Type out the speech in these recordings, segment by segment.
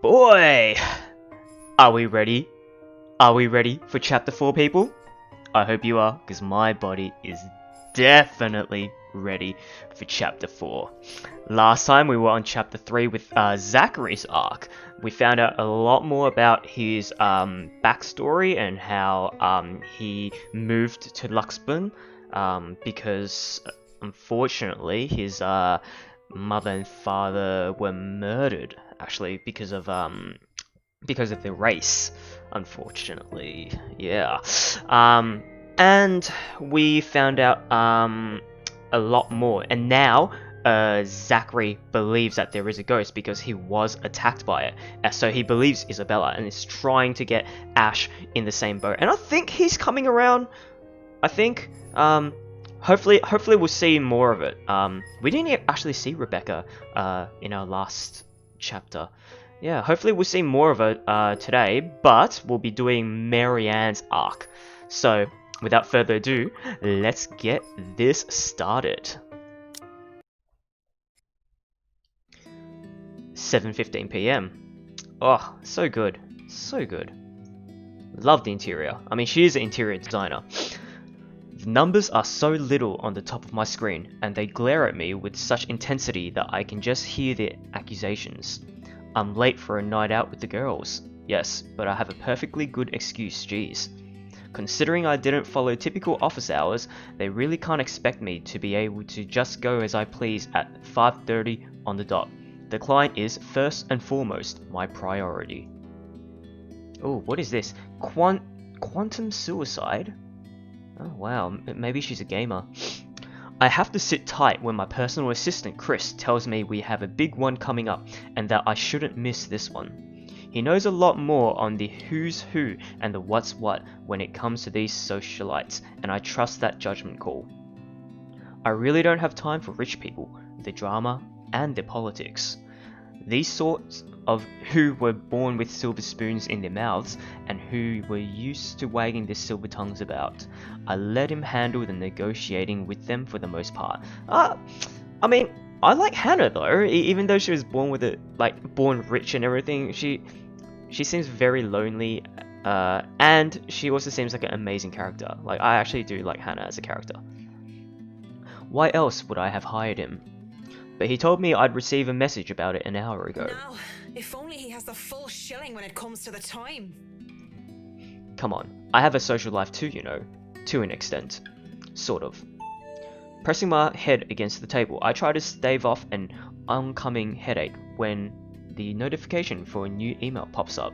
Boy! Are we ready? Are we ready for chapter 4, people? I hope you are, because my body is definitely ready for chapter 4. Last time we were on chapter 3 with Zachary's arc. We found out a lot more about his backstory and how he moved to Luxburn because unfortunately his mother and father were murdered, actually, because of the race, unfortunately. Yeah. And we found out a lot more, and now Zachary believes that there is a ghost because he was attacked by it. So he believes Isabella and is trying to get Ash in the same boat. And I think he's coming around. I think hopefully we'll see more of it. We didn't actually see Rebecca in our last chapter. Yeah, hopefully we'll see more of it today, but we'll be doing Marianne's arc. So, without further ado, let's get this started. 7:15 PM. Oh, so good. So good. Love the interior. I mean, she is an interior designer. The numbers are so little on the top of my screen, and they glare at me with such intensity that I can just hear the accusations. I'm late for a night out with the girls. Yes, but I have a perfectly good excuse, geez. Considering I didn't follow typical office hours, they really can't expect me to be able to just go as I please at 5:30 on the dot. The client is, first and foremost, my priority. Oh, what is this? Quantum suicide? Oh wow, maybe she's a gamer. I have to sit tight when my personal assistant Chris tells me we have a big one coming up and that I shouldn't miss this one. He knows a lot more on the who's who and the what's what when it comes to these socialites, and I trust that judgment call. I really don't have time for rich people, the drama, and the politics. These sorts of who were born with silver spoons in their mouths and who were used to wagging their silver tongues about. I let him handle the negotiating with them for the most part. I mean, I like Hannah though, even though she was born with it, like born rich and everything. She seems very lonely, and she also seems like an amazing character. Like, I actually do like Hannah as a character. Why else would I have hired him? But he told me I'd receive a message about it an hour ago. Now, if only he has the full shilling when it comes to the time. Come on, I have a social life too, you know. To an extent. Sort of. Pressing my head against the table, I try to stave off an oncoming headache when the notification for a new email pops up.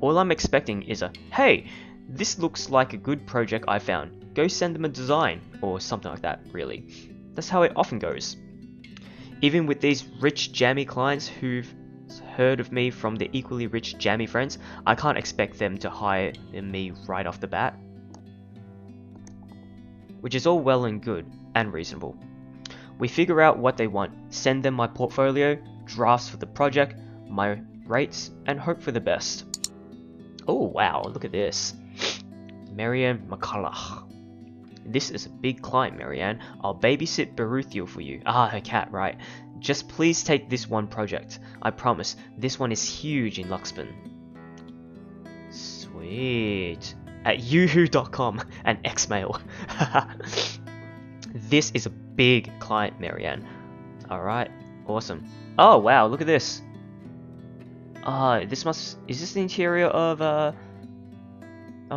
All I'm expecting is a, "Hey, this looks like a good project I found. Go send them a design," or something like that, really. That's how it often goes. Even with these rich jammy clients who've heard of me from the equally rich jammy friends, I can't expect them to hire me right off the bat. Which is all well and good, and reasonable. We figure out what they want, send them my portfolio, drafts for the project, my rates, and hope for the best. Oh wow, look at this. Marianne McCullough. This is a big client, Marianne. I'll babysit Beruthiel for you. Ah, her cat, right. Just please take this one project. I promise, this one is huge in Luxburn. Sweet. At yoohoo.com and Xmail. This is a big client, Marianne. Alright, awesome. Oh wow, look at this. Is this the interior of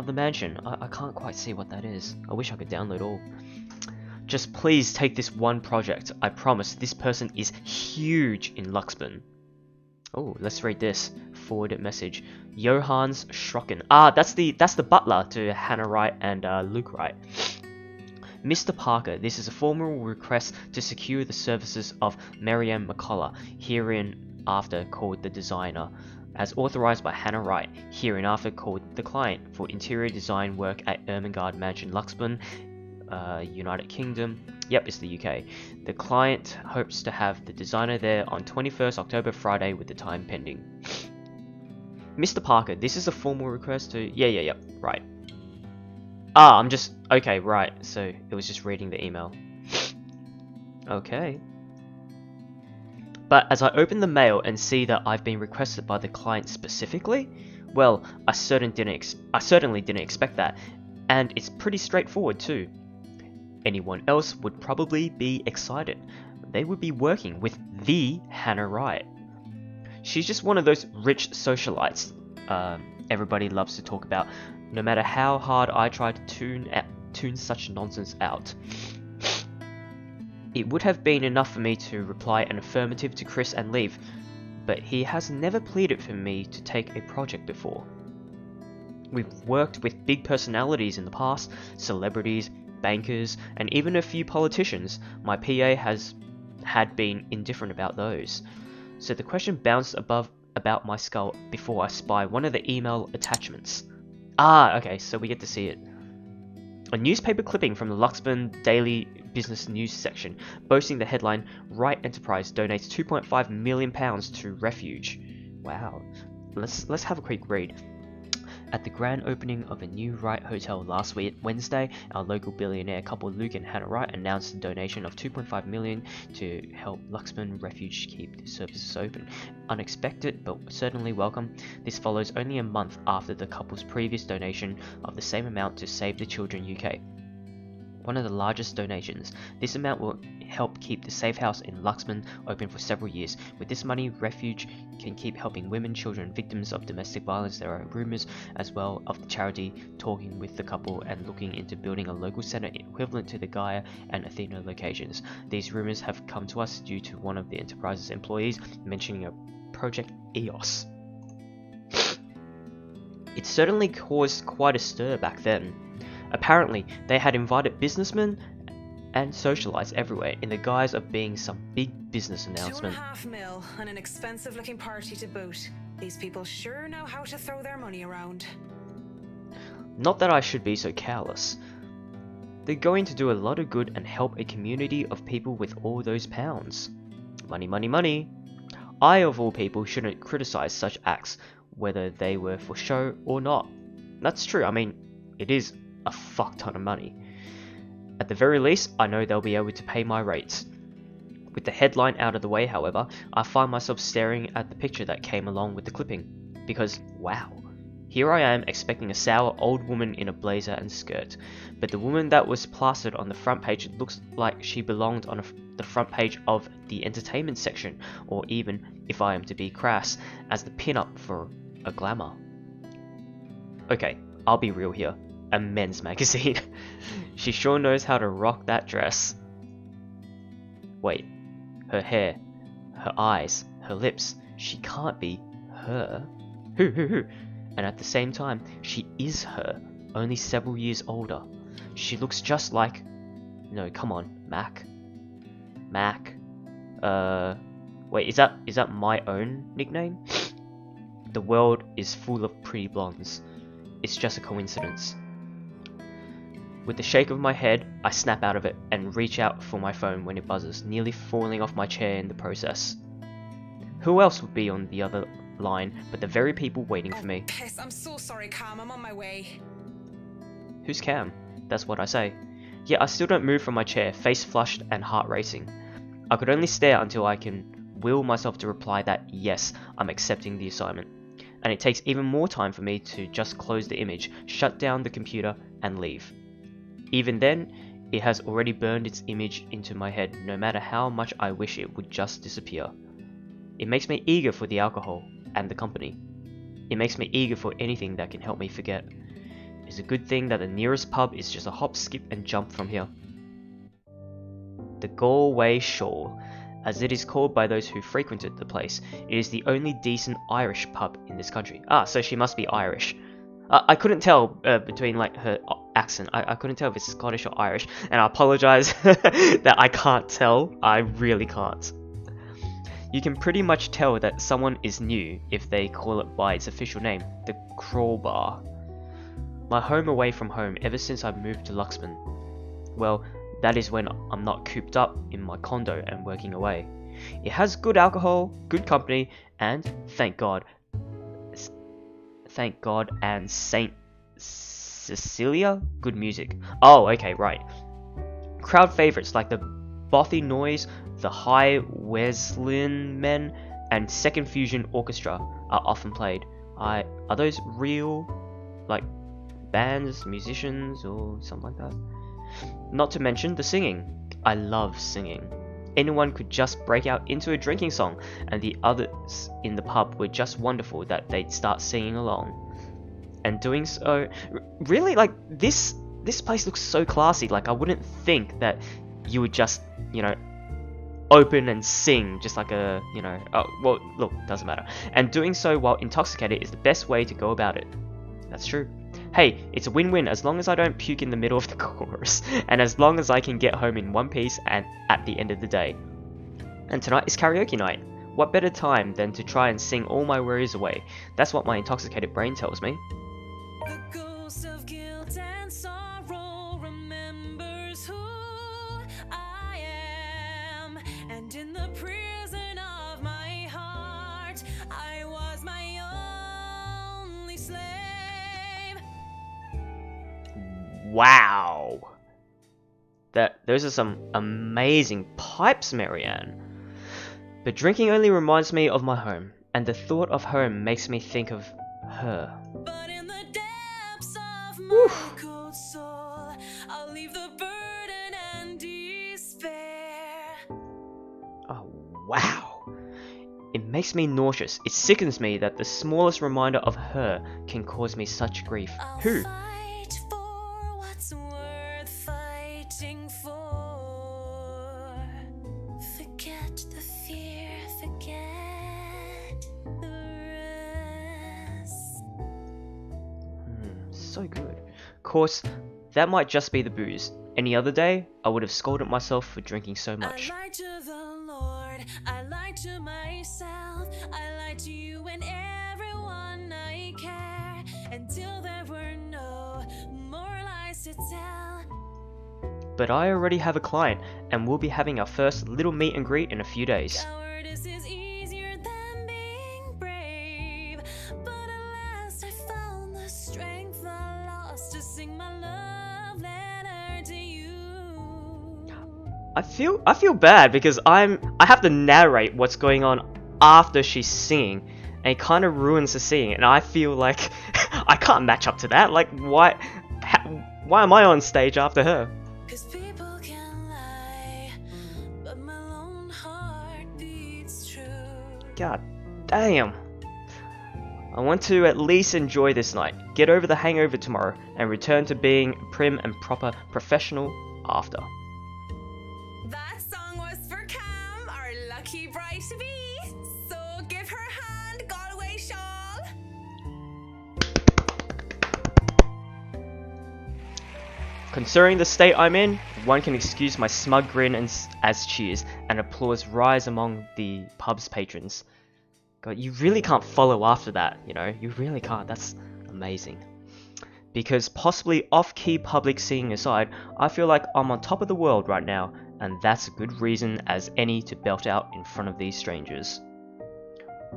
the mansion? I can't quite see what that is. I wish I could download all. Just please take this one project. I promise this person is huge in Luxburn. Oh, let's read this. Forwarded message. Johannes Schrocken. That's the butler to Hannah Wright and Luke Wright. Mr. Parker, this is a formal request to secure the services of Marianne McCullough, hereinafter called the designer, as authorized by Hannah Wright, hereinafter called the client, for interior design work at Ermengarde Mansion, Luxburn, United Kingdom. Yep, it's the UK. The client hopes to have the designer there on 21st October, Friday, with the time pending. Mr. Parker, this is a formal request to... Yeah, right. I'm just... Okay, right. So, it was just reading the email. Okay. But as I open the mail and see that I've been requested by the client specifically, well, I certainly didn't expect that, and it's pretty straightforward too. Anyone else would probably be excited. They would be working with the Hannah Wright. She's just one of those rich socialites everybody loves to talk about, no matter how hard I try to tune such nonsense out. It would have been enough for me to reply an affirmative to Chris and leave, but he has never pleaded for me to take a project before. We've worked with big personalities in the past, celebrities, bankers, and even a few politicians. My PA had been indifferent about those. So the question bounced about my skull before I spy one of the email attachments. Ah, okay, so we get to see it. A newspaper clipping from the Luxburn Daily Business News section, boasting the headline, Wright Enterprise donates £2.5 million to Refuge. Wow. Let's have a quick read. At the grand opening of a new Wright Hotel last Wednesday, our local billionaire couple Luke and Hannah Wright announced a donation of $2.5 million to help Luxburn Refuge keep the services open. Unexpected, but certainly welcome. This follows only a month after the couple's previous donation of the same amount to Save the Children UK. One of the largest donations. This amount will help keep the safe house in Luxburn open for several years. With this money, Refuge can keep helping women, children, and victims of domestic violence. There are rumours as well of the charity talking with the couple and looking into building a local centre equivalent to the Gaia and Athena locations. These rumours have come to us due to one of the Enterprise's employees mentioning a Project EOS. It certainly caused quite a stir back then. Apparently, they had invited businessmen and socialites everywhere in the guise of being some big business announcement. $2.5 million and an expensive looking party to boot. These people sure know how to throw their money around. Not that I should be so careless. They're going to do a lot of good and help a community of people with all those pounds. Money, money, money. I, of all people, shouldn't criticize such acts, whether they were for show or not. That's true, I mean, it is a fuck ton of money. At the very least, I know they'll be able to pay my rates. With the headline out of the way, however, I find myself staring at the picture that came along with the clipping. Because, wow, here I am expecting a sour old woman in a blazer and skirt, but the woman that was plastered on the front page looks like she belonged on the front page of the entertainment section, or even, if I am to be crass, as the pin-up for a glamour. Okay, I'll be real here. A men's magazine. She sure knows how to rock that dress. Wait, her hair, her eyes, her lips, she can't be her. Who? And at the same time, she is her, only several years older. She looks just like... No, come on, Mac. Wait, is that my own nickname? The world is full of pretty blondes. It's just a coincidence. With the shake of my head, I snap out of it and reach out for my phone when it buzzes, nearly falling off my chair in the process. Who else would be on the other line but the very people waiting for me? Piss, I'm so sorry, Cam, I'm on my way. Who's Cam? That's what I say. Yet I still don't move from my chair, face flushed and heart racing. I could only stare until I can will myself to reply that yes, I'm accepting the assignment. And it takes even more time for me to just close the image, shut down the computer, and leave. Even then, it has already burned its image into my head, no matter how much I wish it would just disappear. It makes me eager for the alcohol and the company. It makes me eager for anything that can help me forget. It's a good thing that the nearest pub is just a hop, skip and jump from here. The Galway Shore, as it is called by those who frequented the place. It is the only decent Irish pub in this country. Ah, so she must be Irish. I couldn't tell between like her accent. I couldn't tell if it's Scottish or Irish, and I apologize that I can't tell. I really can't. You can pretty much tell that someone is new if they call it by its official name, the Crowbar. My home away from home ever since I moved to Luxburn. Well, that is when I'm not cooped up in my condo and working away. It has good alcohol, good company, and thank God and Saint Cecilia, good music. Oh, okay, right. Crowd favorites like the bothy noise the High Wesleyan Men and Second Fusion Orchestra are often played. Are those real, like, bands, musicians, or something like that? Not to mention the singing. I love singing. Anyone could just break out into a drinking song, and the others in the pub were just wonderful that they'd start singing along. And doing so, really, like, this place looks so classy. Like, I wouldn't think that you would just, you know, open and sing just like a, you know, oh, well, look, doesn't matter. And doing so while intoxicated is the best way to go about it. That's true. Hey, it's a win-win as long as I don't puke in the middle of the chorus, and as long as I can get home in one piece and at the end of the day. And tonight is karaoke night. What better time than to try and sing all my worries away? That's what my intoxicated brain tells me. The ghost of guilt and sorrow remembers who I am, and in the prison of my heart, I was my only slave. Wow. Those are some amazing pipes, Marianne. But drinking only reminds me of my home, and the thought of home makes me think of her. But in the depths of my cold soul, I'll leave the burden and despair. Oh, wow. It makes me nauseous. It sickens me that the smallest reminder of her can cause me such grief. I'll Who? fight for what's worth fighting for. Forget the fear, forget the rest. So good. Of course, that might just be the booze. Any other day, I would have scolded myself for drinking so much. I lied to the Lord, I lied to myself, I lied to you and everyone I care, until there were no more lies to tell. But I already have a client, and we'll be having our first little meet and greet in a few days. Cowardice is easier than being brave, but at last I found the strength I lost to sing my love letter to you. I feel bad because I have to narrate what's going on after she's singing, and it kind of ruins the scene, and I feel like I can't match up to that. Like, why am I on stage after her? 'Cause people can lie, but my lone heart beats true. God damn. I want to at least enjoy this night, get over the hangover tomorrow, and return to being prim and proper professional after. That song was for Cam, our lucky bride-to-be. So give her hand, Galway shawl. Considering the state I'm in, one can excuse my smug grin as cheers and applause rise among the pub's patrons. God, you really can't follow after that, you know? You really can't. That's amazing. Because possibly off-key public singing aside, I feel like I'm on top of the world right now, and that's a good reason as any to belt out in front of these strangers.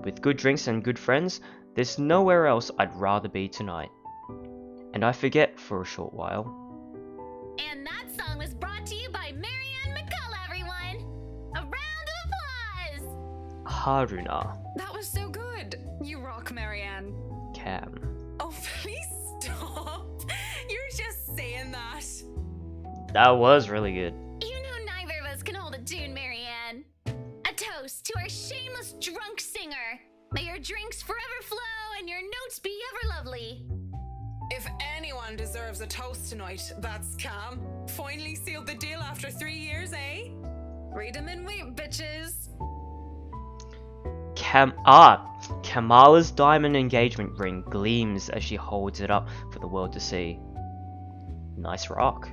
With good drinks and good friends, there's nowhere else I'd rather be tonight. And I forget for a short while. And that song was brought to you by Marianne McCullough, everyone! A round of applause! Haruna. That was so good. You rock, Marianne. Cam. Oh, please stop. You're just saying that. That was really good. You know neither of us can hold a tune, Marianne. A toast to our shameless drunk singer. May your drinks forever flow and your notes be ever lovely. If anyone deserves a toast tonight, that's Cam. Finally sealed the deal after 3 years, eh? Read 'em and wait, bitches. Kamala's diamond engagement ring gleams as she holds it up for the world to see. Nice rock.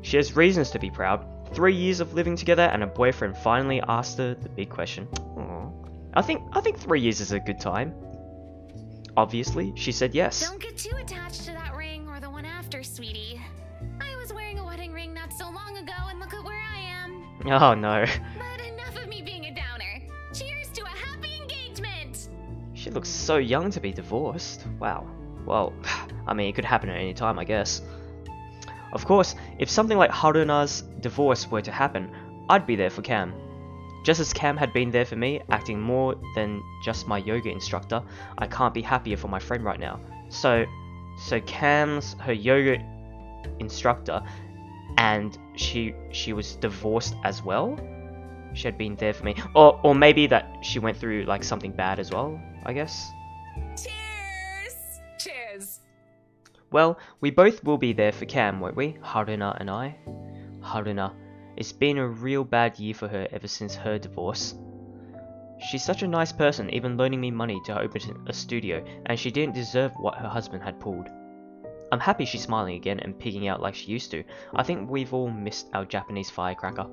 She has reasons to be proud. 3 years of living together, and her boyfriend finally asked her the big question. Aww. I think 3 years is a good time. Obviously, she said yes. Don't get too attached to that ring or the one after, sweetie. I was wearing a wedding ring not so long ago, and look at where I am. Oh no. But enough of me being a downer. Cheers to a happy engagement! She looks so young to be divorced. Wow. Well, I mean, it could happen at any time, I guess. Of course, if something like Haruna's divorce were to happen, I'd be there for Cam. Just as Cam had been there for me, acting more than just my yoga instructor, I can't be happier for my friend right now. So Cam's her yoga instructor, and she was divorced as well? She had been there for me. Or maybe that she went through like something bad as well, I guess. Cheers! Cheers! Well, we both will be there for Cam, won't we? Haruna and I. Haruna. It's been a real bad year for her ever since her divorce. She's such a nice person, even loaning me money to open a studio, and she didn't deserve what her husband had pulled. I'm happy she's smiling again and pigging out like she used to. I think we've all missed our Japanese firecracker.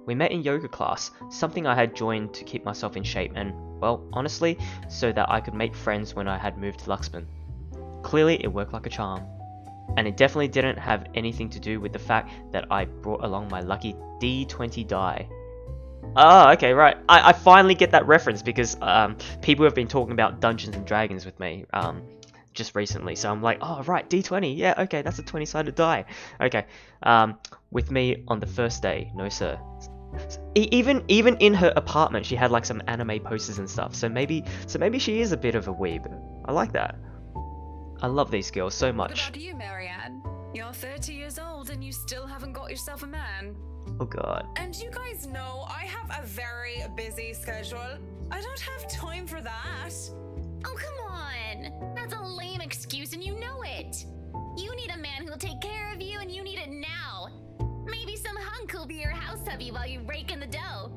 We met in yoga class, something I had joined to keep myself in shape and, well, honestly, so that I could make friends when I had moved to Luxman. Clearly, it worked like a charm. And it definitely didn't have anything to do with the fact that I brought along my lucky D20 die. Oh, okay, right. I finally get that reference because people have been talking about Dungeons and Dragons with me just recently. So I'm like, oh, right, D20. Yeah, okay, that's a 20-sided die. Okay, with me on the first day. No, sir. Even in her apartment, she had like some anime posters and stuff. So maybe she is a bit of a weeb. I like that. I love these girls so much. What about you, Marianne? You're 30 years old and you still haven't got yourself a man. Oh god. And you guys know I have a very busy schedule. I don't have time for that. Oh, come on. That's a lame excuse and you know it. You need a man who'll take care of you and you need it now. Maybe some hunk will be your house hubby while you rake in the dough.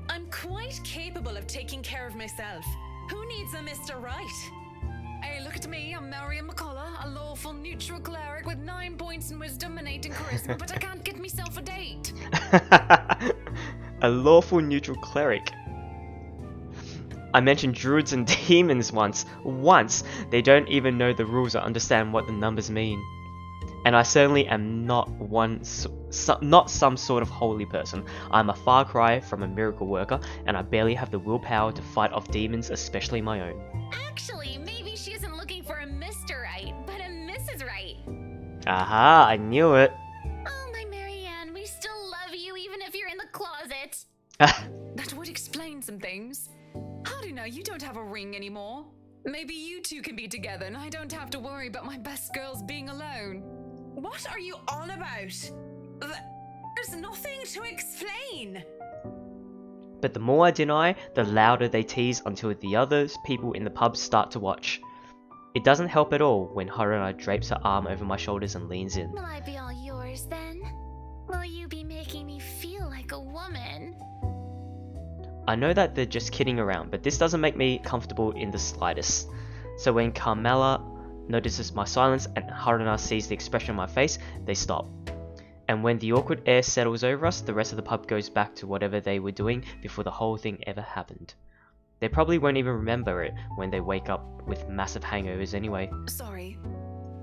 I'm quite capable of taking care of myself. Who needs a Mr. Right? Hey, look at me, I'm Marion McCullough, a lawful neutral cleric with 9 points in wisdom and 8 in charisma, but I can't get myself a date. A lawful neutral cleric. I mentioned druids and demons once. They don't even know the rules or understand what the numbers mean. And I certainly am not not some sort of holy person. I'm a far cry from a miracle worker, and I barely have the willpower to fight off demons, especially my own. Actually, maybe she isn't looking for a Mr. Right, but a Mrs. Right. Aha, I knew it. Oh, my Marianne, we still love you even if you're in the closet. That would explain some things. How do you know you don't have a ring anymore? Maybe you two can be together and I don't have to worry about my best girls being alone. What are you on about? There's nothing to explain. But the more I deny, the louder they tease until the other people in the pub start to watch. It doesn't help at all when Haruna drapes her arm over my shoulders and leans in. Will I be all yours then? Will you be making me feel like a woman? I know that they're just kidding around, but this doesn't make me comfortable in the slightest. So when Carmela notices my silence and Haruna sees the expression on my face, they stop. And when the awkward air settles over us, the rest of the pub goes back to whatever they were doing before the whole thing ever happened. They probably won't even remember it when they wake up with massive hangovers anyway. Sorry.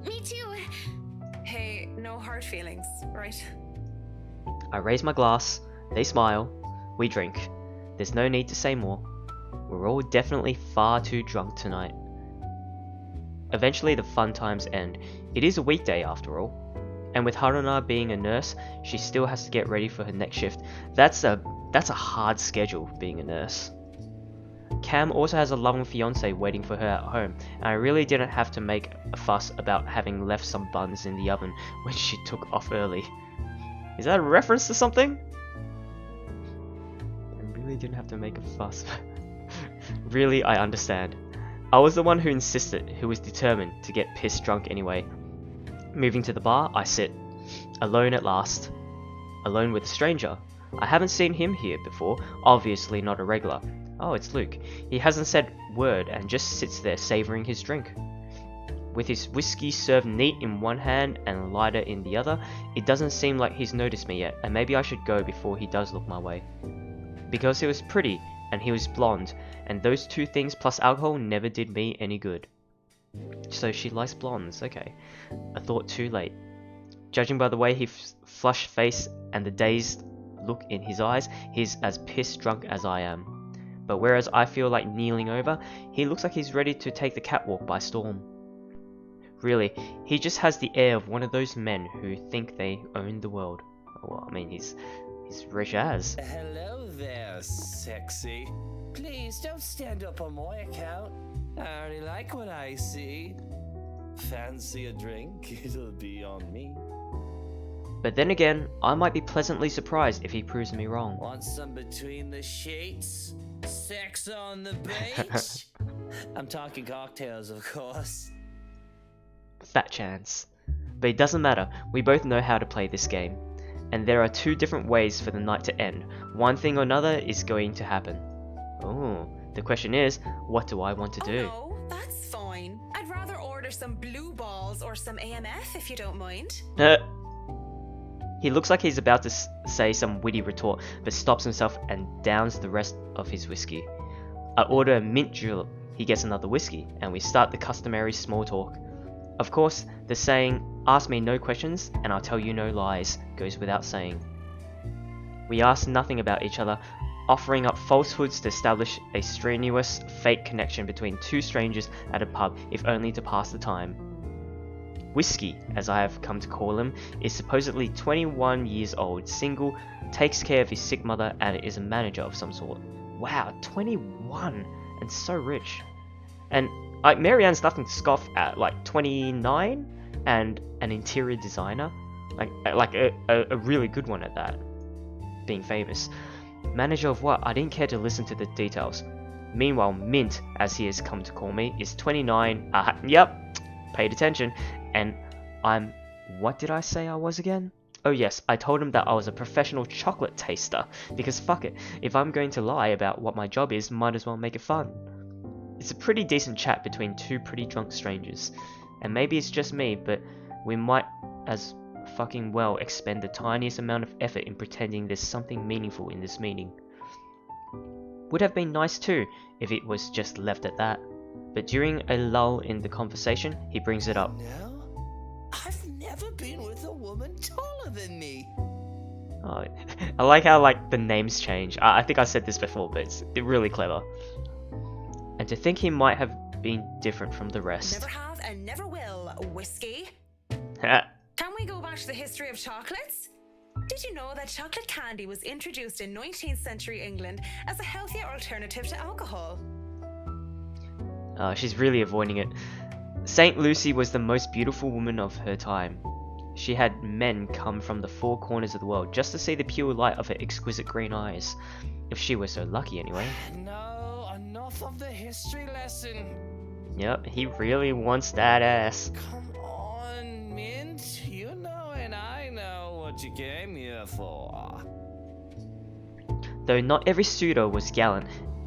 Me too. Hey, no hard feelings, right? I raise my glass, they smile, we drink. There's no need to say more. We're all definitely far too drunk tonight. Eventually the fun times end. It is a weekday after all. And with Haruna being a nurse, she still has to get ready for her next shift. That's a hard schedule, being a nurse. Cam also has a loving fiance waiting for her at home, and I really didn't have to make a fuss about having left some buns in the oven when she took off early. Is that a reference to something? I really didn't have to make a fuss. Really, I understand. I was the one who insisted, who was determined to get pissed drunk anyway. Moving to the bar, I sit. Alone at last. Alone with a stranger. I haven't seen him here before, obviously not a regular. Oh, it's Luke. He hasn't said word and just sits there savouring his drink. With his whiskey served neat in one hand and lighter in the other, it doesn't seem like he's noticed me yet, and maybe I should go before he does look my way. Because he was pretty, and he was blonde, and those two things plus alcohol never did me any good. So she likes blondes, okay. I thought too late. Judging by the way he flushed face and the dazed look in his eyes, he's as pissed drunk as I am. But whereas I feel like kneeling over, he looks like he's ready to take the catwalk by storm. Really, he just has the air of one of those men who think they own the world. Well, I mean, he's He's rich as. Hello there, sexy. Please don't stand up on my account. I already like what I see. Fancy a drink? It'll be on me. But then again, I might be pleasantly surprised if he proves me wrong. Want some between the sheets? Sex on the beach? I'm talking cocktails, of course. Fat chance. But it doesn't matter, we both know how to play this game. And there are two different ways for the night to end. One thing or another is going to happen. Oh, the question is, what do I want to do? Oh no, that's fine. I'd rather order some blue balls or some AMF if you don't mind. He looks like he's about to say some witty retort, but stops himself and downs the rest of his whiskey. I order a mint julep, he gets another whiskey, and we start the customary small talk. Of course, the saying, ask me no questions and I'll tell you no lies, goes without saying. We ask nothing about each other, offering up falsehoods to establish a strenuous, fake connection between two strangers at a pub, if only to pass the time. Whiskey, as I have come to call him, is supposedly 21 years old, single, takes care of his sick mother, and is a manager of some sort. Wow, 21, and so rich. And Mary Ann's nothing to scoff at, like 29, and an interior designer, like a really good one at that, being famous. Manager of what? I didn't care to listen to the details. Meanwhile, Mint, as he has come to call me, is 29, yep, paid attention, and I'm... what did I say I was again? Oh yes, I told him that I was a professional chocolate taster, because fuck it, if I'm going to lie about what my job is, might as well make it fun. It's a pretty decent chat between two pretty drunk strangers, and maybe it's just me, but we might as fucking well expend the tiniest amount of effort in pretending there's something meaningful in this meeting. Would have been nice too, if it was just left at that, but during a lull in the conversation, he brings it up. No? I've never been with a woman taller than me. Oh, I like how the names change. I think I said this before, but it's really clever. And to think he might have been different from the rest. Never have and never will. Whiskey? Can we go back to the history of chocolates? Did you know that chocolate candy was introduced in 19th century England as a healthier alternative to alcohol? She's really avoiding it. Saint Lucy was the most beautiful woman of her time. She had men come from the four corners of the world just to see the pure light of her exquisite green eyes. If she were so lucky anyway. No, enough of the history lesson. Yep, he really wants that ass. Come on, Mint. You know and I know what you came here for. Though not every suitor was gallant,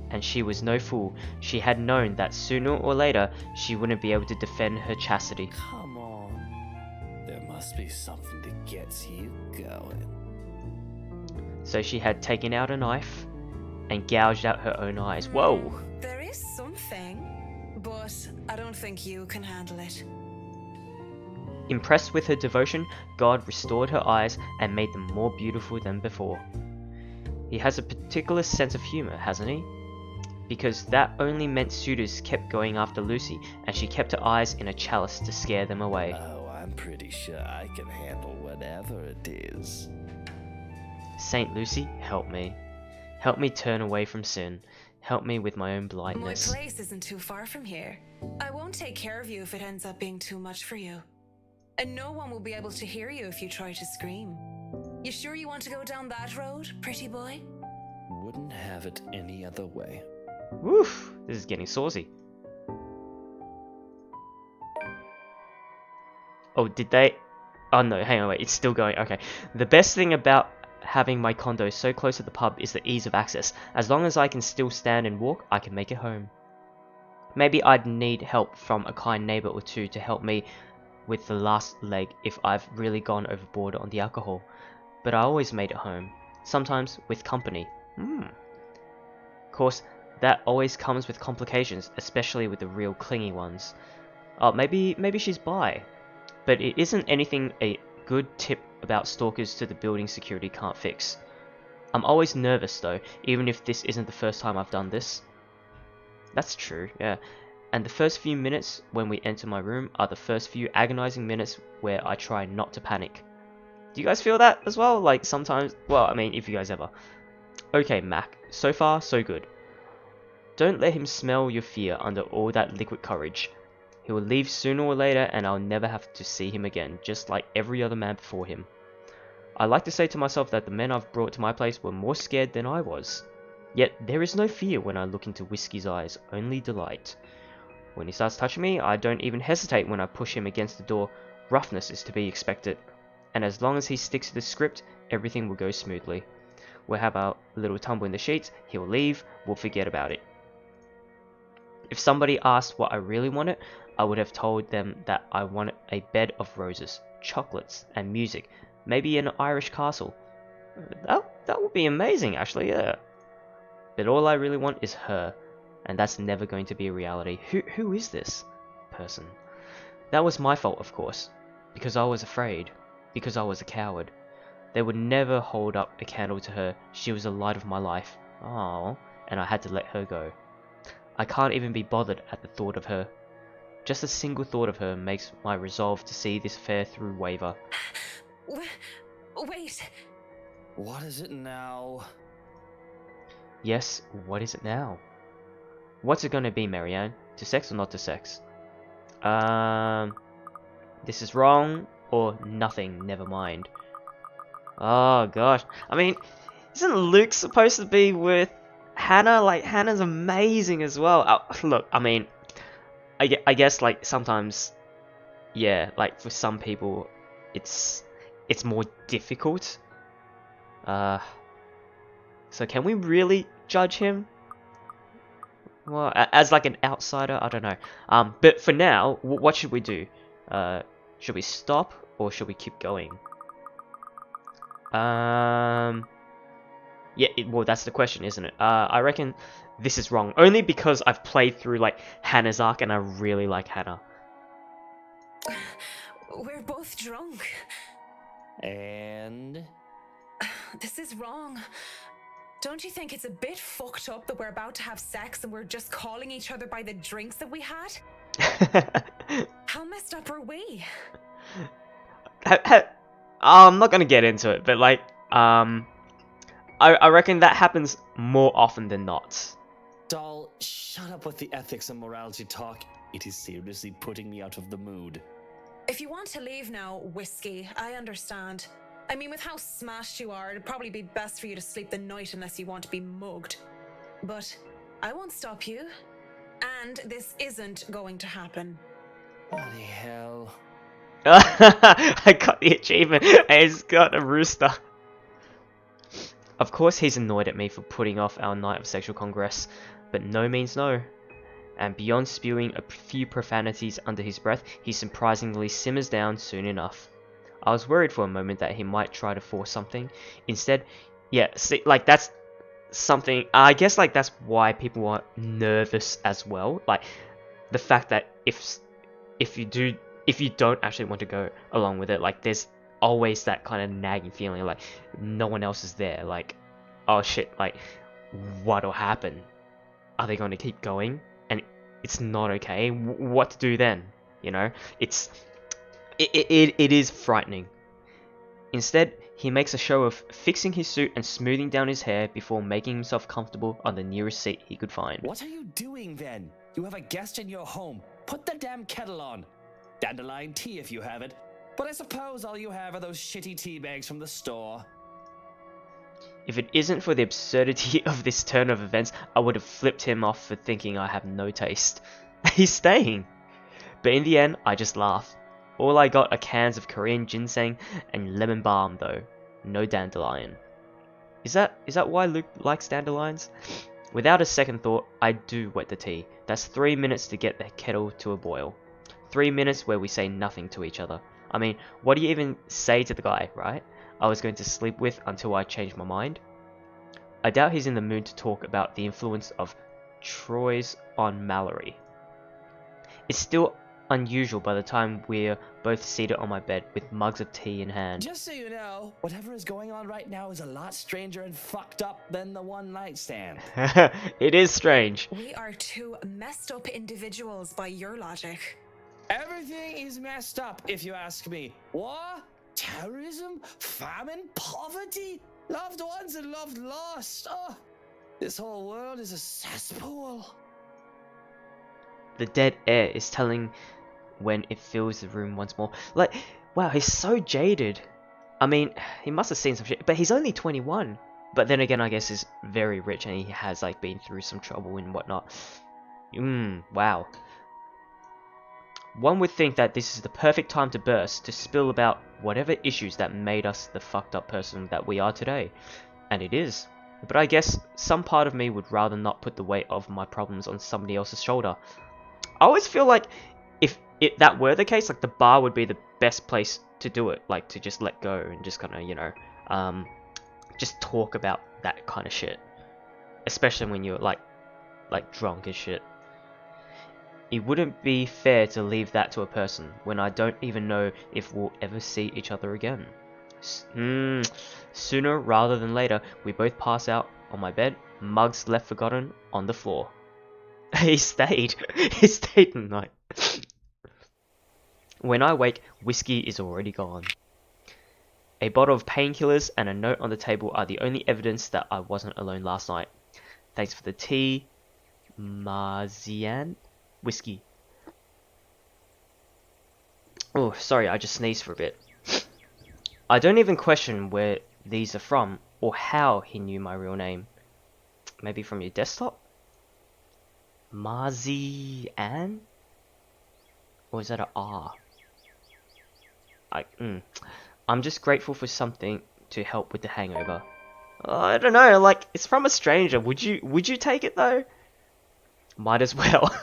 and she was no fool, she had known that sooner or later she wouldn't be able to defend her chastity. Come on. There must be something that gets you going. So she had taken out a knife and gouged out her own eyes. Whoa! There is something, but I don't think you can handle it. Impressed with her devotion, God restored her eyes and made them more beautiful than before. He has a particular sense of humor, hasn't he? Because that only meant suitors kept going after Lucy, and she kept her eyes in a chalice to scare them away. Oh, I'm pretty sure I can handle whatever it is. Saint Lucy, help me. Help me turn away from sin. Help me with my own My blindness. place isn't too far from here. I won't take care of you if it ends up being too much for you. And no one will be able to hear you if you try to scream. You sure you want to go down that road, pretty boy? Wouldn't have it any other way. Woof! This is getting saucy. Oh, did they? Oh no, hang on, wait, it's still going. Okay. The best thing about having my condo so close to the pub is the ease of access. As long as I can still stand and walk, I can make it home. Maybe I'd need help from a kind neighbor or two to help me with the last leg if I've really gone overboard on the alcohol. But I always made it home. Sometimes with company. Of course, that always comes with complications, especially with the real clingy ones. Oh, maybe she's bi. But it isn't anything a good tip about stalkers to the building security can't fix. I'm always nervous though, even if this isn't the first time I've done this. That's true, yeah. And the first few minutes when we enter my room are the first few agonizing minutes where I try not to panic. Do you guys feel that as well? Like sometimes, well, I mean, if you guys ever. Okay, Mac. So far, so good. Don't let him smell your fear under all that liquid courage. He will leave sooner or later and I'll never have to see him again, just like every other man before him. I like to say to myself that the men I've brought to my place were more scared than I was. Yet there is no fear when I look into Whiskey's eyes, only delight. When he starts touching me, I don't even hesitate when I push him against the door. Roughness is to be expected. And as long as he sticks to the script, everything will go smoothly. We'll have our little tumble in the sheets, he'll leave, we'll forget about it. If somebody asked what I really wanted, I would have told them that I wanted a bed of roses, chocolates, and music, maybe an Irish castle. That would be amazing, actually, yeah. But all I really want is her, and that's never going to be a reality. Who is this person? That was my fault, of course, because I was afraid, because I was a coward. They would never hold up a candle to her. She was the light of my life. Oh, and I had to let her go. I can't even be bothered at the thought of her. Just a single thought of her makes my resolve to see this affair through waver. Wait. What is it now? Yes, what is it now? What's it gonna be, Marianne? To sex or not to sex? This is wrong or nothing, never mind. Oh gosh, I mean, isn't Luke supposed to be with Hannah? Like, Hannah's amazing as well. Look, I mean, I guess like sometimes, yeah, like for some people, it's more difficult. So can we really judge him? Well, as like an outsider, I don't know. But for now, what should we do? Should we stop or should we keep going? Yeah, well, that's the question, isn't it? I reckon this is wrong. Only because I've played through, like, Hannah's arc, and I really like Hannah. We're both drunk. And? This is wrong. Don't you think it's a bit fucked up that we're about to have sex and we're just calling each other by the drinks that we had? How messed up are we? I'm not gonna get into it, but like, I reckon that happens more often than not. Doll, shut up with the ethics and morality talk. It is seriously putting me out of the mood. If you want to leave now, Whiskey, I understand. I mean, with how smashed you are, it'd probably be best for you to sleep the night unless you want to be mugged. But I won't stop you. And this isn't going to happen. Bloody hell. I got the achievement. He's got a rooster. Of course he's annoyed at me for putting off our night of sexual congress, but no means no. And beyond spewing a few profanities under his breath, he surprisingly simmers down soon enough. I was worried for a moment that he might try to force something. Instead, yeah, see, like that's something, I guess like that's why people are nervous as well. Like the fact that if you don't actually want to go along with it, like there's always that kind of nagging feeling like no one else is there, like oh shit, like what'll happen? Are they going to keep going? And it's not okay. What to do then? You know, it is frightening. Instead, he makes a show of fixing his suit and smoothing down his hair before making himself comfortable on the nearest seat he could find. What are you doing then? You have a guest in your home. Put the damn kettle on. Dandelion tea if you have it. But I suppose all you have are those shitty tea bags from the store. If it isn't for the absurdity of this turn of events, I would have flipped him off for thinking I have no taste. He's staying. But in the end, I just laugh. All I got are cans of Korean ginseng and lemon balm though. No dandelion. Is that why Luke likes dandelions? Without a second thought, I do wet the tea. That's 3 minutes to get the kettle to a boil. 3 minutes where we say nothing to each other. I mean, what do you even say to the guy, right? I was going to sleep with until I changed my mind. I doubt he's in the mood to talk about the influence of Troy's on Mallory. It's still unusual by the time we're both seated on my bed with mugs of tea in hand. Just so you know, whatever is going on right now is a lot stranger and fucked up than the one night stand. It is strange. We are two messed up individuals by your logic. Everything is messed up if you ask me. What? terrorism, famine, poverty, loved ones and loved lost. Oh, this whole world is a cesspool. The dead air is telling when it fills the room once more. Like, wow, he's so jaded. I mean, he must have seen some shit, but he's only 21. But then again, I guess he's very rich and he has like been through some trouble and whatnot. Wow. One would think that this is the perfect time to burst, to spill about whatever issues that made us the fucked up person that we are today. And it is. But I guess some part of me would rather not put the weight of my problems on somebody else's shoulder. I always feel like if that were the case, like the bar would be the best place to do it. Like to just let go and just kind of, you know, just talk about that kind of shit. Especially when you're like drunk as shit. It wouldn't be fair to leave that to a person when I don't even know if we'll ever see each other again. Sooner rather than later, we both pass out on my bed, mugs left forgotten on the floor. He stayed. He stayed the night. When I wake, whiskey is already gone. A bottle of painkillers and a note on the table are the only evidence that I wasn't alone last night. Thanks for the tea, Marzian. Whiskey. Oh, sorry, I just sneezed for a bit. I don't even question where these are from or how he knew my real name. Maybe from your desktop? Marzian? Or is that a R? I'm just grateful for something to help with the hangover. I don't know, like, it's from a stranger. Would you take it though? Might as well.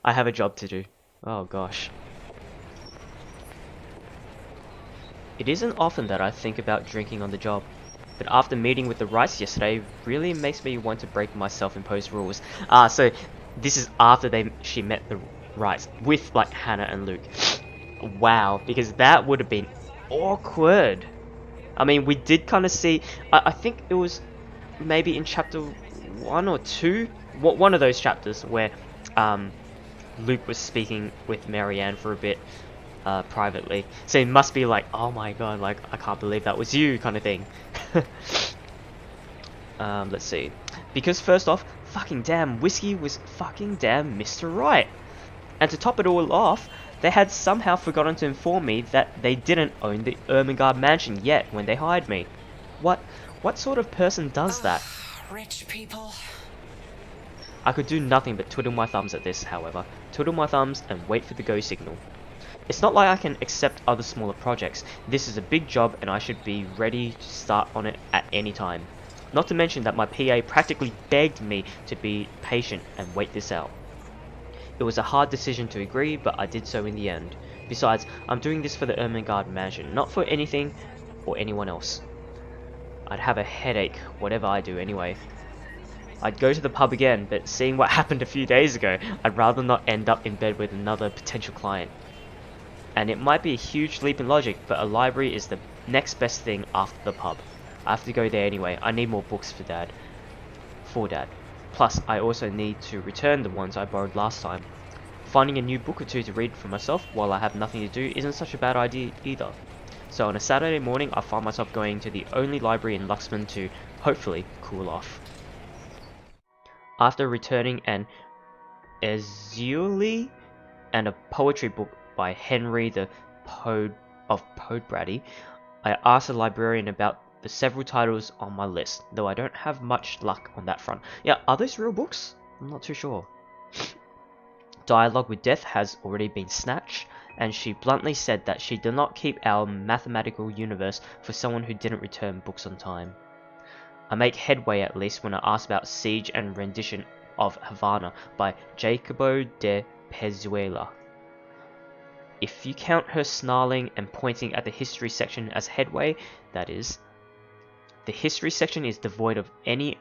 I have a job to do. Oh gosh. It isn't often that I think about drinking on the job, but after meeting with the Wrights yesterday, really makes me want to break my self-imposed rules. So this is after she met the Wrights with like Hannah and Luke. Wow, because that would have been awkward. I mean, we did kind of see. I think it was maybe in chapter 1 or 2. One of those chapters where Luke was speaking with Marianne for a bit privately. So it must be like, oh my god, like I can't believe that was you kind of thing. Let's see. Because first off, fucking damn, Whiskey was fucking damn Mr. Right. And to top it all off, they had somehow forgotten to inform me that they didn't own the Ermengarde mansion yet when they hired me. What sort of person does that? Rich people. I could do nothing but twiddle my thumbs at this, however. Twiddle my thumbs and wait for the go signal. It's not like I can accept other smaller projects. This is a big job and I should be ready to start on it at any time. Not to mention that my PA practically begged me to be patient and wait this out. It was a hard decision to agree, but I did so in the end. Besides, I'm doing this for the Ermengarde mansion, not for anything or anyone else. I'd have a headache, whatever I do anyway. I'd go to the pub again, but seeing what happened a few days ago, I'd rather not end up in bed with another potential client. And it might be a huge leap in logic, but a library is the next best thing after the pub. I have to go there anyway. I need more books for Dad. Plus, I also need to return the ones I borrowed last time. Finding a new book or two to read for myself while I have nothing to do isn't such a bad idea either. So on a Saturday morning, I find myself going to the only library in Luxman to, hopefully, cool off. After returning an Ezuli and a poetry book by Henry the Podbrady, I asked the librarian about the several titles on my list, though I don't have much luck on that front. Yeah, are those real books? I'm not too sure. Dialogue with Death has already been snatched, and she bluntly said that she did not keep our mathematical universe for someone who didn't return books on time. I make headway at least when I ask about Siege and Rendition of Havana by Jacobo de Pezuela. If you count her snarling and pointing at the history section as headway, that is. The history section is devoid of any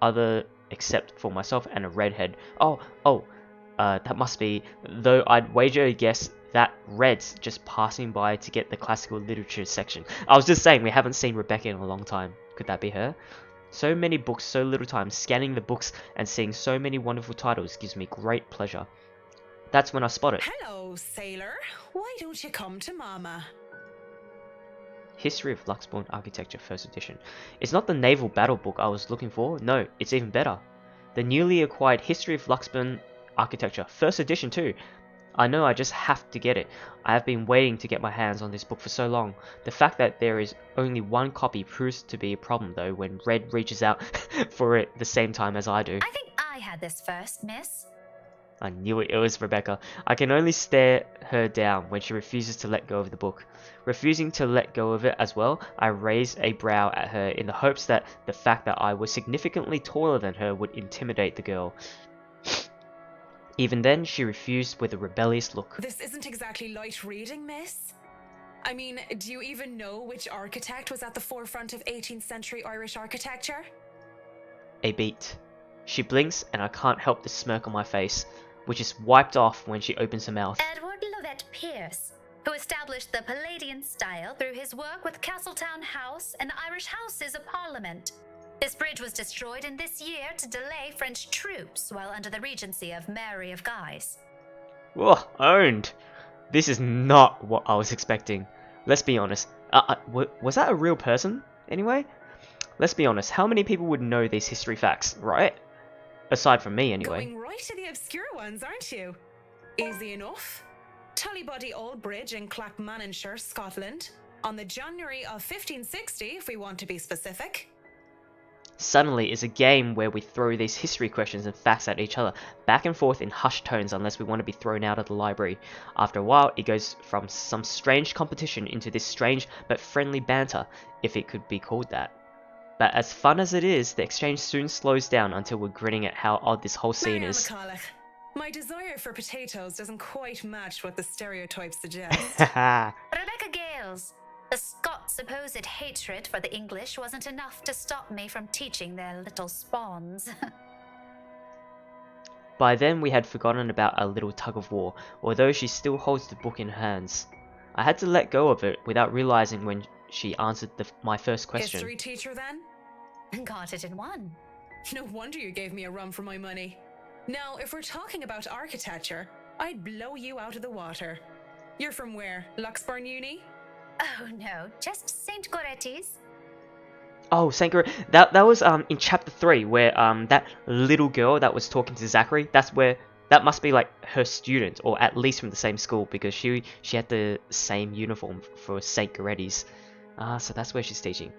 other except for myself and a redhead. That must be, though I'd wager a guess that Red's just passing by to get the classical literature section. I was just saying, we haven't seen Rebecca in a long time. Could that be her? So many books, so little time. Scanning the books and seeing so many wonderful titles gives me great pleasure. That's when I spot it. Hello, sailor. Why don't you come to Mama? History of Luxbourne Architecture, 1st edition. It's not the naval battle book I was looking for. No, it's even better. The newly acquired History of Luxbourne Architecture, 1st edition too. I know, I just have to get it. I have been waiting to get my hands on this book for so long. The fact that there is only one copy proves to be a problem though when Red reaches out for it the same time as I do. I think I had this first, miss. I knew it was Rebecca. I can only stare her down when she refuses to let go of the book. Refusing to let go of it as well, I raised a brow at her in the hopes that the fact that I was significantly taller than her would intimidate the girl. Even then, she refused with a rebellious look. This isn't exactly light reading, miss. I mean, do you even know which architect was at the forefront of 18th century Irish architecture? A beat. She blinks and I can't help the smirk on my face, which is wiped off when she opens her mouth. Edward Lovett Pearce, who established the Palladian style through his work with Castletown House and Irish Houses of Parliament. This bridge was destroyed in this year to delay French troops while under the regency of Mary of Guise. Whoa, owned! This is not what I was expecting. Let's be honest. Was that a real person, anyway? Let's be honest, how many people would know these history facts, right? Aside from me, anyway. Going right to the obscure ones, aren't you? Easy enough. Tullybody Old Bridge in Clackmannanshire, Scotland, on the January of 1560, if we want to be specific. Suddenly, it's a game where we throw these history questions and facts at each other, back and forth in hushed tones unless we want to be thrown out of the library. After a while, it goes from some strange competition into this strange but friendly banter, if it could be called that. But as fun as it is, the exchange soon slows down until we're grinning at how odd this whole scene is. McCulloch, my desire for potatoes doesn't quite match what the stereotypes suggest. Rebecca Gales, the Scots' supposed hatred for the English wasn't enough to stop me from teaching their little spawns. By then, we had forgotten about our little tug of war, although she still holds the book in her hands. I had to let go of it without realizing when she answered my first question. History teacher, then? Got it in one. No wonder you gave me a run for my money. Now, if we're talking about architecture, I'd blow you out of the water. You're from where? Luxbourne Uni? Oh no, just St. Goretti's. Oh, Saint Gor- that was in chapter 3 where that little girl that was talking to Zachary. That must be like her student, or at least from the same school, because she had the same uniform for Saint Goretti's. So that's where she's teaching.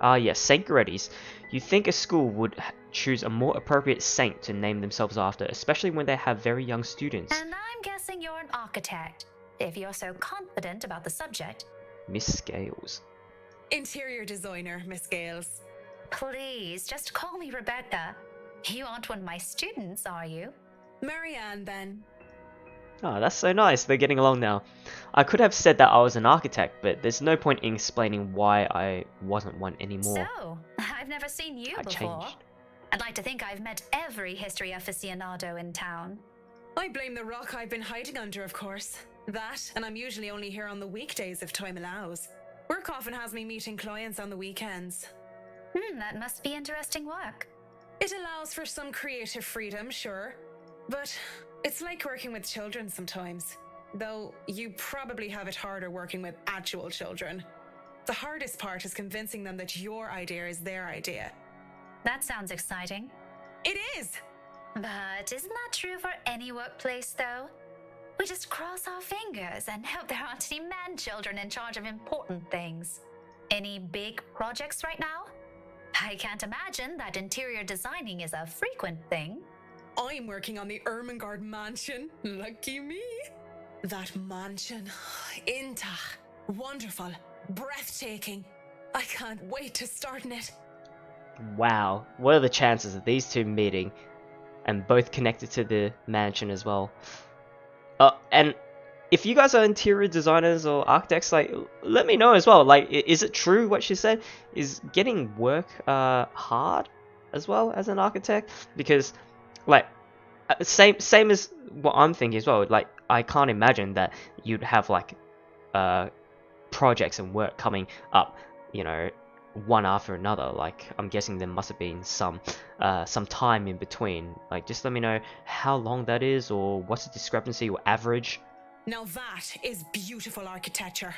Yes, Saint Goretti's. You think a school would choose a more appropriate saint to name themselves after, especially when they have very young students. And I'm guessing you're an architect, if you're so confident about the subject. Miss Scales. Interior designer, Miss Gales. Please, just call me Rebecca. You aren't one of my students, are you? Marianne, then. Oh, that's so nice. They're getting along now. I could have said that I was an architect, but there's no point in explaining why I wasn't one anymore. So, I've never seen you I before. changed. I'd like to think I've met every history aficionado in town. I blame the rock I've been hiding under, of course. That, and I'm usually only here on the weekdays if time allows. Work often has me meeting clients on the weekends. That must be interesting work. It allows for some creative freedom, sure. But it's like working with children sometimes. Though you probably have it harder working with actual children. The hardest part is convincing them that your idea is their idea. That sounds exciting. It is! But isn't that true for any workplace, though? We just cross our fingers and hope there aren't any man-children in charge of important things. Any big projects right now? I can't imagine that interior designing is a frequent thing. I'm working on the Ermengarde mansion. Lucky me. That mansion. Intach. Wonderful. Breathtaking. I can't wait to start in it. Wow, what are the chances of these two meeting and both connected to the mansion as well? And if you guys are interior designers or architects, like, let me know as well. Like, is it true what she said? Is getting work hard as well as an architect? Because, like, same as what I'm thinking as well. Like, I can't imagine that you'd have like projects and work coming up, you know, one after another. Like, I'm guessing there must have been some time in between. Like, just let me know how long that is, or what's the discrepancy or average. Now that is beautiful architecture.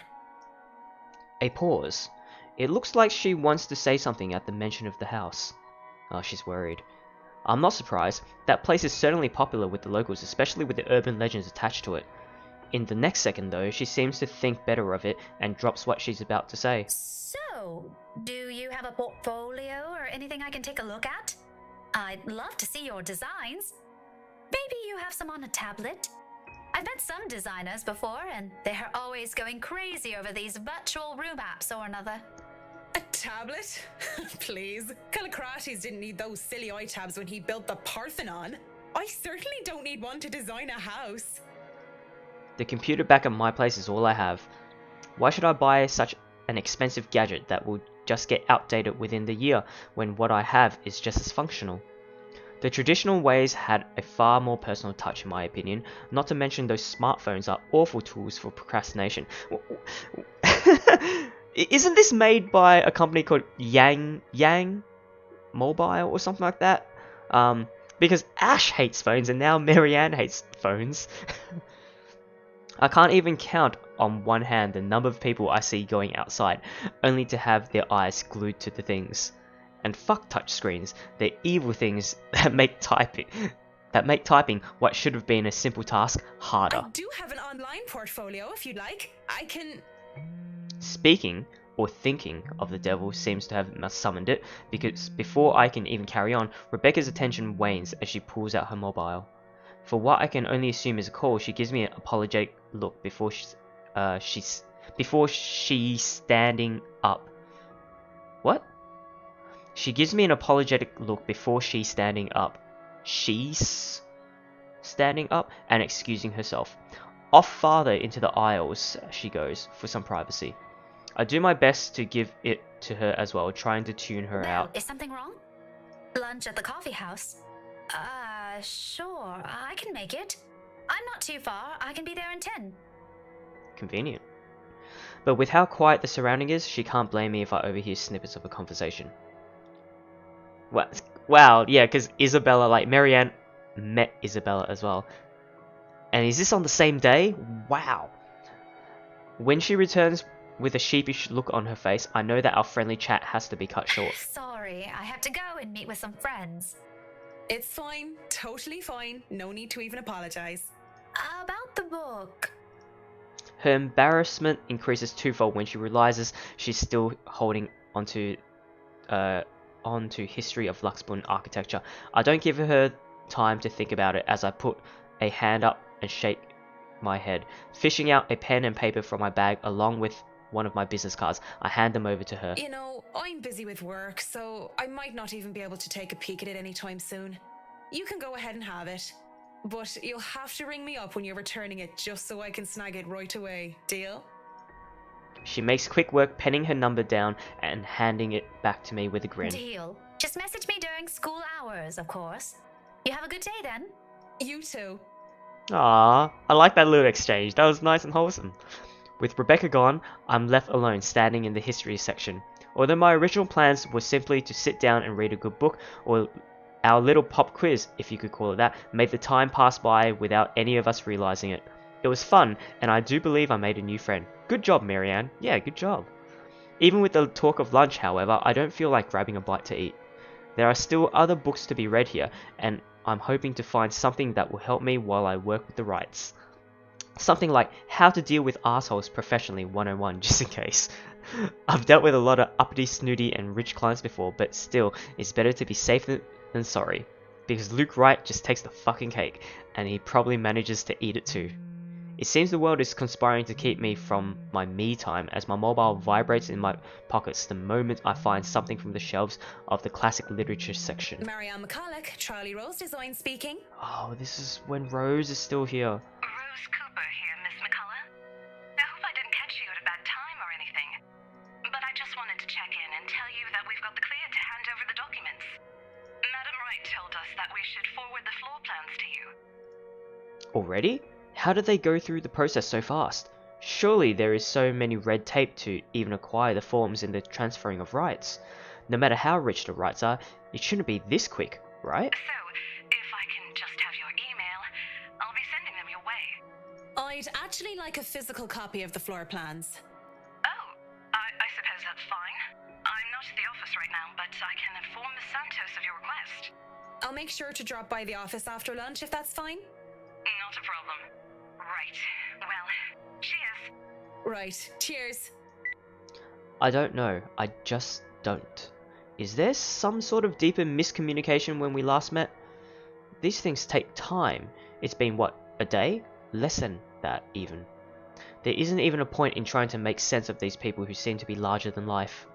A pause. It looks like she wants to say something at the mention of the house. Oh, she's worried. I'm not surprised. That place is certainly popular with the locals, especially with the urban legends attached to it. In the next second, though, she seems to think better of it and drops what she's about to say. So, do you have a portfolio or anything I can take a look at? I'd love to see your designs. Maybe you have some on a tablet? I've met some designers before, and they're always going crazy over these virtual room apps or another. A tablet? Please. Callicrates didn't need those silly iTabs when he built the Parthenon. I certainly don't need one to design a house. The computer back at my place is all I have. Why should I buy such an expensive gadget that will just get outdated within the year when what I have is just as functional? The traditional ways had a far more personal touch in my opinion, not to mention those smartphones are awful tools for procrastination. Isn't this made by a company called Yang Mobile or something like that? Because Ash hates phones and now Marianne hates phones. I can't even count on one hand the number of people I see going outside, only to have their eyes glued to the things. And fuck touchscreens, they're evil things that make typing what should have been a simple task harder. I do have an online portfolio if you'd like. I can... Speaking or thinking of the devil seems to have summoned it, because before I can even carry on, Rebecca's attention wanes as she pulls out her mobile. For what I can only assume is a call, she gives me an apologetic look before she's standing up. What? She gives me an apologetic look before she's standing up. She's standing up and excusing herself. Off farther into the aisles she goes for some privacy. I do my best to give it to her as well, trying to tune her out. Is something wrong? Lunch at the coffee house? Sure, I can make it. I'm not too far, I can be there in 10. Convenient. But with how quiet the surrounding is, she can't blame me if I overhear snippets of a conversation. Wow, yeah, because Isabella, like, Marianne met Isabella as well. And is this on the same day? Wow. When she returns with a sheepish look on her face, I know that our friendly chat has to be cut short. Sorry, I have to go and meet with some friends. It's fine. Totally fine. No need to even apologize. About the book. Her embarrassment increases twofold when she realizes she's still holding onto history of Luxburn architecture. I don't give her time to think about it as I put a hand up and shake my head. Fishing out a pen and paper from my bag along with one of my business cards, I hand them over to her. You know, I'm busy with work, so I might not even be able to take a peek at it anytime soon. You can go ahead and have it. But you'll have to ring me up when you're returning it just so I can snag it right away. Deal? She makes quick work penning her number down and handing it back to me with a grin. Deal. Just message me during school hours, of course. You have a good day then. You too. Ah, I like that little exchange. That was nice and wholesome. With Rebecca gone, I'm left alone standing in the history section. Although my original plans were simply to sit down and read a good book, or our little pop quiz, if you could call it that, made the time pass by without any of us realizing it. It was fun, and I do believe I made a new friend. Good job, Marianne. Yeah, good job. Even with the talk of lunch, however, I don't feel like grabbing a bite to eat. There are still other books to be read here, and I'm hoping to find something that will help me while I work with the rights. Something like How to Deal with Assholes Professionally 101, just in case. I've dealt with a lot of uppity, snooty, and rich clients before, but still, it's better to be safe than sorry. Because Luke Wright just takes the fucking cake, and he probably manages to eat it too. It seems the world is conspiring to keep me from my me time as my mobile vibrates in my pockets the moment I find something from the shelves of the classic literature section. Marianne McCulloch, Charlie Rose Design speaking. Oh, this is when Rose is still here. Rose Cooper here, Miss McCullough. I hope I didn't catch you at a bad time or anything. But I just wanted to check in and tell you that we've got the clear to hand over the documents. Madam Wright told us that we should forward the floor plans to you. Already? How did they go through the process so fast? Surely there is so many red tape to even acquire the forms in the transferring of rights. No matter how rich the rights are, it shouldn't be this quick, right? So, if I can just have your email, I'll be sending them your way. I'd actually like a physical copy of the floor plans. Oh, make sure to drop by the office after lunch if that's fine. Not a problem. Right. Well, cheers. Right, cheers. I don't know. I just don't. Is there some sort of deeper miscommunication when we last met? These things take time. It's been, what, a day? Less than that, even. There isn't even a point in trying to make sense of these people who seem to be larger than life.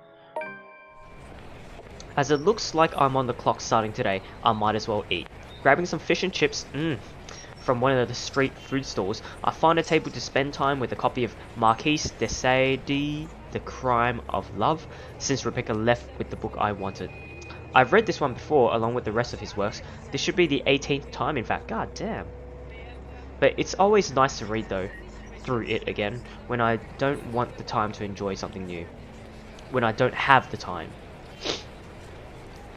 As it looks like I'm on the clock starting today, I might as well eat. Grabbing some fish and chips, from one of the street food stalls, I find a table to spend time with a copy of Marquis de Sade, The Crime of Love, since Rebecca left with the book I wanted. I've read this one before, along with the rest of his works. This should be the 18th time, in fact. God damn. But it's always nice to read, though, through it again, when I don't want the time to enjoy something new. When I don't have the time.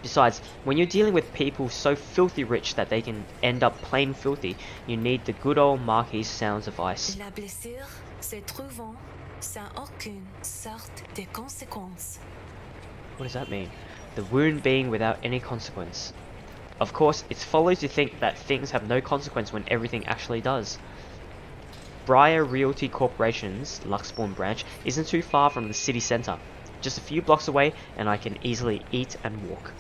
Besides, when you're dealing with people so filthy rich that they can end up plain filthy, you need the good old Marquis sounds of ice. La blessure se trouvant sans aucune sorte de conséquence. What does that mean? The wound being without any consequence. Of course, it follows to think that things have no consequence when everything actually does. Briar Realty Corporation's Luxbourne branch isn't too far from the city centre. Just a few blocks away and I can easily eat and walk.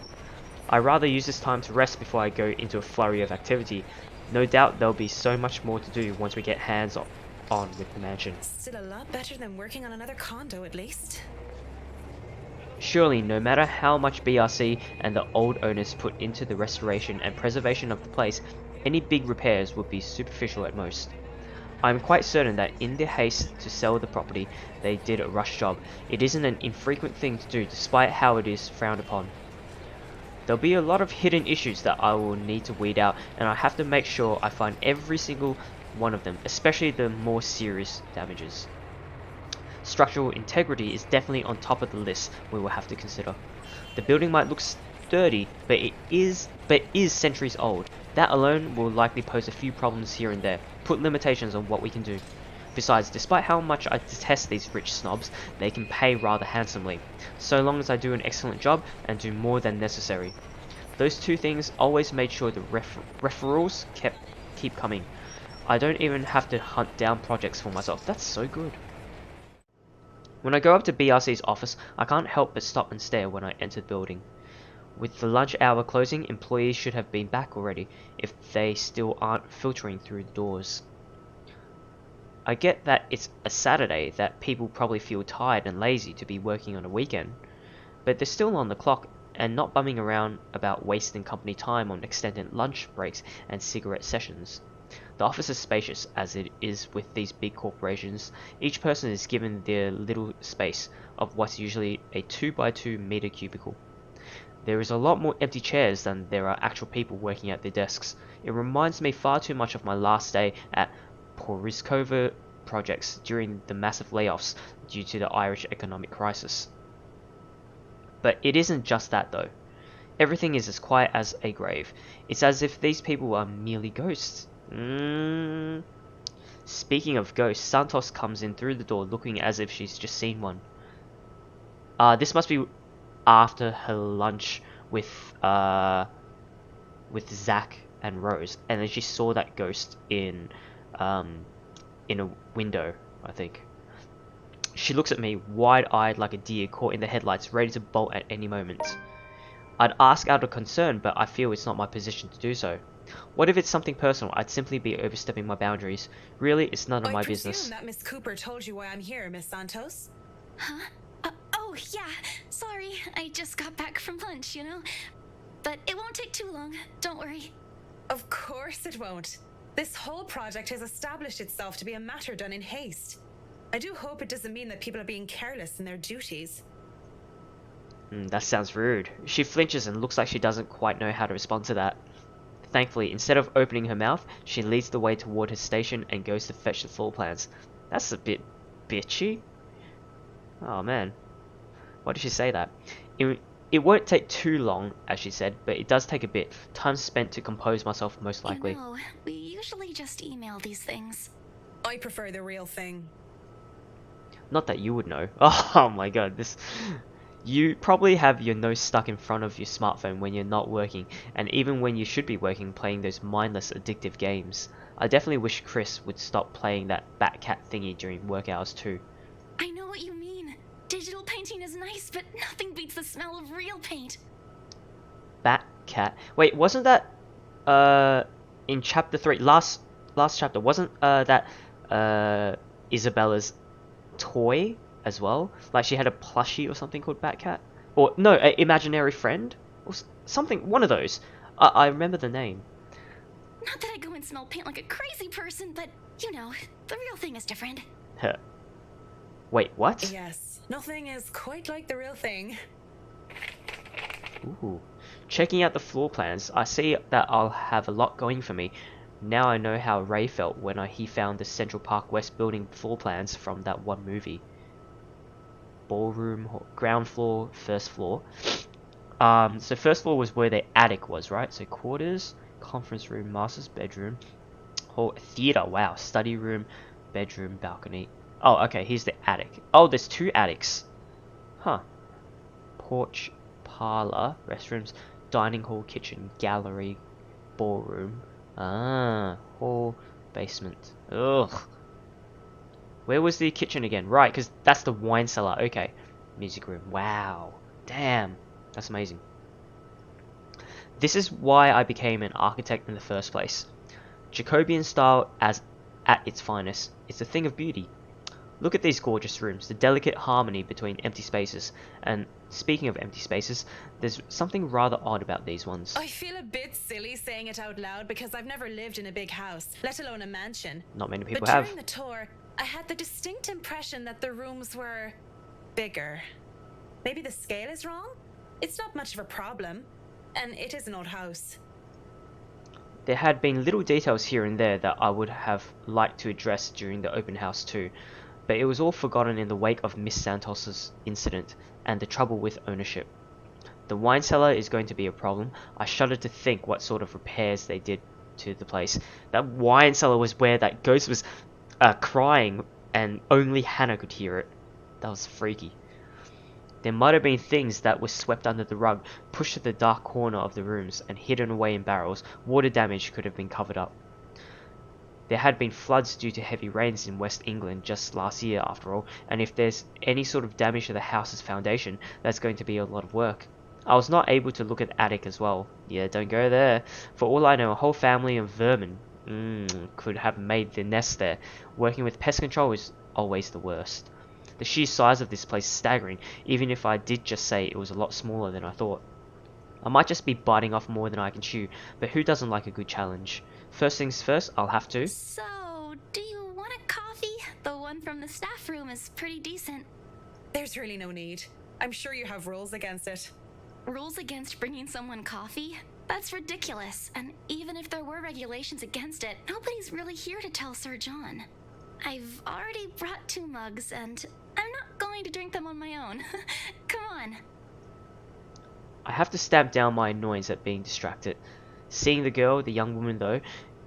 I rather use this time to rest before I go into a flurry of activity. No doubt there'll be so much more to do once we get hands on with the mansion. Still a lot better than working on another condo, at least. Surely, no matter how much BRC and the old owners put into the restoration and preservation of the place, any big repairs would be superficial at most. I am quite certain that in their haste to sell the property, they did a rush job. It isn't an infrequent thing to do, despite how it is frowned upon. There'll be a lot of hidden issues that I will need to weed out, and I have to make sure I find every single one of them, especially the more serious damages. Structural integrity is definitely on top of the list we will have to consider. The building might look sturdy, but it is centuries old. That alone will likely pose a few problems here and there, put limitations on what we can do. Besides, despite how much I detest these rich snobs, they can pay rather handsomely, so long as I do an excellent job and do more than necessary. Those two things always made sure the referrals keep coming. I don't even have to hunt down projects for myself. That's so good. When I go up to BRC's office, I can't help but stop and stare when I enter the building. With the lunch hour closing, employees should have been back already, if they still aren't filtering through the doors. I get that it's a Saturday, that people probably feel tired and lazy to be working on a weekend, but they're still on the clock and not bumming around about wasting company time on extended lunch breaks and cigarette sessions. The office is spacious, as it is with these big corporations. Each person is given their little space of what's usually a 2x2 meter cubicle. There is a lot more empty chairs than there are actual people working at their desks. It reminds me far too much of my last day at Poriskova projects during the massive layoffs due to the Irish economic crisis. But it isn't just that though. Everything is as quiet as a grave. It's as if these people are merely ghosts. Speaking of ghosts, Santos comes in through the door looking as if she's just seen one. This must be after her lunch with Zach and Rose, and then she saw that ghost in a window, I think. She looks at me, wide-eyed like a deer caught in the headlights, ready to bolt at any moment. I'd ask out of concern, but I feel it's not my position to do so. What if it's something personal? I'd simply be overstepping my boundaries. Really, it's none of my business. I presume that Miss Cooper told you why I'm here, Miss Santos? Huh? Oh, yeah. Sorry, I just got back from lunch, you know? But it won't take too long. Don't worry. Of course it won't. This whole project has established itself to be a matter done in haste. I do hope it doesn't mean that people are being careless in their duties. That sounds rude. She flinches and looks like she doesn't quite know how to respond to that. Thankfully, instead of opening her mouth, she leads the way toward her station and goes to fetch the floor plans. That's a bit bitchy. Oh man. Why did she say that? It won't take too long, as she said, but it does take a bit. Time spent to compose myself, most likely. You know, we usually just email these things. I prefer the real thing. Not that you would know. Oh my god, this... You probably have your nose stuck in front of your smartphone when you're not working, and even when you should be working, playing those mindless addictive games. I definitely wish Chris would stop playing that Batcat thingy during work hours too. I know what you mean. Digital painting is nice, but nothing beats the smell of real paint. Batcat. Wait, wasn't that in chapter 3, last chapter, wasn't that Isabella's toy as well? Like she had a plushie or something called Batcat? Or no, an imaginary friend? Or something, one of those. I remember the name. Not that I go and smell paint like a crazy person, but you know, the real thing is different. Huh. Wait, what? Yes, nothing is quite like the real thing. Ooh. Checking out the floor plans, I see that I'll have a lot going for me. Now I know how Ray felt when he found the Central Park West building floor plans from that one movie. Ballroom, ground floor, first floor. So first floor was where their attic was, right? So quarters, conference room, master's bedroom, hall, theater, wow, study room, bedroom, balcony. Oh, okay, here's the attic. Oh, there's 2 attics. Huh. Porch, parlor, restrooms, dining hall, kitchen, gallery, ballroom. Ah, hall, basement. Ugh. Where was the kitchen again? Right, because that's the wine cellar. Okay. Music room. Wow. Damn. That's amazing. This is why I became an architect in the first place. Jacobean style at its finest. It's a thing of beauty. Look at these gorgeous rooms, the delicate harmony between empty spaces. And speaking of empty spaces, there's something rather odd about these ones. I feel a bit silly saying it out loud because I've never lived in a big house, let alone a mansion. Not many people But have. during the tour, I had the distinct impression that the rooms were bigger. Maybe the scale is wrong? It's not much of a problem, and it is an old house. There had been little details here and there that I would have liked to address during the open house too, but it was all forgotten in the wake of Miss Santos's incident and the trouble with ownership. The wine cellar is going to be a problem. I shudder to think what sort of repairs they did to the place. That wine cellar was where that ghost was crying, and only Hannah could hear it. That was freaky. There might have been things that were swept under the rug, pushed to the dark corner of the rooms, and hidden away in barrels. Water damage could have been covered up. There had been floods due to heavy rains in West England just last year, after all, and if there's any sort of damage to the house's foundation, that's going to be a lot of work. I was not able to look at the attic as well. Yeah, don't go there. For all I know, a whole family of vermin could have made their nest there. Working with pest control is always the worst. The sheer size of this place is staggering, even if I did just say it was a lot smaller than I thought. I might just be biting off more than I can chew, but who doesn't like a good challenge? First things first, I'll have to. So, do you want a coffee? The one from the staff room is pretty decent. There's really no need. I'm sure you have rules against it. Rules against bringing someone coffee? That's ridiculous, and even if there were regulations against it, nobody's really here to tell Sir John. I've already brought 2 mugs, and I'm not going to drink them on my own. Come on. I have to stamp down my annoyance at being distracted. Seeing the girl, the young woman though,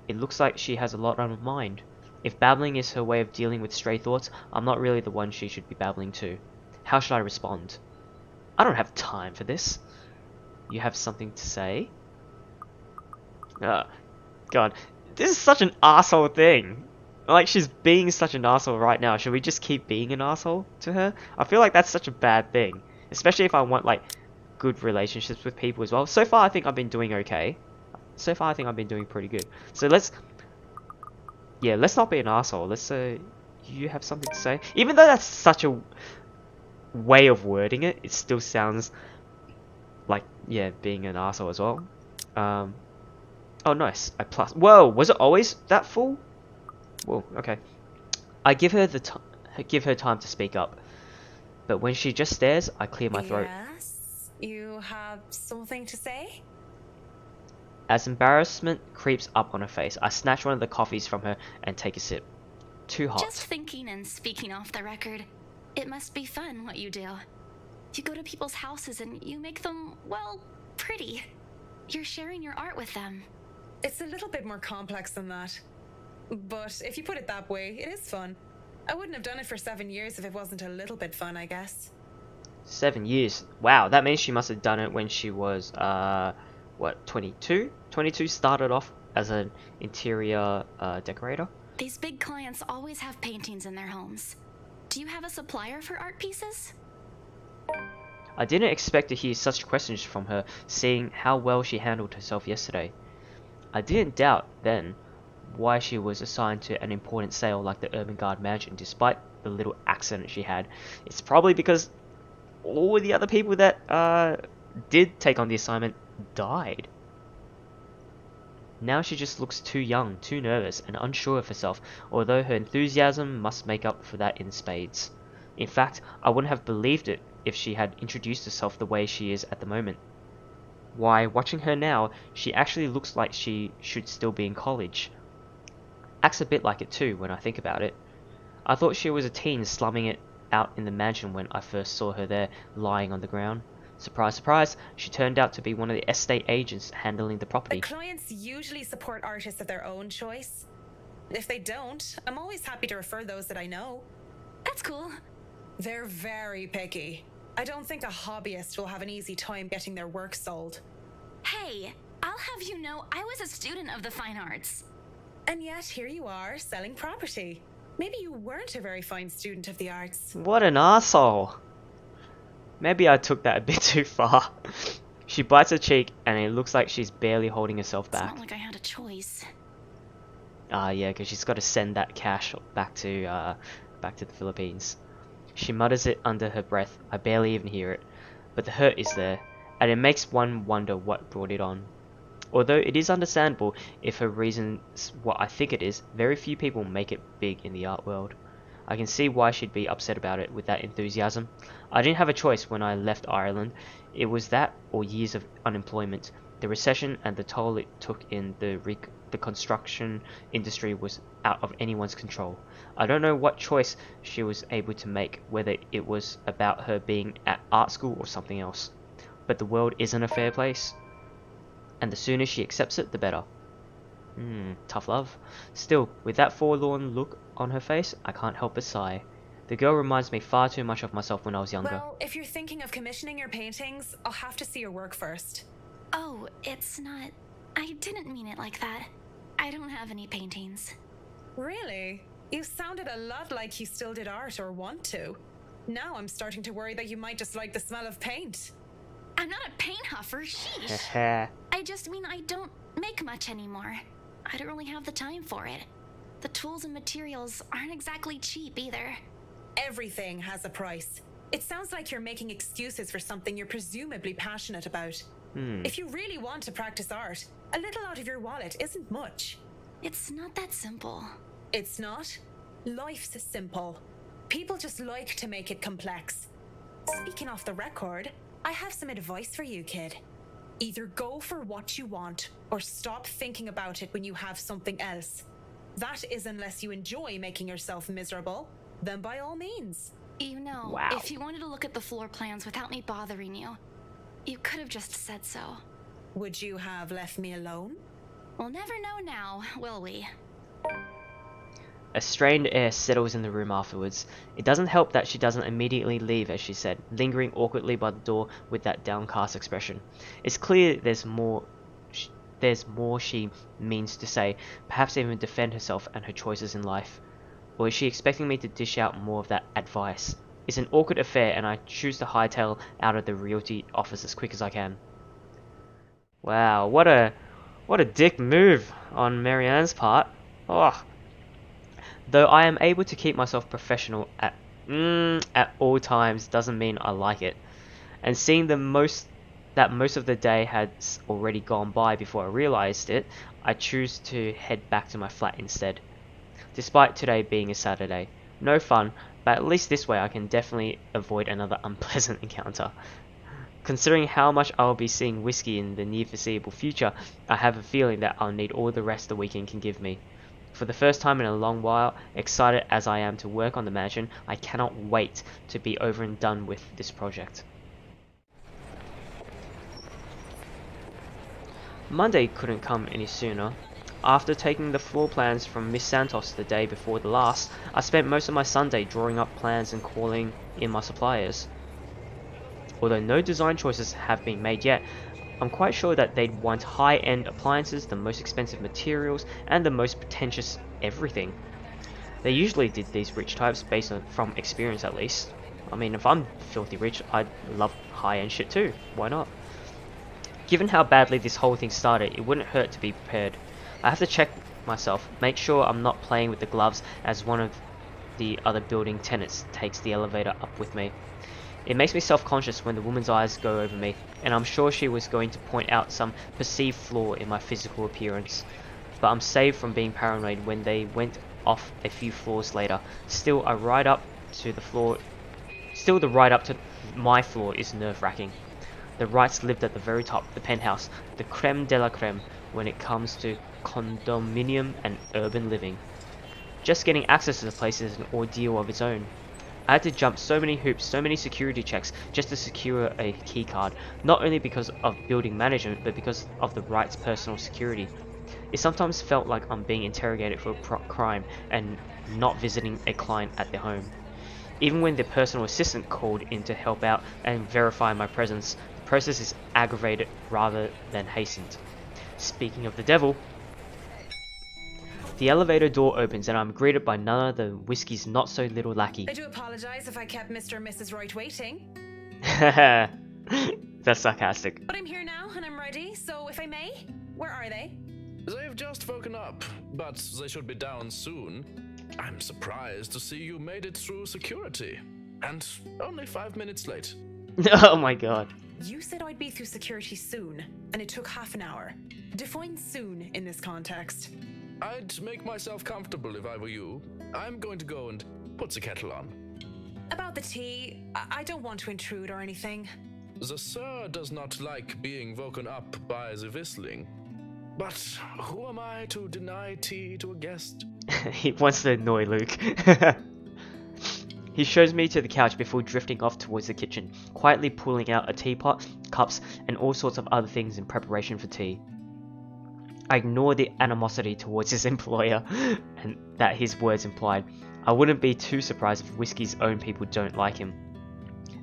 it looks like she has a lot on her mind. If babbling is her way of dealing with stray thoughts, I'm not really the one she should be babbling to. How should I respond? I don't have time for this. You have something to say? God, this is such an asshole thing. Like, she's being such an asshole right now. Should we just keep being an asshole to her? I feel like that's such a bad thing. Especially if I want, like, good relationships with people as well. So far, I think I've been doing okay. So far, I think I've been doing pretty good. So let's not be an asshole. Let's say, you have something to say? Even though that's such a way of wording it, it still sounds like, yeah, being an asshole as well. Oh, nice. Whoa, was it always that full? Whoa, okay. I give her time to speak up, but when she just stares, I clear my throat. Yes? You have something to say? As embarrassment creeps up on her face, I snatch one of the coffees from her and take a sip. Too hot. Just thinking and speaking off the record, it must be fun what you do. You go to people's houses and you make them, well, pretty. You're sharing your art with them. It's a little bit more complex than that. But if you put it that way, it is fun. I wouldn't have done it for 7 years if it wasn't a little bit fun, I guess. 7 years. Wow, that means she must have done it when she was, what, 22? 22, started off as an interior decorator. These big clients always have paintings in their homes. Do you have a supplier for art pieces? I didn't expect to hear such questions from her, seeing how well she handled herself yesterday. I didn't doubt, then, why she was assigned to an important sale like the Ermengarde mansion, despite the little accident she had. It's probably because all the other people that did take on the assignment died. Now she just looks too young, too nervous, and unsure of herself, although her enthusiasm must make up for that in spades. In fact, I wouldn't have believed it if she had introduced herself the way she is at the moment. Why, watching her now, she actually looks like she should still be in college. Acts a bit like it too, when I think about it. I thought she was a teen slumming it out in the mansion when I first saw her there, lying on the ground. Surprise, surprise, she turned out to be one of the estate agents handling the property. The clients usually support artists of their own choice. If they don't, I'm always happy to refer those that I know. That's cool. They're very picky. I don't think a hobbyist will have an easy time getting their work sold. Hey, I'll have you know I was a student of the fine arts. And yet here you are, selling property. Maybe you weren't a very fine student of the arts. What an asshole! Maybe I took that a bit too far. She bites her cheek and it looks like she's barely holding herself It's back. not like I had a choice. Yeah, because she's got to send that cash back to the Philippines. She mutters it under her breath. I barely even hear it, but the hurt is there, and it makes one wonder what brought it on. Although it is understandable if her reason's what I think it is, very few people make it big in the art world. I can see why she'd be upset about it with that enthusiasm. I didn't have a choice when I left Ireland. It was that or years of unemployment. The recession and the toll it took in the construction industry was out of anyone's control. I don't know what choice she was able to make, whether it was about her being at art school or something else. But the world isn't a fair place. And the sooner she accepts it, the better. Tough love. Still, with that forlorn look on her face, I can't help but sigh. The girl reminds me far too much of myself when I was younger. Well, if you're thinking of commissioning your paintings, I'll have to see your work first. Oh, it's not... I didn't mean it like that. I don't have any paintings. Really? You sounded a lot like you still did art or want to. Now I'm starting to worry that you might just like the smell of paint. I'm not a paint huffer, sheesh. Heh. I just mean I don't make much anymore. I don't really have the time for it. The tools and materials aren't exactly cheap either. Everything has a price. It sounds like you're making excuses for something you're presumably passionate about. If you really want to practice art, a little out of your wallet isn't much. It's not that simple. It's not? Life's simple. People just like to make it complex. Speaking off the record, I have some advice for you, kid. Either go for what you want, or stop thinking about it when you have something else. That is unless you enjoy making yourself miserable, then by all means. You know, Wow. if you wanted to look at the floor plans without me bothering you, you could have just said so. Would you have left me alone? We'll never know now, will we? A strained air settles in the room afterwards. It doesn't help that she doesn't immediately leave, as she said, lingering awkwardly by the door with that downcast expression. It's clear there's more she means to say, perhaps even defend herself and her choices in life. Or is she expecting me to dish out more of that advice? It's an awkward affair and I choose to hightail out of the realty office as quick as I can. Wow, what a dick move on Marianne's part. Oh. Though I am able to keep myself professional at all times doesn't mean I like it. And seeing that most of the day has already gone by before I realized it, I choose to head back to my flat instead. Despite today being a Saturday. No fun, but at least this way I can definitely avoid another unpleasant encounter. Considering how much I'll be seeing whiskey in the near foreseeable future, I have a feeling that I'll need all the rest the weekend can give me. For the first time in a long while, excited as I am to work on the mansion, I cannot wait to be over and done with this project. Monday couldn't come any sooner. After taking the floor plans from Miss Santos the day before the last, I spent most of my Sunday drawing up plans and calling in my suppliers. Although no design choices have been made yet, I'm quite sure that they'd want high-end appliances, the most expensive materials, and the most pretentious everything. They usually did these rich types based on from experience at least. I mean, if I'm filthy rich, I'd love high-end shit too. Why not? Given how badly this whole thing started, it wouldn't hurt to be prepared. I have to check myself, make sure I'm not playing with the gloves as one of the other building tenants takes the elevator up with me. It makes me self-conscious when the woman's eyes go over me, and I'm sure she was going to point out some perceived flaw in my physical appearance. But I'm saved from being paranoid when they went off a few floors later. Still, the ride up to my floor is nerve-wracking. The Wrights lived at the very top, the penthouse, the creme de la creme when it comes to condominium and urban living. Just getting access to the place is an ordeal of its own. I had to jump so many hoops, so many security checks just to secure a key card, not only because of building management, but because of the Wrights' personal security. It sometimes felt like I'm being interrogated for a crime and not visiting a client at their home. Even when the personal assistant called in to help out and verify my presence, the process is aggravated rather than hastened. Speaking of the devil, the elevator door opens and I'm greeted by none other than Whiskey's not-so-little lackey. I do apologize if I kept Mr. and Mrs. Wright waiting. That's sarcastic. But I'm here now and I'm ready, so if I may, where are they? They've just woken up, but they should be down soon. I'm surprised to see you made it through security. And only 5 minutes late. Oh my god. You said I'd be through security soon, and it took half an hour. Define soon in this context. I'd make myself comfortable if I were you. I'm going to go and put the kettle on. About the tea, I don't want to intrude or anything. The sir does not like being woken up by the whistling. But who am I to deny tea to a guest? He wants to annoy Luke. He shows me to the couch before drifting off towards the kitchen, quietly pulling out a teapot, cups, and all sorts of other things in preparation for tea. I ignore the animosity towards his employer and that his words implied. I wouldn't be too surprised if Whiskey's own people don't like him.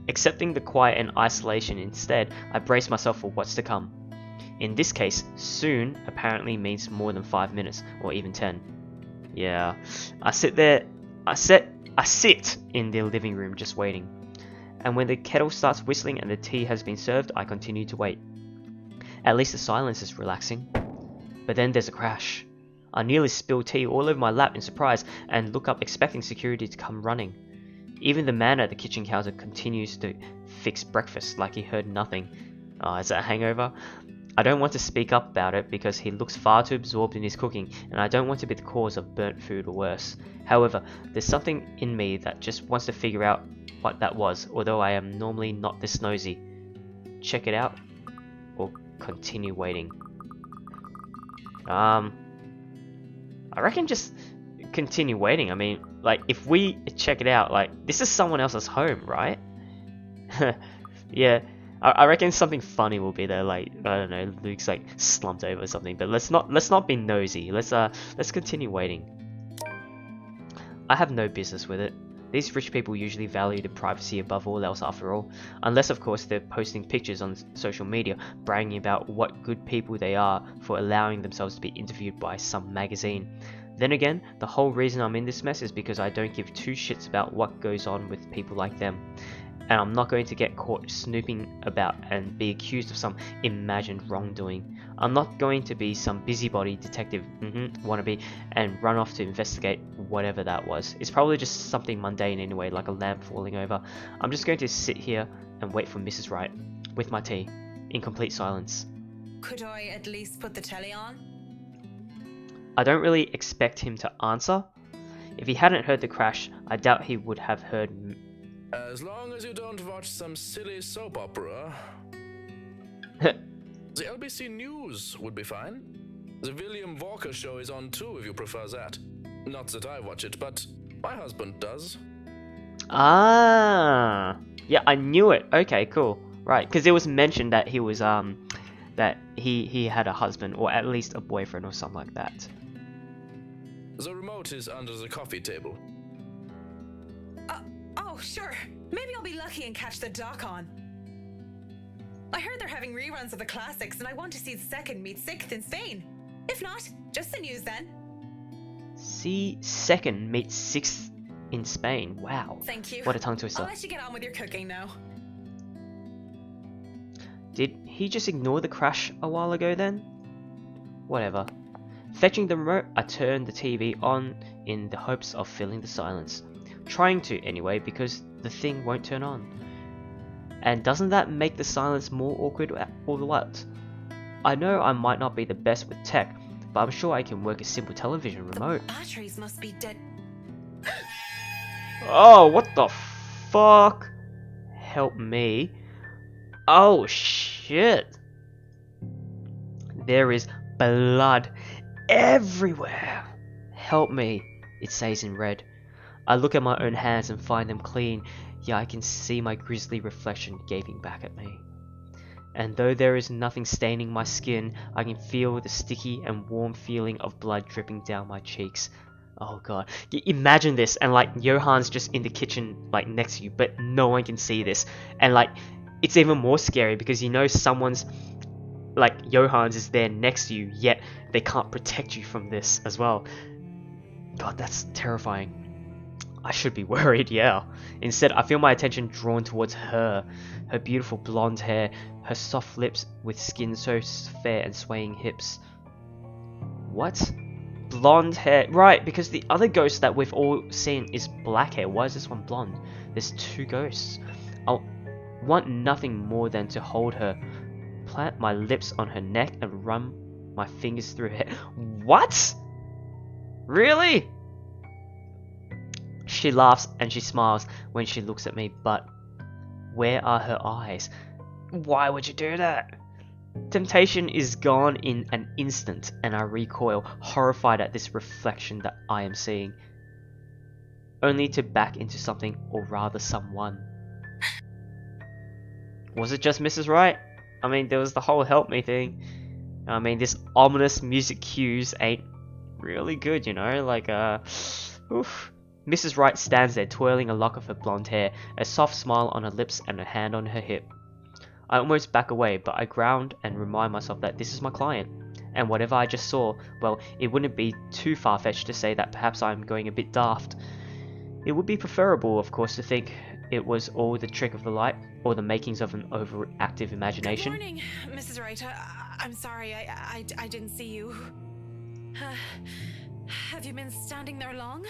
Accepting the quiet and isolation instead, I brace myself for what's to come. In this case, soon apparently means more than 5 minutes, or even 10. Yeah, I sit in the living room just waiting. And when the kettle starts whistling and the tea has been served, I continue to wait. At least the silence is relaxing. But then there's a crash. I nearly spill tea all over my lap in surprise and look up expecting security to come running. Even the man at the kitchen counter continues to fix breakfast like he heard nothing. Is that a hangover? I don't want to speak up about it because he looks far too absorbed in his cooking and I don't want to be the cause of burnt food or worse. However, there's something in me that just wants to figure out what that was, although I am normally not this nosy. Check it out or continue waiting. I reckon just continue waiting. I mean, like, if we check it out, like, this is someone else's home, right? Yeah, I reckon something funny will be there, like, I don't know, Luke's like slumped over or something, but let's not be nosy. Let's continue waiting. I have no business with it. These rich people usually value the privacy above all else after all, unless of course they're posting pictures on social media bragging about what good people they are for allowing themselves to be interviewed by some magazine. Then again, the whole reason I'm in this mess is because I don't give two shits about what goes on with people like them. And I'm not going to get caught snooping about and be accused of some imagined wrongdoing. I'm not going to be some busybody detective wannabe and run off to investigate whatever that was. It's probably just something mundane anyway, like a lamp falling over. I'm just going to sit here and wait for Mrs. Wright with my tea, in complete silence. Could I at least put the telly on? I don't really expect him to answer. If he hadn't heard the crash, I doubt he would have heard. As long as you don't watch some silly soap opera. The LBC News would be fine. The William Walker show is on too if you prefer that. Not that I watch it, but my husband does. Ah, yeah, I knew it. Okay, cool. Right, because it was mentioned that he was that he had a husband or at least a boyfriend or something like that. The remote is under the coffee table. Oh, sure. Maybe I'll be lucky and catch the doc on. I heard they're having reruns of the classics and I want to see the second meet sixth in Spain. If not, just the news then. See second meets sixth in Spain. Wow. Thank you. What a tongue twister. I'll let you get on with your cooking now. Did he just ignore the crash a while ago then? Whatever. Fetching the remote, I turned the TV on in the hopes of filling the silence. Trying to anyway, because the thing won't turn on. And doesn't that make the silence more awkward or what? I know I might not be the best with tech, but I'm sure I can work a simple television remote. The batteries must be dead. Oh, what the fuck? Help me. Oh shit. There is blood everywhere. Help me, it says in red. I look at my own hands and find them clean. Yeah, I can see my grisly reflection gaping back at me. And though there is nothing staining my skin, I can feel the sticky and warm feeling of blood dripping down my cheeks. Oh god. Imagine this, and like Johan's just in the kitchen like next to you, but no one can see this. And like it's even more scary because you know someone's like Johan's is there next to you, yet they can't protect you from this as well. God, that's terrifying. I should be worried, yeah. Instead, I feel my attention drawn towards her. Her beautiful blonde hair, her soft lips with skin so fair and swaying hips. What? Blonde hair. Right, because the other ghost that we've all seen is black hair. Why is this one blonde? There's two ghosts. I want nothing more than to hold her, plant my lips on her neck and run my fingers through her hair. What? Really? She laughs and she smiles when she looks at me, but where are her eyes? Why would you do that? Temptation is gone in an instant, and I recoil, horrified at this reflection that I am seeing, only to back into something, or rather someone. Was it just Mrs. Wright? I mean, there was the whole help me thing. I mean, this ominous music cues ain't really good, you know, like, oof. Mrs. Wright stands there, twirling a lock of her blonde hair, a soft smile on her lips and a hand on her hip. I almost back away, but I ground and remind myself that this is my client, and whatever I just saw, well, it wouldn't be too far-fetched to say that perhaps I'm going a bit daft. It would be preferable, of course, to think it was all the trick of the light, or the makings of an overactive imagination. Good morning, Mrs. Wright. I'm sorry, I didn't see you. Have you been standing there long?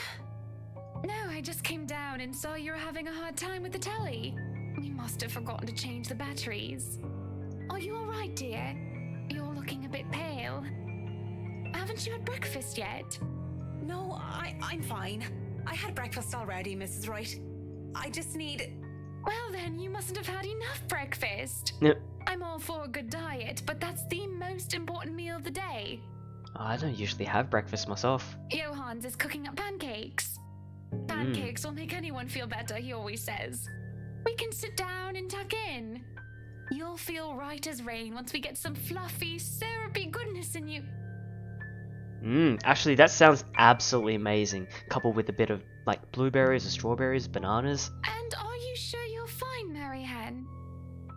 No, I just came down and saw you were having a hard time with the telly. We must have forgotten to change the batteries. Are you alright, dear? You're looking a bit pale. Haven't you had breakfast yet? No, I'm fine. I had breakfast already, Mrs. Wright. I just need... Well then, you mustn't have had enough breakfast. Yep. I'm all for a good diet, but that's the most important meal of the day. I don't usually have breakfast myself. Johan's is cooking up pancakes. Pancakes will make anyone feel better, he always says. We can sit down and tuck in. You'll feel right as rain once we get some fluffy, syrupy goodness in you. Actually that sounds absolutely amazing, coupled with a bit of like blueberries or strawberries, bananas. And are you sure you're fine, Marianne?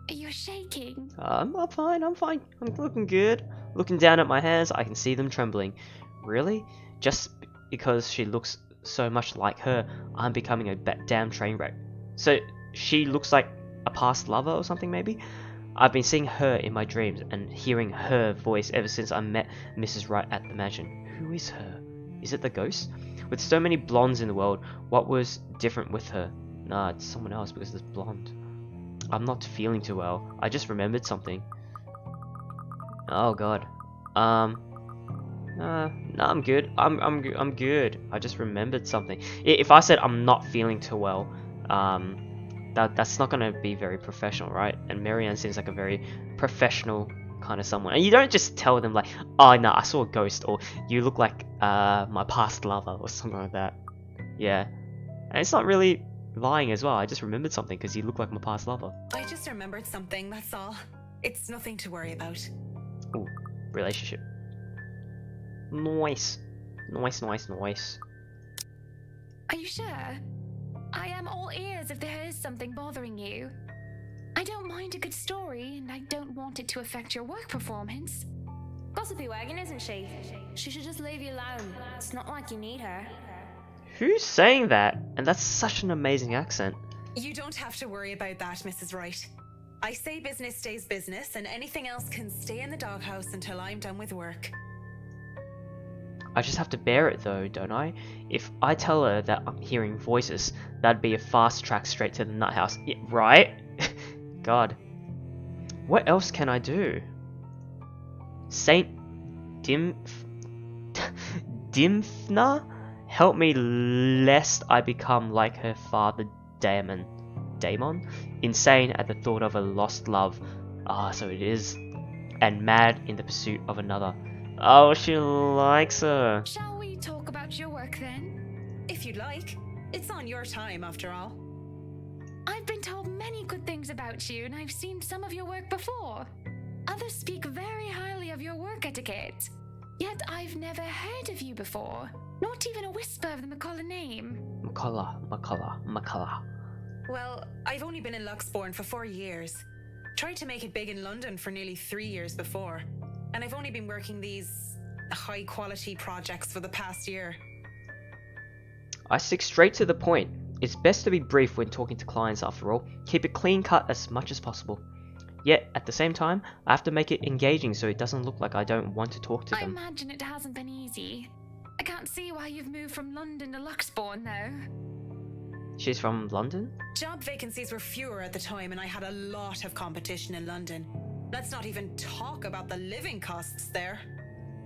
You're shaking. I'm fine, I'm looking good. Looking down at my hands, I can see them trembling. Really? Just because she looks so much like her, I'm becoming a damn train wreck. So she looks like a past lover or something maybe? I've been seeing her in my dreams and hearing her voice ever since I met Mrs. Wright at the mansion. Who is her? Is it the ghost? With so many blondes in the world, what was different with her? Nah, it's someone else because it's blonde. I'm not feeling too well. I just remembered something. Oh god. No, I'm good. I'm good. I just remembered something. If I said I'm not feeling too well, that's not gonna be very professional, right? And Marianne seems like a very professional kind of someone. And you don't just tell them like, oh no, I saw a ghost, or you look like my past lover, or something like that. Yeah, and it's not really lying as well. I just remembered something because you look like my past lover. I just remembered something, that's all. It's nothing to worry about. Ooh, relationship. Nice. Nice. Are you sure? I am all ears if there is something bothering you. I don't mind a good story, and I don't want it to affect your work performance. Gossipy wagon, isn't she? She should just leave you alone. It's not like you need her. Who's saying that? And that's such an amazing accent. You don't have to worry about that, Mrs. Wright. I say business stays business, and anything else can stay in the doghouse until I'm done with work. I just have to bear it though, don't I? If I tell her that I'm hearing voices, that'd be a fast track straight to the nut house, yeah, right? God. What else can I do? Saint Dimphna? Help me lest I become like her father Damon, insane at the thought of a lost love. Ah, so it is. And mad in the pursuit of another. Oh, she likes her. Shall we talk about your work then? If you'd like. It's on your time, after all. I've been told many good things about you, and I've seen some of your work before. Others speak very highly of your work etiquette. Yet I've never heard of you before. Not even a whisper of the McCullough name. McCullough. Well, I've only been in Luxbourne for 4 years. Tried to make it big in London for nearly 3 years before. And I've only been working these high-quality projects for the past year. I stick straight to the point. It's best to be brief when talking to clients after all. Keep it clean cut as much as possible. Yet, at the same time, I have to make it engaging so it doesn't look like I don't want to talk to I them. imagine it hasn't been easy. I can't see why you've moved from London to Luxbourne, though. She's from London? Job vacancies were fewer at the time, and I had a lot of competition in London. Let's not even talk about the living costs there.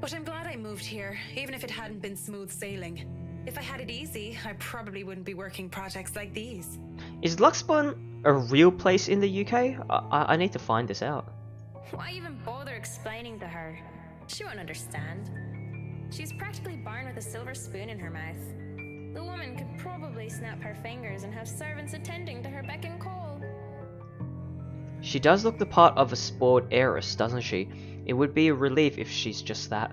But I'm glad I moved here, even if it hadn't been smooth sailing. If I had it easy, I probably wouldn't be working projects like these. Is Luxbourne a real place in the UK? I need to find this out. Why even bother explaining to her? She won't understand. She's practically born with a silver spoon in her mouth. The woman could probably snap her fingers and have servants attending to her beck and call. She does look the part of a spoiled heiress, doesn't she? It would be a relief if she's just that.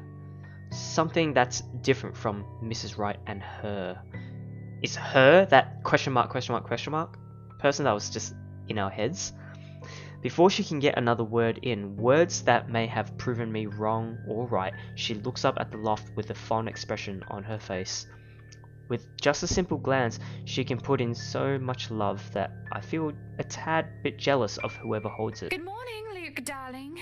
Something that's different from Mrs. Wright and her. Is her that question mark person that was just in our heads? Before she can get another word in, words that may have proven me wrong or right, she looks up at the loft with a fond expression on her face. With just a simple glance, she can put in so much love that I feel a tad bit jealous of whoever holds it. Good morning, Luke, darling.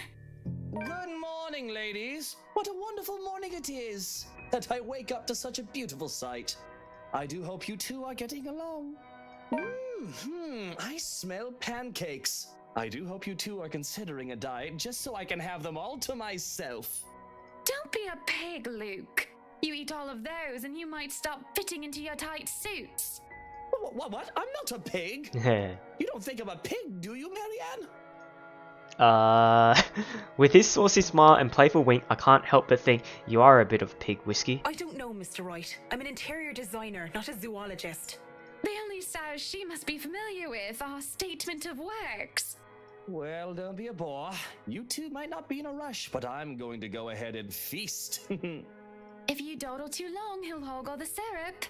Good morning, ladies. What a wonderful morning it is that I wake up to such a beautiful sight. I do hope you two are getting along. I smell pancakes. I do hope you two are considering a diet just so I can have them all to myself. Don't be a pig, Luke. You eat all of those and you might stop fitting into your tight suits. What? I'm not a pig. You don't think I'm a pig, do you, Marianne? With his saucy smile and playful wink, I can't help but think you are a bit of pig whiskey. I don't know, Mr. Wright. I'm an interior designer, not a zoologist. The only styles she must be familiar with are statement of works. Well, don't be a bore. You two might not be in a rush, but I'm going to go ahead and feast. If you dawdle too long, he'll hog all the syrup.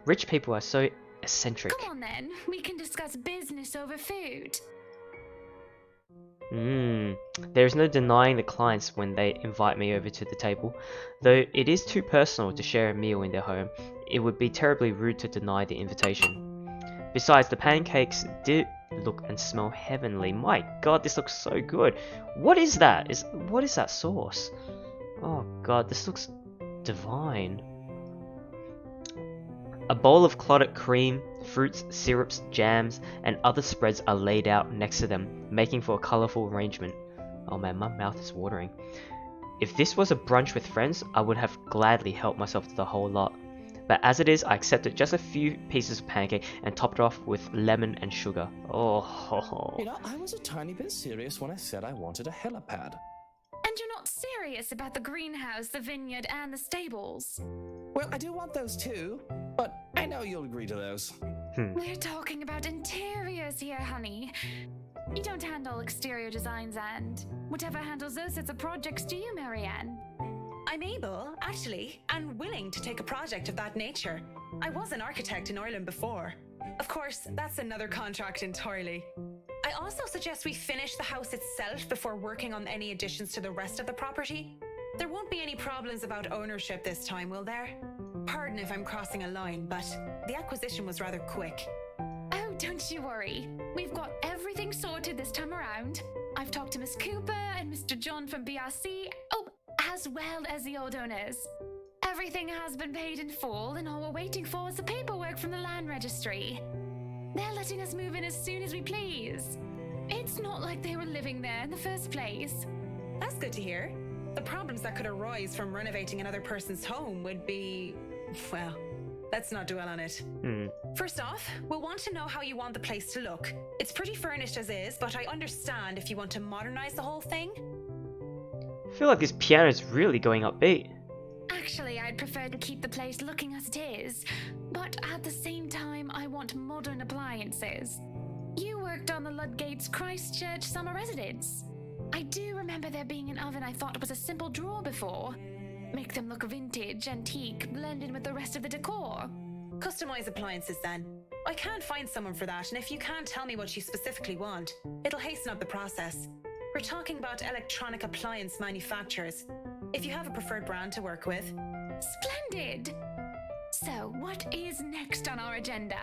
Rich people are so eccentric. Come on then, we can discuss business over food. There's no denying the clients when they invite me over to the table. Though it is too personal to share a meal in their home, it would be terribly rude to deny the invitation. Besides, the pancakes did look and smell heavenly. My god, this looks so good. What is that? What is that sauce? Oh god, this looks divine. A bowl of clotted cream, fruits, syrups, jams, and other spreads are laid out next to them, making for a colourful arrangement. Oh man, my mouth is watering. If this was a brunch with friends, I would have gladly helped myself to the whole lot. But as it is, I accepted just a few pieces of pancake and topped it off with lemon and sugar. Oh. You know, I was a tiny bit serious when I said I wanted a helipad. And you're not serious about the greenhouse, the vineyard, and the stables? Well, I do want those too, but I know you'll agree to those. We're talking about interiors here, honey. You don't handle exterior designs and whatever handles those sorts of projects do you, Marianne? I'm able, actually, and willing to take a project of that nature. I was an architect in Ireland before. Of course, that's another contract entirely. I also suggest we finish the house itself before working on any additions to the rest of the property. There won't be any problems about ownership this time, will there? Pardon if I'm crossing a line, but the acquisition was rather quick. Oh, don't you worry. We've got everything sorted this time around. I've talked to Miss Cooper and Mr. John from BRC, as well as the old owners. Everything has been paid in full, and all we're waiting for is the paperwork from the land registry. They're letting us move in as soon as we please. It's not like they were living there in the first place. That's good to hear. The problems that could arise from renovating another person's home would be... well, let's not dwell on it. First off, we'll want to know how you want the place to look. It's pretty furnished as is, but I understand if you want to modernize the whole thing. I feel like this piano's really going upbeat. Actually, I'd prefer to keep the place looking as it is, but at the same time, I want modern appliances. You worked on the Ludgate's Christchurch summer residence. I do remember there being an oven I thought was a simple drawer before. Make them look vintage, antique, blended with the rest of the decor. Customize appliances then. I can't find someone for that, and if you can't tell me what you specifically want, it'll hasten up the process. We're talking about electronic appliance manufacturers. If you have a preferred brand to work with. Splendid! So, what is next on our agenda?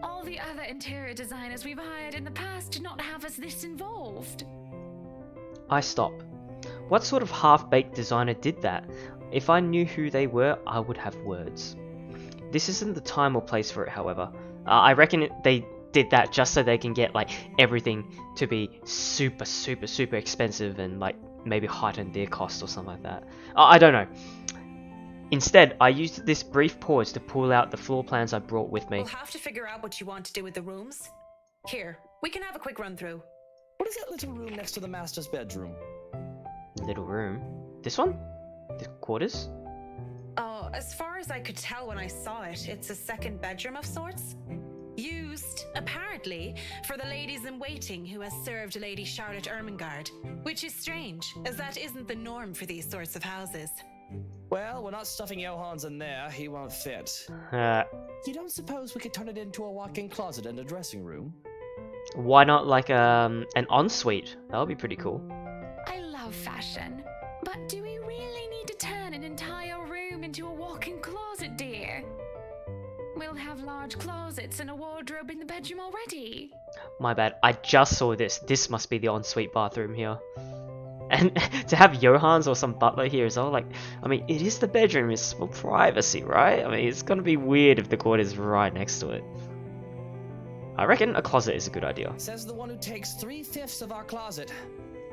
All the other interior designers we've hired in the past did not have us this involved. I stop. What sort of half-baked designer did that? If I knew who they were, I would have words. This isn't the time or place for it, however. I reckon they did that just so they can get like everything to be super expensive and like maybe heighten their cost or something like that. I don't know. Instead, I used this brief pause to pull out the floor plans I brought with me. We'll have to figure out what you want to do with the rooms. Here, we can have a quick run through. What is that little room next to the master's bedroom? Little room? This one? The quarters? Oh, as far as I could tell when I saw it, it's a second bedroom of sorts. Used, apparently, for the ladies in waiting who has served Lady Charlotte Ermengarde, which is strange, as that isn't the norm for these sorts of houses. Well, we're not stuffing Johans in there. He won't fit. You don't suppose we could turn it into a walk-in closet and a dressing room? Why not like an ensuite? That would be pretty cool. I love fashion, but do we really need to turn an entire room into a walk-in closet, dear? We'll have large closets and a wardrobe in the bedroom already. My bad, I just saw this. This must be the ensuite bathroom here. And to have Johans or some butler here as well, like, I mean, it is the bedroom, it's for privacy, right? I mean, it's gonna be weird if the quarters is right next to it. I reckon a closet is a good idea. Says the one who takes 3/5 of our closet.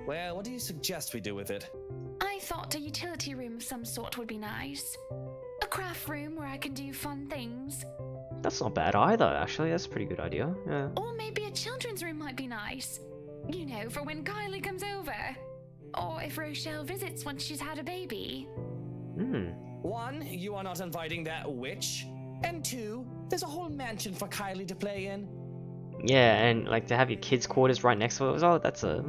Well, what do you suggest we do with it? I thought a utility room of some sort would be nice. A craft room where I can do fun things. That's not bad either, actually. That's a pretty good idea. Yeah. Or maybe a children's room might be nice. You know, for when Kylie comes over. Or if Rochelle visits once she's had a baby. One, you are not inviting that witch. And two, there's a whole mansion for Kylie to play in. Yeah, and like to have your kids' quarters right next to it as well, that's a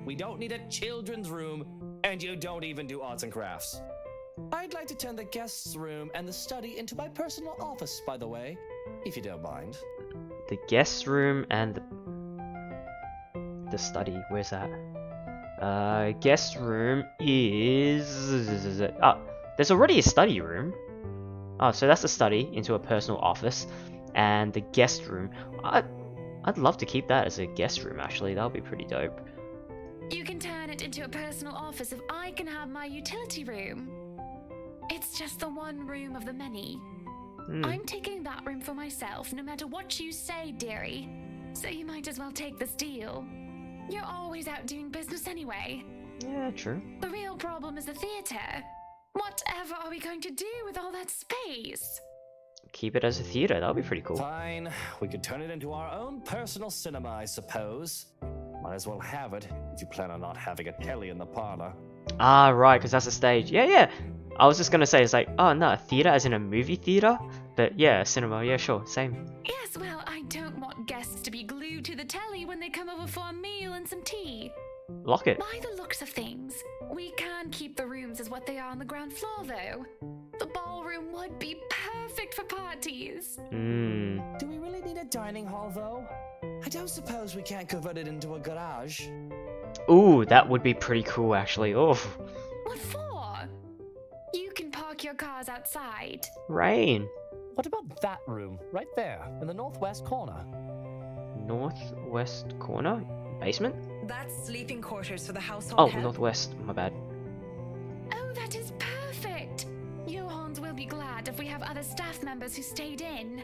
We don't need a children's room, and you don't even do arts and crafts. I'd like to turn the guest's room and the study into my personal office, by the way, if you don't mind. The guest room and the study. Where's that? Guest room is... there's already a study room. Oh, so that's a study into a personal office. And the guest room. I'd love to keep that as a guest room, actually. That would be pretty dope. You can turn it into a personal office if I can have my utility room. It's just the one room of the many. I'm taking that room for myself, no matter what you say, dearie. So you might as well take this deal. You're always out doing business anyway. Yeah, true. The real problem is the theatre. Whatever are we going to do with all that space? Keep it as a theater. That would be pretty cool. Fine. We could turn it into our own personal cinema, I suppose. Might as well have it, if you plan on not having a telly in the parlor. Ah, right, because that's a stage. Yeah. I was just gonna say, it's like, oh no, a theater as in a movie theater? But yeah, cinema, yeah, sure, same. Yes, well, I don't want guests to be glued to the telly when they come over for a meal and some tea. Lock it. By the looks of things, we can keep the rooms as what they are on the ground floor, though. The ballroom would be perfect for parties. Do we really need a dining hall, though? I don't suppose we can't convert it into a garage. Ooh, that would be pretty cool, actually. Oh, What for? You can park your cars outside. rain. What about that room, right there, in the northwest corner? Northwest corner? Basement? That's sleeping quarters for the household Oh, help. northwest. My bad. Oh, that is perfect. Johans will be glad if we have other staff members who stayed in.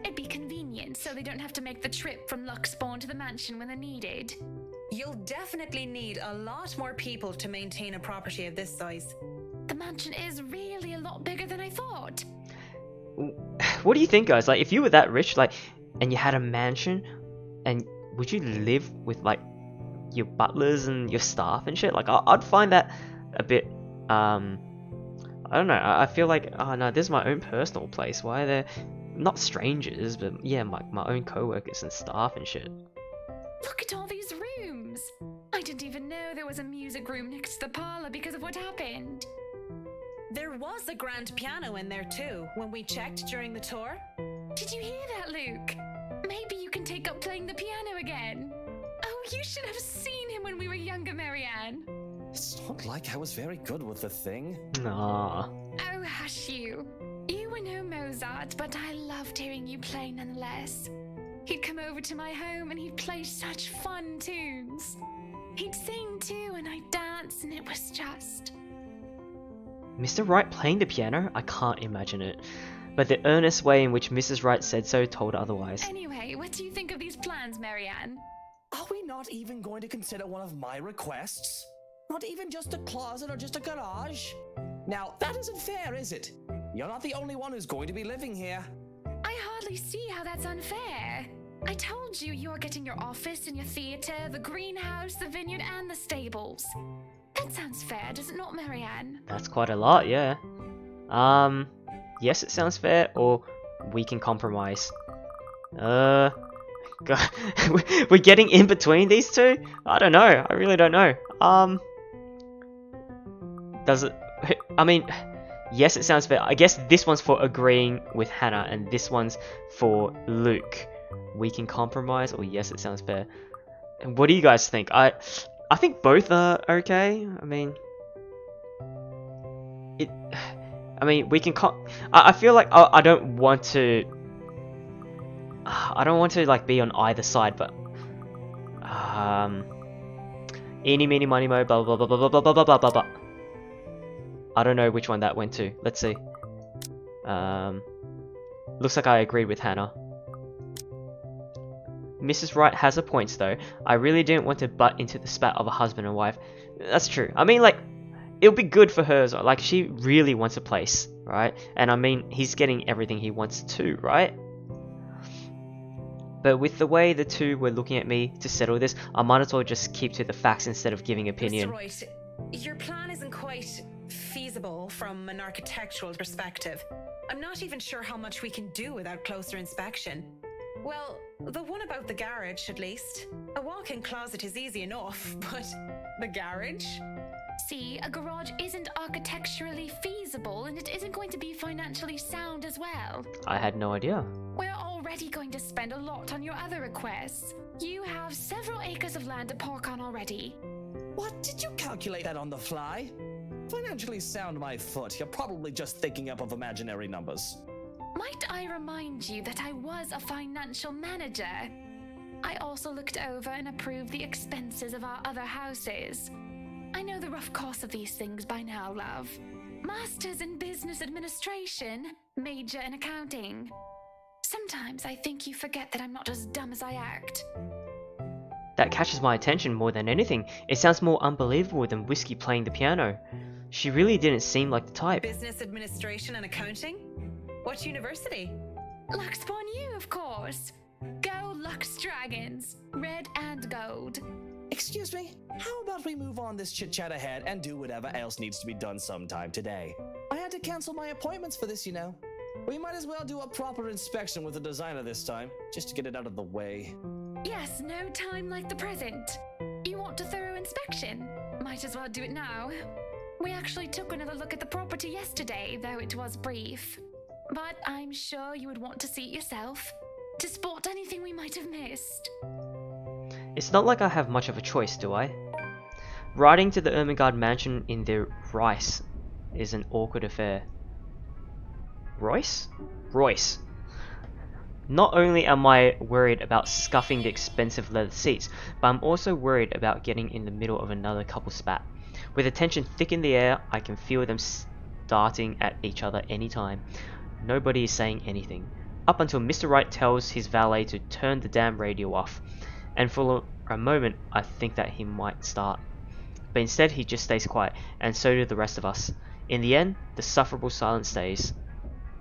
It'd be convenient so they don't have to make the trip from Luxspawn to the mansion when they're needed. You'll definitely need a lot more people to maintain a property of this size. The mansion is really a lot bigger than I thought. What do you think, guys? Like, if you were that rich, like, and you had a mansion, and would you live with, like, your butlers and your staff and shit? Like, I'd find that a bit, I don't know. I feel like, oh no, this is my own personal place. Why are there not strangers, but yeah, my own co-workers and staff and shit? Look at all these rooms. I didn't even know there was a music room next to the parlor because of what happened. There was a grand piano in there too, when we checked during the tour. Did you hear that, Luke? Maybe you can take up playing the piano again. Oh, you should have seen him when we were younger, Marianne. It's not like I was very good with the thing. Nah. Oh, hush you. You were no Mozart, but I loved hearing you play nonetheless. He'd come over to my home and he'd play such fun tunes. He'd sing too and I'd dance and it was just... Mr. Wright playing the piano? I can't imagine it. But the earnest way in which Mrs. Wright said so told otherwise. Anyway, what do you think of these plans, Marianne? Are we not even going to consider one of my requests? Not even just a closet or just a garage? Now, that isn't fair, is it? You're not the only one who's going to be living here. I hardly see how that's unfair. I told you you're getting your office and your theatre, the greenhouse, the vineyard and the stables. That sounds fair, does it not, Marianne? That's quite a lot, yeah. Yes, it sounds fair, or we can compromise. God, we're getting in between these two? I don't know, I really don't know. Does it, I mean, yes, it sounds fair. I guess this one's for agreeing with Hannah, and this one's for Luke. We can compromise, or yes, it sounds fair. And what do you guys think? I think both are okay. I mean, we can. I feel like I don't want to. I don't want to like be on either side, but eeny, meeny, miny, mo, blah blah blah blah blah blah blah blah blah blah. I don't know which one that went to. Let's see. Looks like I agreed with Hannah. Mrs. Wright has her points though. I really didn't want to butt into the spat of a husband and wife. That's true. I mean, like, it'll be good for her as well. Like, she really wants a place, right? And I mean, he's getting everything he wants too, right? But with the way the two were looking at me to settle this, I might as well just keep to the facts instead of giving opinion. Mr. Wright, your plan isn't quite feasible from an architectural perspective. I'm not even sure how much we can do without closer inspection. Well, the one about the garage, at least. A walk-in closet is easy enough, but the garage? See, a garage isn't architecturally feasible and it isn't going to be financially sound as well. I had no idea. We're already going to spend a lot on your other requests. You have several acres of land to park on already. What? Did you calculate that on the fly? Financially sound my foot. You're probably just thinking up of imaginary numbers. Might I remind you that I was a financial manager? I also looked over and approved the expenses of our other houses. I know the rough cost of these things by now, love. Masters in business administration, major in accounting. Sometimes I think you forget that I'm not as dumb as I act. That catches my attention more than anything. It sounds more unbelievable than Whiskey playing the piano. She really didn't seem like the type. Business administration and accounting? What university? Luxspawn U, of course. Go Lux Dragons, red and gold. Excuse me, how about we move on this chit-chat ahead and do whatever else needs to be done sometime today? I had to cancel my appointments for this, you know. We might as well do a proper inspection with the designer this time, just to get it out of the way. Yes, no time like the present. You want a thorough inspection? Might as well do it now. We actually took another look at the property yesterday, though it was brief. But I'm sure you would want to see it yourself. to spot anything we might have missed. It's not like I have much of a choice, do I? Riding to the Ermengarde mansion in their Rice is an awkward affair. Royce? Royce. Not only am I worried about scuffing the expensive leather seats, but I'm also worried about getting in the middle of another couple spat. With the tension thick in the air, I can feel them starting at each other anytime. Nobody is saying anything. Up until Mr. Wright tells his valet to turn the damn radio off. And for a moment, I think that he might start. But instead, he just stays quiet, and so do the rest of us. In the end, the sufferable silence stays.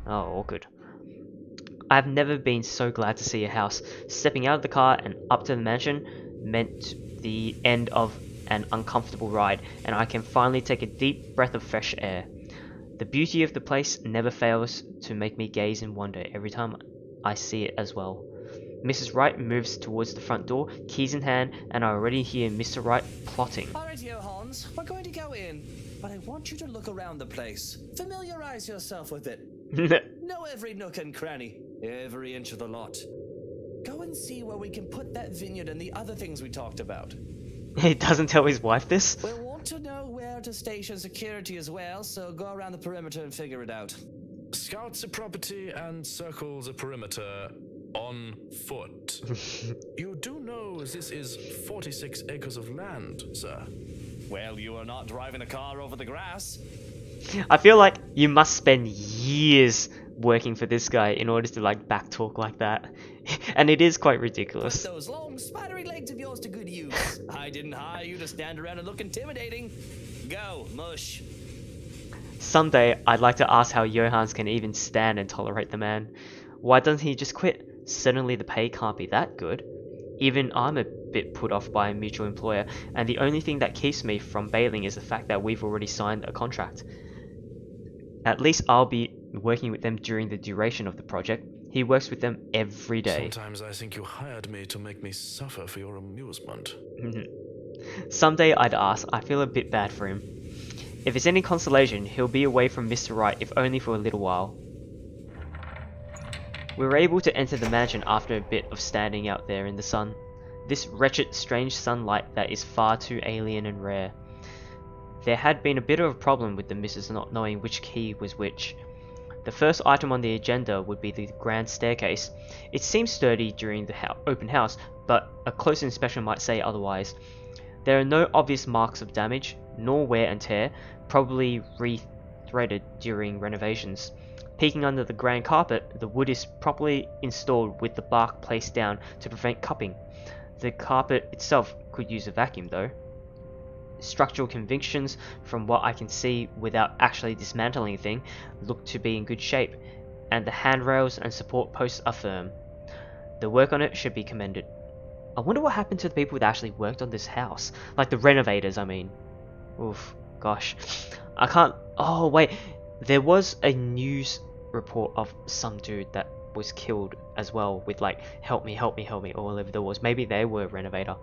Oh, awkward. I've never been so glad to see a house. Stepping out of the car and up to the mansion meant the end of an uncomfortable ride, and I can finally take a deep breath of fresh air. The beauty of the place never fails to make me gaze in wonder every time I see it as well. Mrs. Wright moves towards the front door, keys in hand, and I already hear Mr. Wright plotting. Alright, Hans, we're going to go in, but I want you to look around the place. Familiarize yourself with it. Know every nook and cranny, every inch of the lot. Go and see where we can put that vineyard and the other things we talked about. He doesn't tell his wife this? We'll want to know where to station security as well, so go around the perimeter and figure it out. Scout the property and circle the perimeter on foot. You do know this is 46 acres of land, sir. Well, you are not driving a car over the grass. I feel like you must spend years working for this guy in order to like backtalk like that. And it is quite ridiculous. Put those long spidery legs of yours to good use. I didn't hire you to stand around and look intimidating. Go, mush. Someday, I'd like to ask how Johans can even stand and tolerate the man. Why doesn't he just quit? Certainly the pay can't be that good. Even I'm a bit put off by a mutual employer, and the only thing that keeps me from bailing is the fact that we've already signed a contract. At least I'll be working with them during the duration of the project. He works with them every day. Sometimes I think you hired me to make me suffer for your amusement. Someday I'd ask. I feel a bit bad for him. If it's any consolation, he'll be away from Mr. Wright, if only for a little while. We were able to enter the mansion after a bit of standing out there in the sun. This wretched, strange sunlight that is far too alien and rare. There had been a bit of a problem with the missus not knowing which key was which. The first item on the agenda would be the grand staircase. It seemed sturdy during the open house, but a close inspection might say otherwise. There are no obvious marks of damage, nor wear and tear, probably re-threaded during renovations. Peeking under the grand carpet, the wood is properly installed with the bark placed down to prevent cupping. The carpet itself could use a vacuum though. Structural convictions, from what I can see without actually dismantling the thing, look to be in good shape, and the handrails and support posts are firm. The work on it should be commended. I wonder what happened to the people that actually worked on this house. Like the renovators, I mean. Oof, gosh. I can't... Oh, wait. There was a news report of some dude that was killed as well with like, help me, help me, help me, all over the walls. Maybe they were a renovator.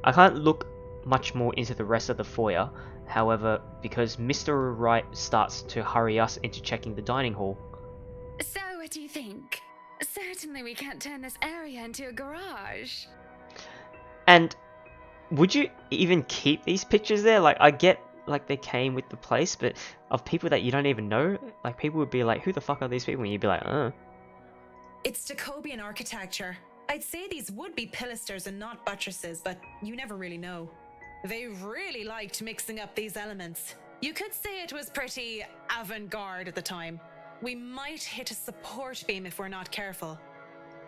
I can't look much more into the rest of the foyer, however, because Mr. Wright starts to hurry us into checking the dining hall. So, what do you think? Certainly we can't turn this area into a garage. And would you even keep these pictures there? Like, I get like they came with the place, but of people that you don't even know, like people would be like, who the fuck are these people? And you'd be like, It's Jacobean architecture. I'd say these would be pilasters and not buttresses, but you never really know. They really liked mixing up these elements. You could say it was pretty avant-garde at the time. We might hit a support beam if we're not careful.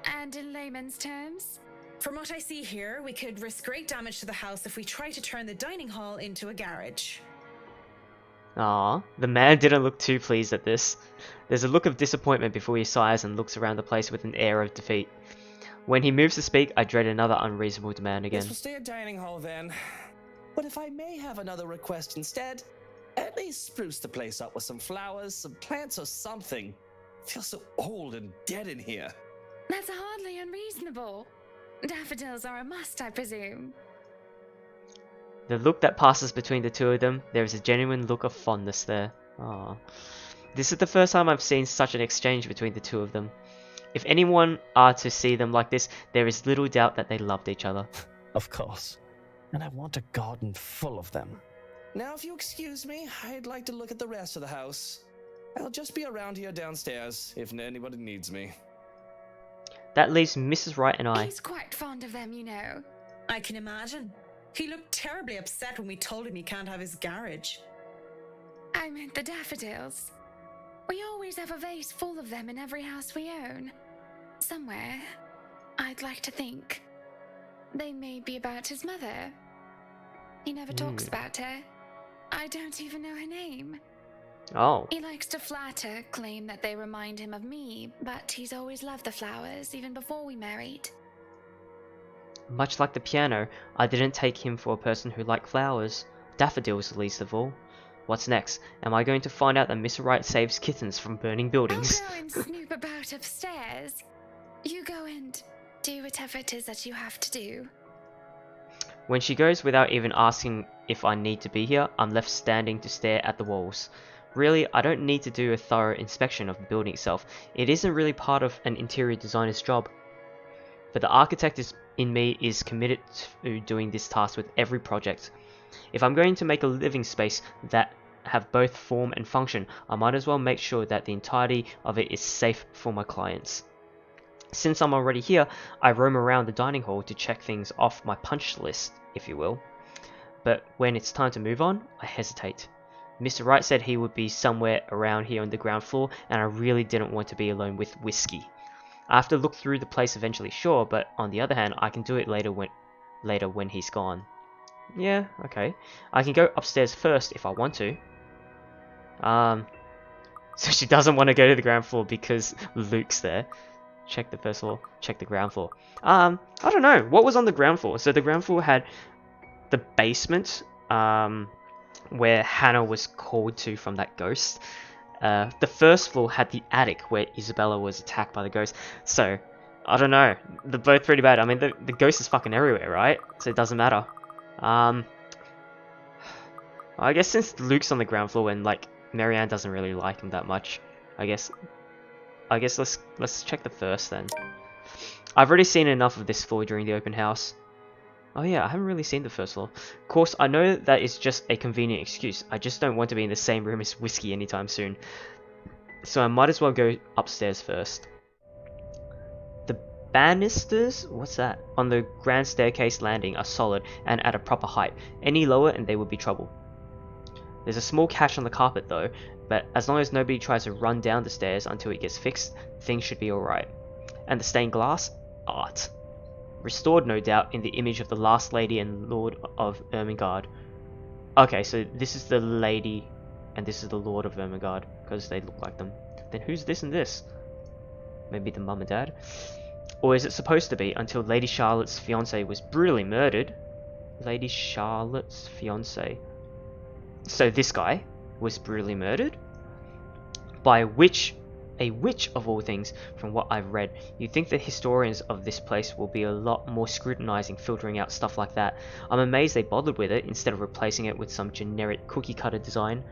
And in layman's terms? From what I see here, we could risk great damage to the house if we try to turn the dining hall into a garage. Ah, the man didn't look too pleased at this. There's a look of disappointment before he sighs and looks around the place with an air of defeat. When he moves to speak, I dread another unreasonable demand again. This will stay a dining hall then. But if I may have another request instead, at least spruce the place up with some flowers, some plants or something. It feels so old and dead in here. That's hardly unreasonable. Daffodils are a must, I presume. The look that passes between the two of them, there is a genuine look of fondness there. Ah, this is the first time I've seen such an exchange between the two of them. If anyone are to see them like this, there is little doubt that they loved each other. Of course. And I want a garden full of them. Now, if you excuse me, I'd like to look at the rest of the house. I'll just be around here downstairs if anybody needs me. That leaves Mrs. Wright and I. He's quite fond of them, you know. I can imagine. He looked terribly upset when we told him he can't have his garage. I meant the daffodils. We always have a vase full of them in every house we own. Somewhere, I'd like to think. They may be about his mother. He never talks about her. I don't even know her name. Oh. He likes to flatter, claim that they remind him of me, but he's always loved the flowers, even before we married. Much like the piano, I didn't take him for a person who liked flowers. Daffodils, least of all. What's next? Am I going to find out that Mr. Wright saves kittens from burning buildings? I'll go and snoop about upstairs. You go and do whatever it is that you have to do. When she goes without even asking if I need to be here, I'm left standing to stare at the walls. Really, I don't need to do a thorough inspection of the building itself. It isn't really part of an interior designer's job. But the architect in me is committed to doing this task with every project. If I'm going to make a living space that have both form and function, I might as well make sure that the entirety of it is safe for my clients. Since I'm already here, I roam around the dining hall to check things off my punch list, if you will. But when it's time to move on, I hesitate. Mr. Wright said he would be somewhere around here on the ground floor, and I really didn't want to be alone with Whiskey. I have to look through the place eventually, sure, but on the other hand, I can do it later when he's gone. Yeah, okay. I can go upstairs first if I want to. So she doesn't want to go to the ground floor because Luke's there. Check the first floor, check the ground floor. I don't know, what was on the ground floor? So the ground floor had the basement, where Hannah was called to from that ghost. The first floor had the attic where Isabella was attacked by the ghost. So, I don't know. They're both pretty bad. I mean, the ghost is fucking everywhere, right? So it doesn't matter. I guess since Luke's on the ground floor and, like, Marianne doesn't really like him that much, I guess let's check the first then. I've already seen enough of this floor during the open house. Oh yeah, I haven't really seen the first floor. Of course, I know that is just a convenient excuse. I just don't want to be in the same room as Whiskey anytime soon. So I might as well go upstairs first. The banisters, what's that? On the grand staircase landing are solid and at a proper height. Any lower and they would be trouble. There's a small catch on the carpet though, but as long as nobody tries to run down the stairs until it gets fixed, things should be alright. And the stained glass? Art. Restored, no doubt, in the image of the last lady and Lord of Ermengarde. Okay, so this is the lady, and this is the Lord of Ermengarde, because they look like them. Then who's this and this? Maybe the mum and dad? Or is it supposed to be, until Lady Charlotte's fiancé was brutally murdered? Lady Charlotte's fiancé. So this guy was brutally murdered? By a witch of all things, from what I've read. You'd think the historians of this place will be a lot more scrutinizing, filtering out stuff like that. I'm amazed they bothered with it instead of replacing it with some generic cookie cutter design.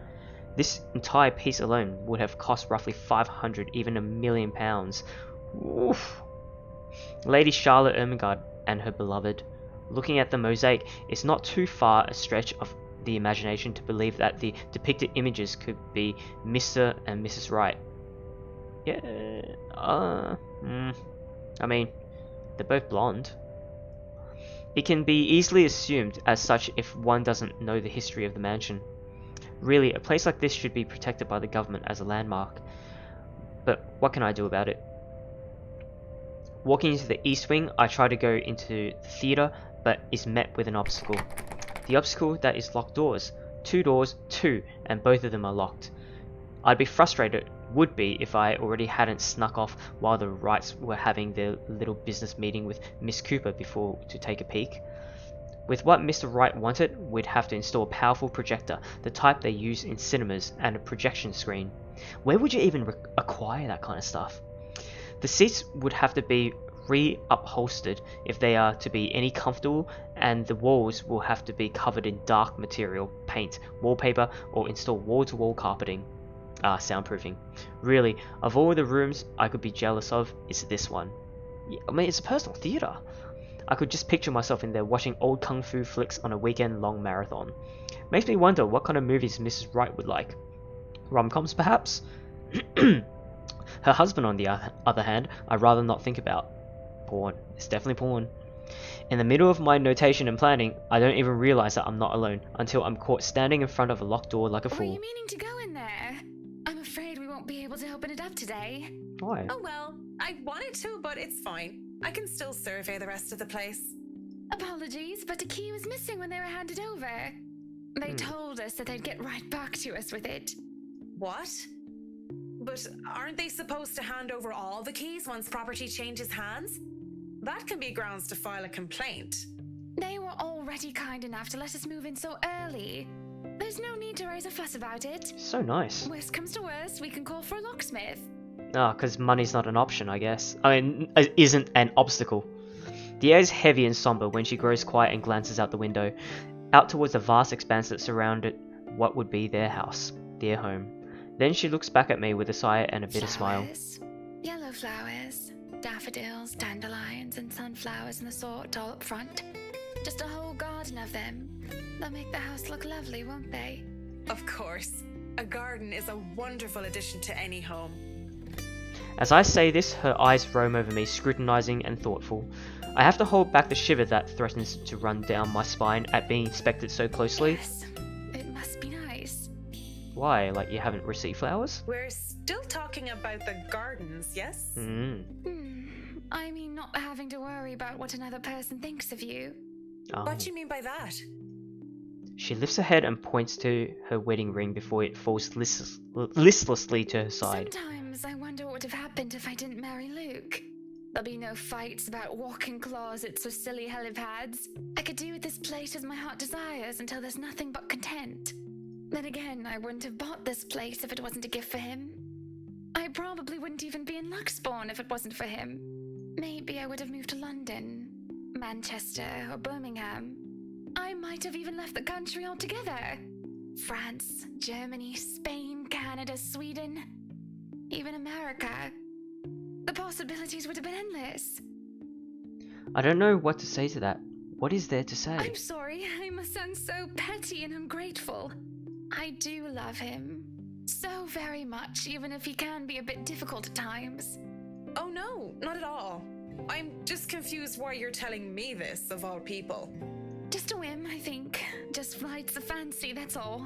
This entire piece alone would have cost roughly 500, even £1 million. Oof. Lady Charlotte Ermengarde and her beloved. Looking at the mosaic, it's not too far a stretch of the imagination to believe that the depicted images could be Mr. and Mrs. Wright. Yeah, I mean, they're both blonde. It can be easily assumed as such if one doesn't know the history of the mansion. Really, a place like this should be protected by the government as a landmark. But what can I do about it? Walking into the east wing, I try to go into the theatre, but is met with an obstacle. The obstacle that is locked doors. 2 doors, and both of them are locked. I'd be frustrated, would be, if I already hadn't snuck off while the Wrights were having their little business meeting with Miss Cooper before to take a peek. With what Mr. Wright wanted, we'd have to install a powerful projector, the type they use in cinemas, and a projection screen. Where would you even acquire that kind of stuff? The seats would have to be re-upholstered if they are to be any comfortable, and the walls will have to be covered in dark material, paint, wallpaper, or install wall-to-wall carpeting. Soundproofing. Really, of all the rooms I could be jealous of, it's this one. Yeah, I mean, it's a personal theater. I could just picture myself in there watching old kung fu flicks on a weekend-long marathon. Makes me wonder what kind of movies Mrs. Wright would like. Rom-coms, perhaps? Her husband, on the other hand, I'd rather not think about. Porn. It's definitely porn. In the middle of my notation and planning, I don't even realize that I'm not alone until I'm caught standing in front of a locked door like a Were fool. you meaning to go in there? I'm afraid we won't be able to open it up today. Why? Oh well, I wanted to, but it's fine. I can still survey the rest of the place. Apologies, but the key was missing when they were handed over. They told us that they'd get right back to us with it. What? But aren't they supposed to hand over all the keys once property changes hands? That can be grounds to file a complaint. They were already kind enough to let us move in so early. There's no need to raise a fuss about it. So nice. Worst comes to worst, we can call for a locksmith. Because money's not an option, I guess. I mean, it isn't an obstacle. The air is heavy and somber when she grows quiet and glances out the window, out towards the vast expanse that surrounded what would be their house, their home. Then she looks back at me with a sigh and a bitter smile. Yellow flowers, daffodils, dandelions, and sunflowers in the sort all up front. Just a whole garden of them. They'll make the house look lovely, won't they? Of course. A garden is a wonderful addition to any home. As I say this, her eyes roam over me, scrutinizing and thoughtful. I have to hold back the shiver that threatens to run down my spine at being inspected so closely. Yes, it must be nice. Why? Like you haven't received flowers? We're still talking about the gardens, yes? I mean, not having to worry about what another person thinks of you. Oh. What do you mean by that? She lifts her head and points to her wedding ring before it falls listlessly to her side. Sometimes I wonder what would have happened if I didn't marry Luke. There'll be no fights about walk-in closets or silly helipads. I could do with this place as my heart desires until there's nothing but content. Then again, I wouldn't have bought this place if it wasn't a gift for him. I probably wouldn't even be in Luxbourne if it wasn't for him. Maybe I would have moved to London, Manchester, or Birmingham. I might have even left the country altogether. France, Germany, Spain, Canada, Sweden, even America. The possibilities would have been endless. I don't know what to say to that. What is there to say? I'm sorry, I must sound so petty and ungrateful. I do love him. So very much, even if he can be a bit difficult at times. Oh no, not at all. I'm just confused why you're telling me this, of all people. Just a whim, I think. Just flights of fancy, that's all.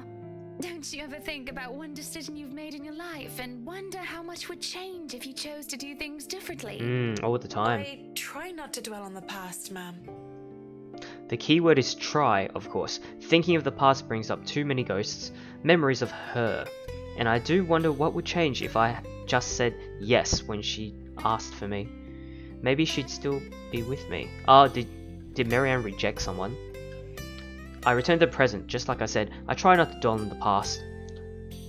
Don't you ever think about one decision you've made in your life and wonder how much would change if you chose to do things differently? All the time. I try not to dwell on the past, ma'am. The key word is try, of course. Thinking of the past brings up too many ghosts, memories of her. And I do wonder what would change if I just said yes when she asked for me. Maybe she'd still be with me. Oh, did Marianne reject someone? I return to the present, just like I said. I try not to dwell on the past.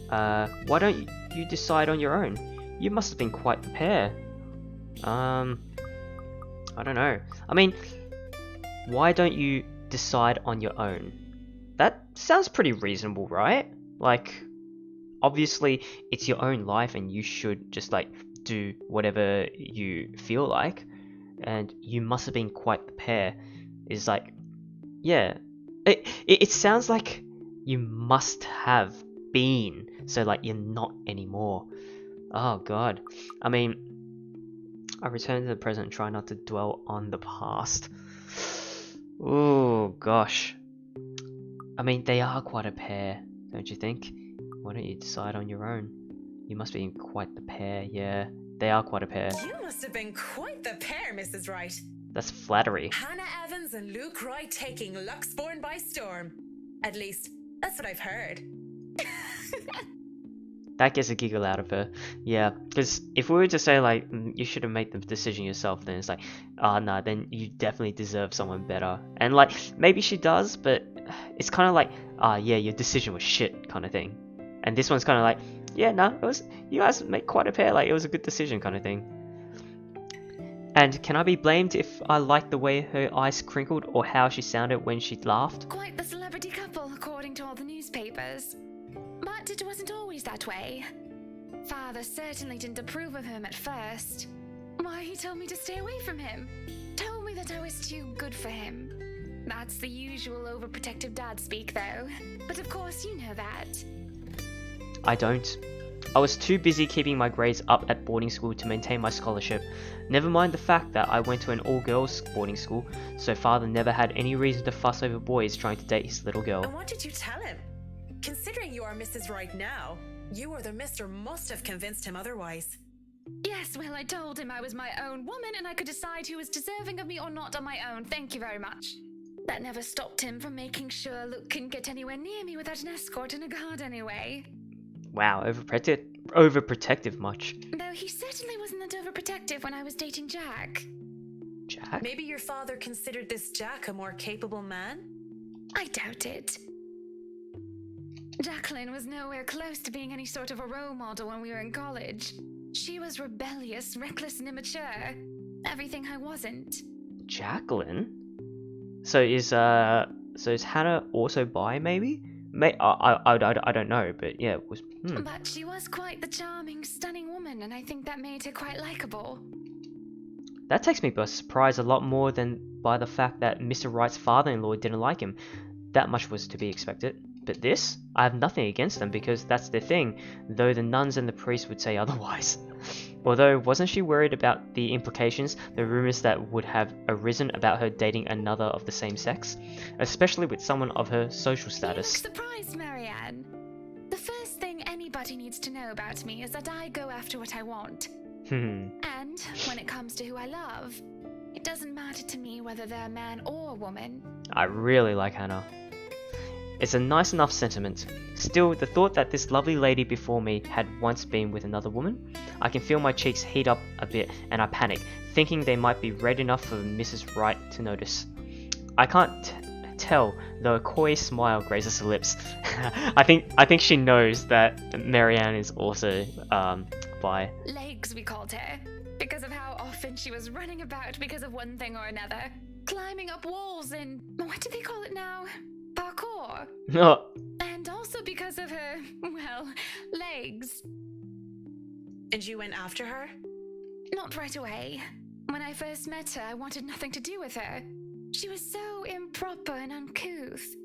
Why don't you decide on your own? You must have been quite the pair. I don't know. I mean, why don't you decide on your own? That sounds pretty reasonable, right? Like, obviously, it's your own life and you should just, like, do whatever you feel like. And you must have been quite the pair. Is like, yeah. It sounds like you must have been. So, like, you're not anymore. Oh, God. I mean, I return to the present and try not to dwell on the past. Oh, gosh. I mean, they are quite a pair, don't you think? Why don't you decide on your own? You must be quite the pair, yeah. They are quite a pair. You must have been quite the pair, Mrs. Wright. That's flattery. Hannah Evans and Luke Wright taking Luxbourne by storm. At least, that's what I've heard. That gets a giggle out of her. Yeah, because if we were to say, like, you should have made the decision yourself, then it's like, oh, no, then you definitely deserve someone better. And, like, maybe she does, but it's kind of like, yeah, your decision was shit kind of thing. And this one's kind of like, yeah, no, it was, you guys make quite a pair, like, it was a good decision kind of thing. And can I be blamed if I liked the way her eyes crinkled or how she sounded when she laughed? Quite the celebrity couple, according to all the newspapers. But it wasn't always that way. Father certainly didn't approve of him at first. Why, he told me to stay away from him. Told me that I was too good for him. That's the usual overprotective dad speak, though. But of course you know that. I don't. I was too busy keeping my grades up at boarding school to maintain my scholarship. Never mind the fact that I went to an all-girls boarding school, so father never had any reason to fuss over boys trying to date his little girl. And what did you tell him? Considering you are Mrs. Right now, you or the mister must have convinced him otherwise. Yes, well, I told him I was my own woman and I could decide who was deserving of me or not on my own. Thank you very much. That never stopped him from making sure Luke couldn't get anywhere near me without an escort and a guard anyway. Wow, overprotective much. Though he certainly wasn't that overprotective when I was dating Jack. Jack? Maybe your father considered this Jack a more capable man? I doubt it. Jacqueline was nowhere close to being any sort of a role model when we were in college. She was rebellious, reckless, and immature. Everything I wasn't. Jacqueline? So is Hannah also bi, maybe? I don't know, but yeah, it was... But she was quite the charming, stunning woman, and I think that made her quite likable. That takes me by surprise a lot more than by the fact that Mr. Wright's father-in-law didn't like him. That much was to be expected. But this? I have nothing against them because that's their thing, though the nuns and the priests would say otherwise. Although, wasn't she worried about the implications, the rumors that would have arisen about her dating another of the same sex? Especially with someone of her social status. You look surprised, Marianne. The first thing anybody needs to know about me is that I go after what I want. And when it comes to who I love, it doesn't matter to me whether they're a man or a woman. I really like Hannah. It's a nice enough sentiment. Still, the thought that this lovely lady before me had once been with another woman, I can feel my cheeks heat up a bit and I panic, thinking they might be red enough for Mrs. Wright to notice. I can't tell, though a coy smile grazes her lips. I think she knows that Marianne is also bi. Legs, we called her, because of how often she was running about because of one thing or another. Climbing up walls and, what do they call it now? Parkour. And also because of her, well, legs. And you went after her? Not right away. When I first met her, I wanted nothing to do with her. She was so improper and uncouth.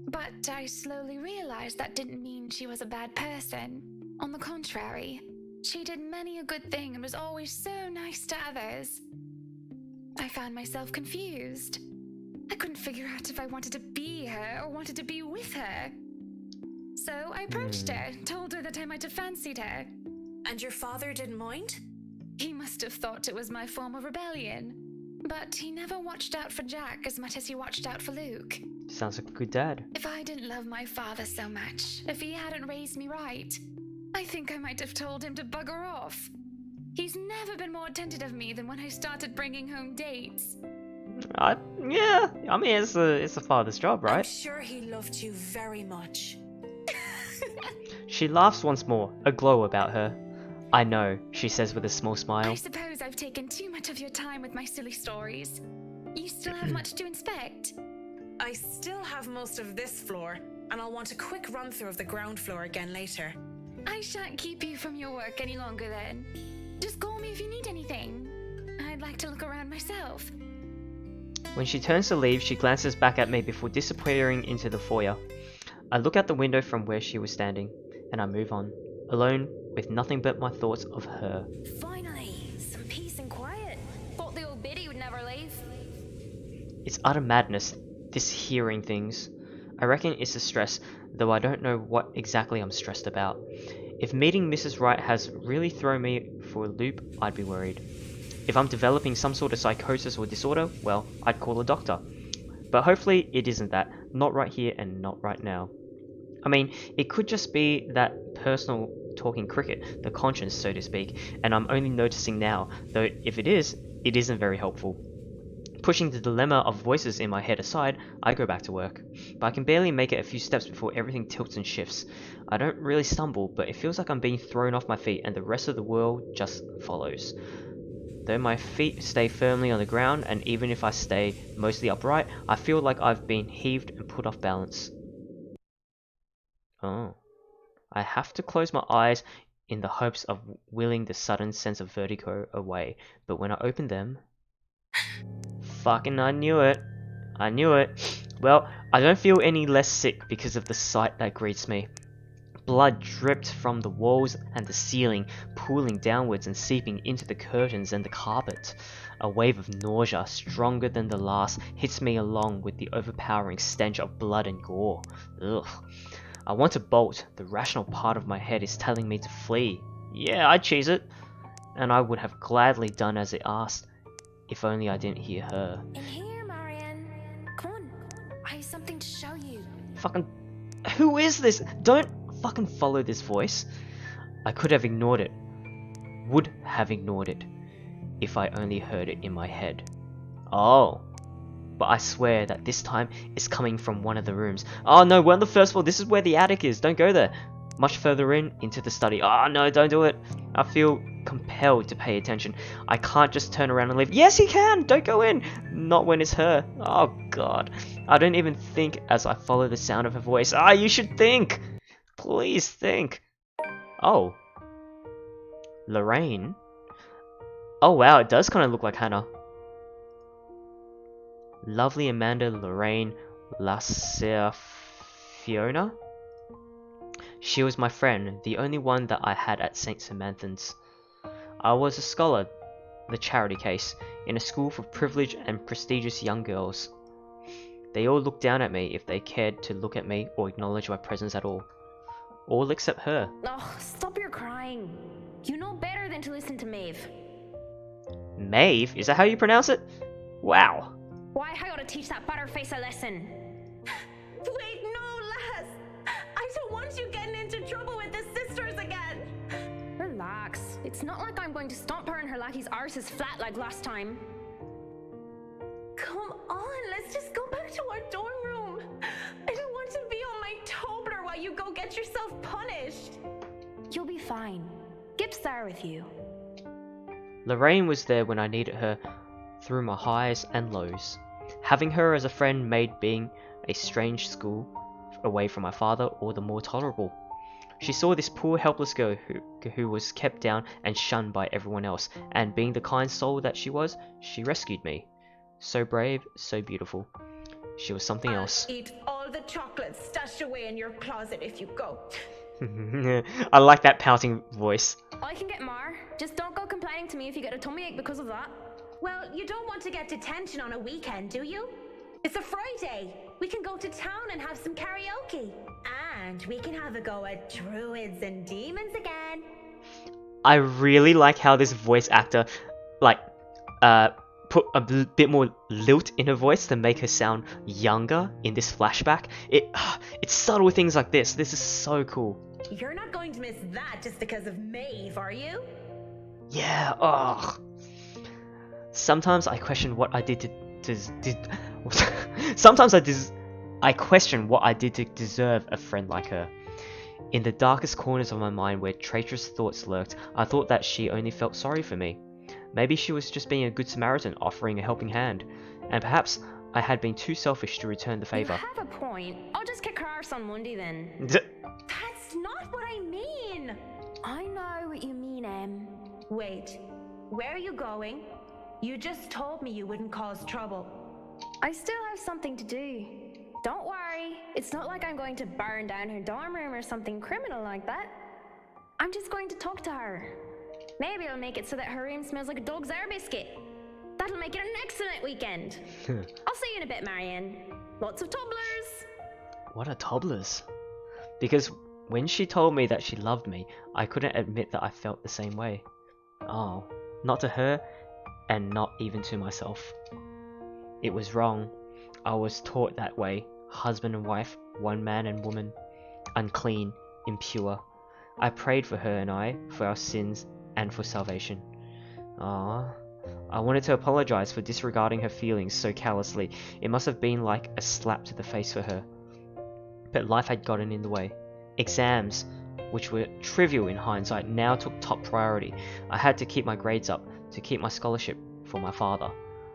But I slowly realized that didn't mean she was a bad person. On the contrary, she did many a good thing and was always so nice to others. I found myself confused. I couldn't figure out if I wanted to be her or wanted to be with her. So I approached her, told her that I might have fancied her. And your father didn't mind? He must have thought it was my form of rebellion. But he never watched out for Jack as much as he watched out for Luke. Sounds like a good dad. If I didn't love my father so much, if he hadn't raised me right, I think I might have told him to bugger off. He's never been more attentive of me than when I started bringing home dates. Yeah, I mean it's a father's job, right? I'm sure he loved you very much. She laughs once more, a glow about her. I know, she says with a small smile. I suppose I've taken too much of your time with my silly stories. You still have much to inspect? I still have most of this floor, and I'll want a quick run through of the ground floor again later. I shan't keep you from your work any longer then. Just call me if you need anything. I'd like to look around myself. When she turns to leave, she glances back at me before disappearing into the foyer. I look out the window from where she was standing, and I move on, alone with nothing but my thoughts of her. Finally, some peace and quiet. Thought the old biddy would never leave. It's utter madness, this hearing things. I reckon it's the stress, though I don't know what exactly I'm stressed about. If meeting Mrs. Wright has really thrown me for a loop, I'd be worried. If I'm developing some sort of psychosis or disorder, well, I'd call a doctor. But hopefully it isn't that, not right here and not right now. I mean, it could just be that personal talking cricket, the conscience so to speak, and I'm only noticing now, though if it is, it isn't very helpful. Pushing the dilemma of voices in my head aside, I go back to work. But I can barely make it a few steps before everything tilts and shifts. I don't really stumble, but it feels like I'm being thrown off my feet and the rest of the world just follows. Though my feet stay firmly on the ground, and even if I stay mostly upright, I feel like I've been heaved and put off balance. Oh. I have to close my eyes in the hopes of willing the sudden sense of vertigo away. But when I opened them... Fucking I knew it. I knew it. Well, I don't feel any less sick because of the sight that greets me. Blood dripped from the walls and the ceiling, pooling downwards and seeping into the curtains and the carpet. A wave of nausea, stronger than the last, hits me along with the overpowering stench of blood and gore. Ugh. I want to bolt. The rational part of my head is telling me to flee. Yeah, I'd cheese it. And I would have gladly done as it asked, if only I didn't hear her. In here, Marianne. Come on. I have something to show you. Fucking... Who is this? Don't fucking follow this voice. I could have ignored it. Would have ignored it. If I only heard it in my head. Oh. But I swear that this time it's coming from one of the rooms. Oh no, we're on the first floor. This is where the attic is. Don't go there. Much further in, into the study. Oh no, don't do it. I feel compelled to pay attention. I can't just turn around and leave. Yes, you can! Don't go in! Not when it's her. Oh god. I don't even think as I follow the sound of her voice. Ah, you should think! Please think. Oh. Lorraine? Oh wow, it does kind of look like Hannah. Lovely Amanda Lorraine Lasser Fiona? She was my friend, the only one that I had at St. Samanthan's. I was a scholar, the charity case, in a school for privileged and prestigious young girls. They all looked down at me if they cared to look at me or acknowledge my presence at all. All except her. Oh, stop your crying. You know better than to listen to Maeve. Maeve? Is that how you pronounce it? Wow. Why I ought to teach that butterface a lesson? Wait, no, lass! I don't want you getting into trouble with the sisters again! Relax. It's not like I'm going to stomp her and her lackey's arses flat like last time. Come on, let's just go back to our dorm room. I don't want to be on my Tobler while you go get yourself punished. You'll be fine. Gip's there with you. Lorraine was there when I needed her through my highs and lows. Having her as a friend made being a strange school away from my father all the more tolerable. She saw this poor helpless girl who was kept down and shunned by everyone else, and being the kind soul that she was, she rescued me. So brave, so beautiful. She was something else. I'll eat all the chocolates stashed away in your closet if you go. I like that pouting voice. I can get more. Just don't go complaining to me if you get a tummy ache because of that. Well, you don't want to get detention on a weekend, do you? It's a Friday. We can go to town and have some karaoke. And we can have a go at druids and demons again. I really like how this voice actor, put a bit more lilt in her voice to make her sound younger in this flashback. It's subtle things like this. This is so cool. You're not going to miss that just because of Maeve, are you? Yeah, ugh. Sometimes I question what I did I question what I did to deserve a friend like her. In the darkest corners of my mind where traitorous thoughts lurked, I thought that she only felt sorry for me. Maybe she was just being a good Samaritan offering a helping hand. And perhaps I had been too selfish to return the favour. You have a point. I'll just kick her arse on Monday then. That's not what I mean! I know what you mean, Em. Wait, where are you going? You just told me you wouldn't cause trouble. I still have something to do. Don't worry, it's not like I'm going to burn down her dorm room or something criminal like that. I'm just going to talk to her. Maybe I'll make it so that her room smells like a dog's air biscuit. That'll make it an excellent weekend. I'll see you in a bit, Marianne. Lots of tobblers. What are tobblers? Because when she told me that she loved me, I couldn't admit that I felt the same way. Oh, not to her, and not even to myself. It was wrong. I was taught that way. Husband and wife, one man and woman. Unclean, impure. I prayed for her and I, for our sins and for salvation. Ah, I wanted to apologize for disregarding her feelings so callously. It must have been like a slap to the face for her. But life had gotten in the way. Exams, which were trivial in hindsight, now took top priority. I had to keep my grades up, to keep my scholarship for my father.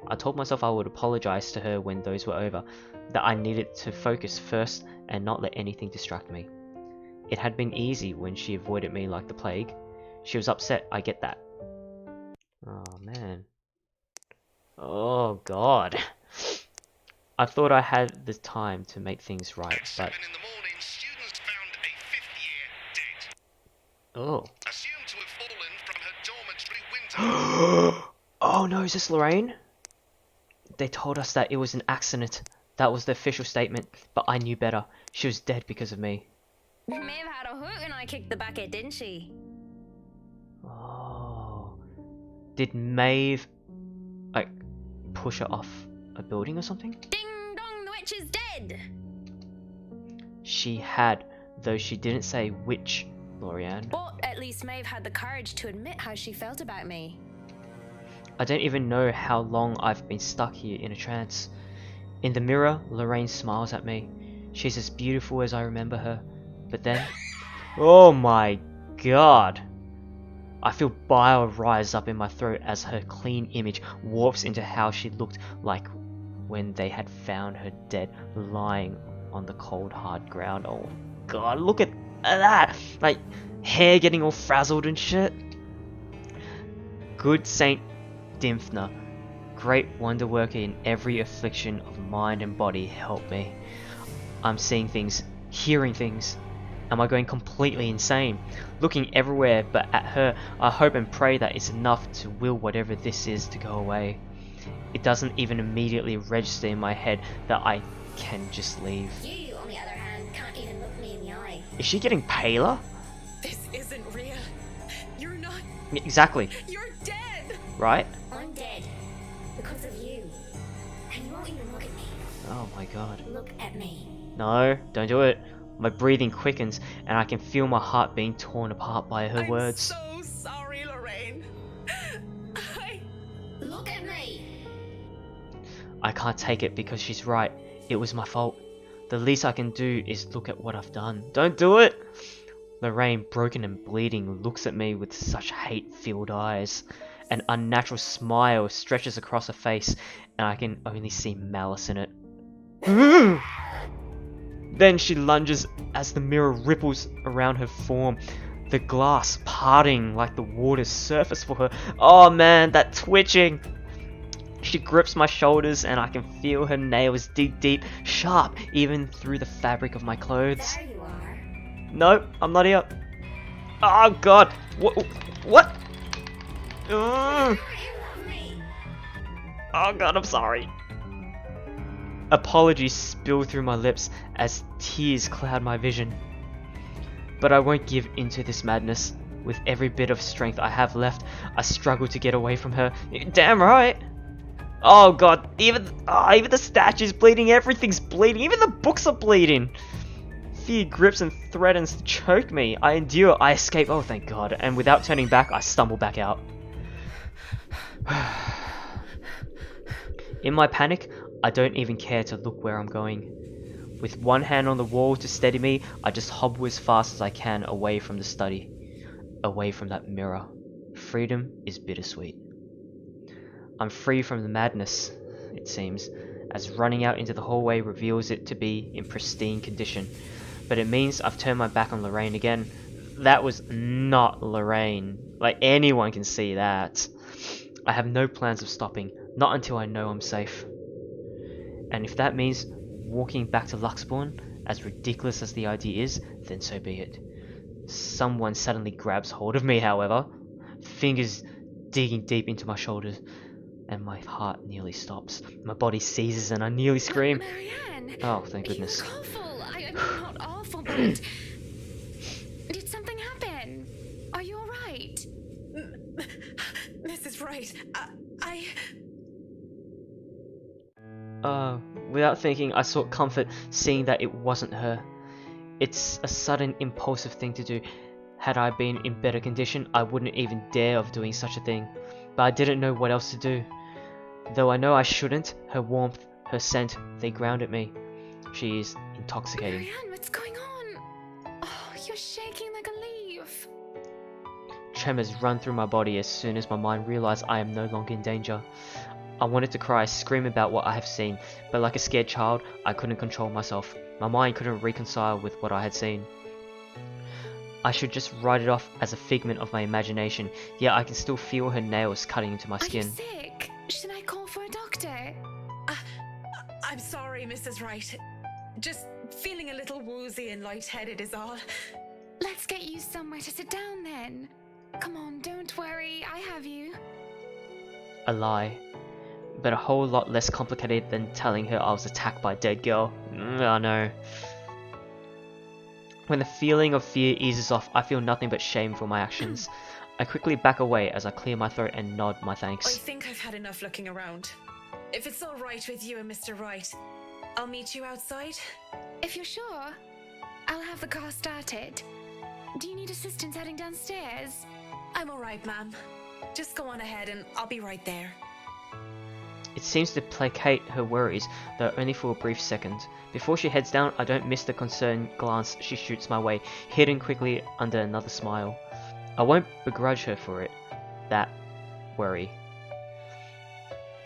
I told myself I would apologize to her when those were over, that I needed to focus first and not let anything distract me. It had been easy when she avoided me like the plague. She was upset, I get that. Oh man. Oh god. I thought I had the time to make things right, At but... 7 in the morning, students found a 5th year dead. Oh. Assumed to have fallen from her dormitory window. Oh no, is this Lorraine? They told us that it was an accident. That was the official statement, but I knew better. She was dead because of me. Maeve had a hoot when I kicked the bucket, didn't she? Oh. Did Maeve, like, push her off a building or something? Ding dong, the witch is dead! She had, though she didn't say which, Lorianne. But at least Maeve had the courage to admit how she felt about me. I don't even know how long I've been stuck here in a trance. In the mirror, Lorraine smiles at me. She's as beautiful as I remember her. But then... oh my god! I feel bile rise up in my throat as her clean image warps into how she looked like when they had found her dead, lying on the cold hard ground. Oh god, look at that! Like, hair getting all frazzled and shit. Good Saint Dimphna, great wonder worker in every affliction of mind and body, help me. I'm seeing things, hearing things. Am I going completely insane? Looking everywhere but at her, I hope and pray that it's enough to will whatever this is to go away. It doesn't even immediately register in my head that I can just leave. You, on the other hand, can't even look me in the eye. Is she getting paler? This isn't real. You're not. Exactly, You're dead. right? I'm dead. Because of you. And you won't even look at me. Oh my god. Look at me. No, don't do it. My breathing quickens and I can feel my heart being torn apart by her words. I'm so sorry, Lorraine. Look at me. I can't take it because she's right. It was my fault. The least I can do is look at what I've done. Don't do it! Lorraine, broken and bleeding, looks at me with such hate-filled eyes. An unnatural smile stretches across her face and I can only see malice in it. Then she lunges as the mirror ripples around her form, the glass parting like the water's surface for her. Oh man, that twitching! She grips my shoulders and I can feel her nails dig deep, sharp, even through the fabric of my clothes. There you are. No, I'm not here. Oh god! What? Ugh. Oh god, I'm sorry. Apologies spill through my lips as tears cloud my vision. But I won't give into this madness. With every bit of strength I have left, I struggle to get away from her. Damn right! Oh god, even the statue's bleeding, everything's bleeding, even the books are bleeding! Fear grips and threatens to choke me. I endure, I escape, oh thank god, and without turning back, I stumble back out. In my panic, I don't even care to look where I'm going. With one hand on the wall to steady me, I just hobble as fast as I can away from the study. Away from that mirror. Freedom is bittersweet. I'm free from the madness, it seems, as running out into the hallway reveals it to be in pristine condition. But it means I've turned my back on Lorraine again. That was not Lorraine. Like, anyone can see that. I have no plans of stopping, not until I know I'm safe. And if that means walking back to Luxbourne, as ridiculous as the idea is, then so be it. Someone suddenly grabs hold of me, however, fingers digging deep into my shoulders, and my heart nearly stops. My body seizes and I nearly scream. Marianne! Oh, thank goodness. You look awful. I mean, not awful, but... Did something happen? Are you alright? This is right. Without thinking, I sought comfort seeing that it wasn't her. It's a sudden, impulsive thing to do. Had I been in better condition, I wouldn't even dare of doing such a thing. But I didn't know what else to do. Though I know I shouldn't, her warmth, her scent, they grounded me. She is intoxicating. Marianne, what's going on? Oh, you're shaking like a leaf. Tremors run through my body as soon as my mind realized I am no longer in danger. I wanted to cry, scream about what I have seen, but like a scared child, I couldn't control myself. My mind couldn't reconcile with what I had seen. I should just write it off as a figment of my imagination, yet I can still feel her nails cutting into my Are you skin. sick? Should I call for a doctor? I'm sorry, Mrs. Wright. Just feeling a little woozy and lightheaded is all. Let's get you somewhere to sit down then. Come on, don't worry, I have you. A lie. But a whole lot less complicated than telling her I was attacked by a dead girl. Oh no. When the feeling of fear eases off, I feel nothing but shame for my actions. I quickly back away as I clear my throat and nod my I thanks. think I've had enough looking around. If it's all right with you and Mr. Wright, I'll meet you outside. If you're sure, I'll have the car started. Do you need assistance heading downstairs? I'm all right, ma'am. Just go on ahead and I'll be right there. It seems to placate her worries, though only for a brief second. Before she heads down, I don't miss the concerned glance she shoots my way, hidden quickly under another smile. I won't begrudge her for it. That worry.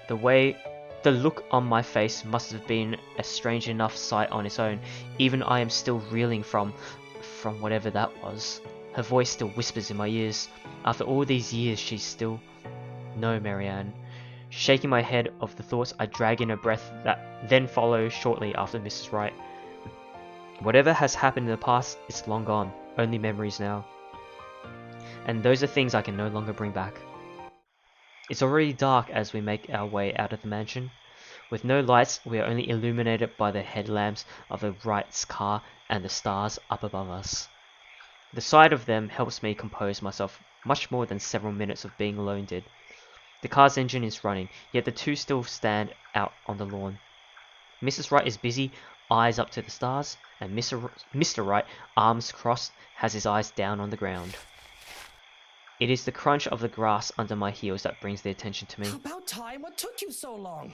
The look on my face must have been a strange enough sight on its own. Even I am still reeling from whatever that was. Her voice still whispers in my ears. After all these years, she's still... No, Marianne. Shaking my head of the thoughts, I drag in a breath that then follows shortly after Mrs. Wright. Whatever has happened in the past, it's long gone. Only memories now. And those are things I can no longer bring back. It's already dark as we make our way out of the mansion. With no lights, we are only illuminated by the headlamps of the Wright's car and the stars up above us. The sight of them helps me compose myself much more than several minutes of being alone did. The car's engine is running, yet the two still stand out on the lawn. Mrs. Wright is busy, eyes up to the stars, and Mr. Wright, arms crossed, has his eyes down on the ground. It is the crunch of the grass under my heels that brings the attention to me. About time. What took you so long?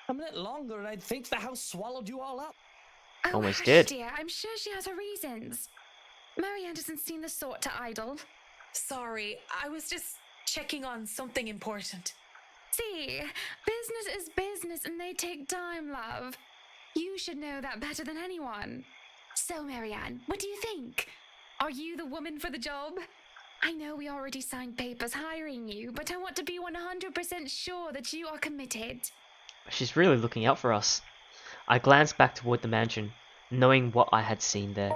A minute longer and I'd think the house swallowed you all up. Oh, Almost hush, did. dear. I'm sure she has her reasons. Marianne doesn't seem the sort to idle. Sorry, I was just checking on something important. See, business is business and they take time, love. You should know that better than anyone. So, Marianne, what do you think? Are you the woman for the job? I know we already signed papers hiring you, but I want to be 100% sure that you are committed. She's really looking out for us. I glanced back toward the mansion, knowing what I had seen there.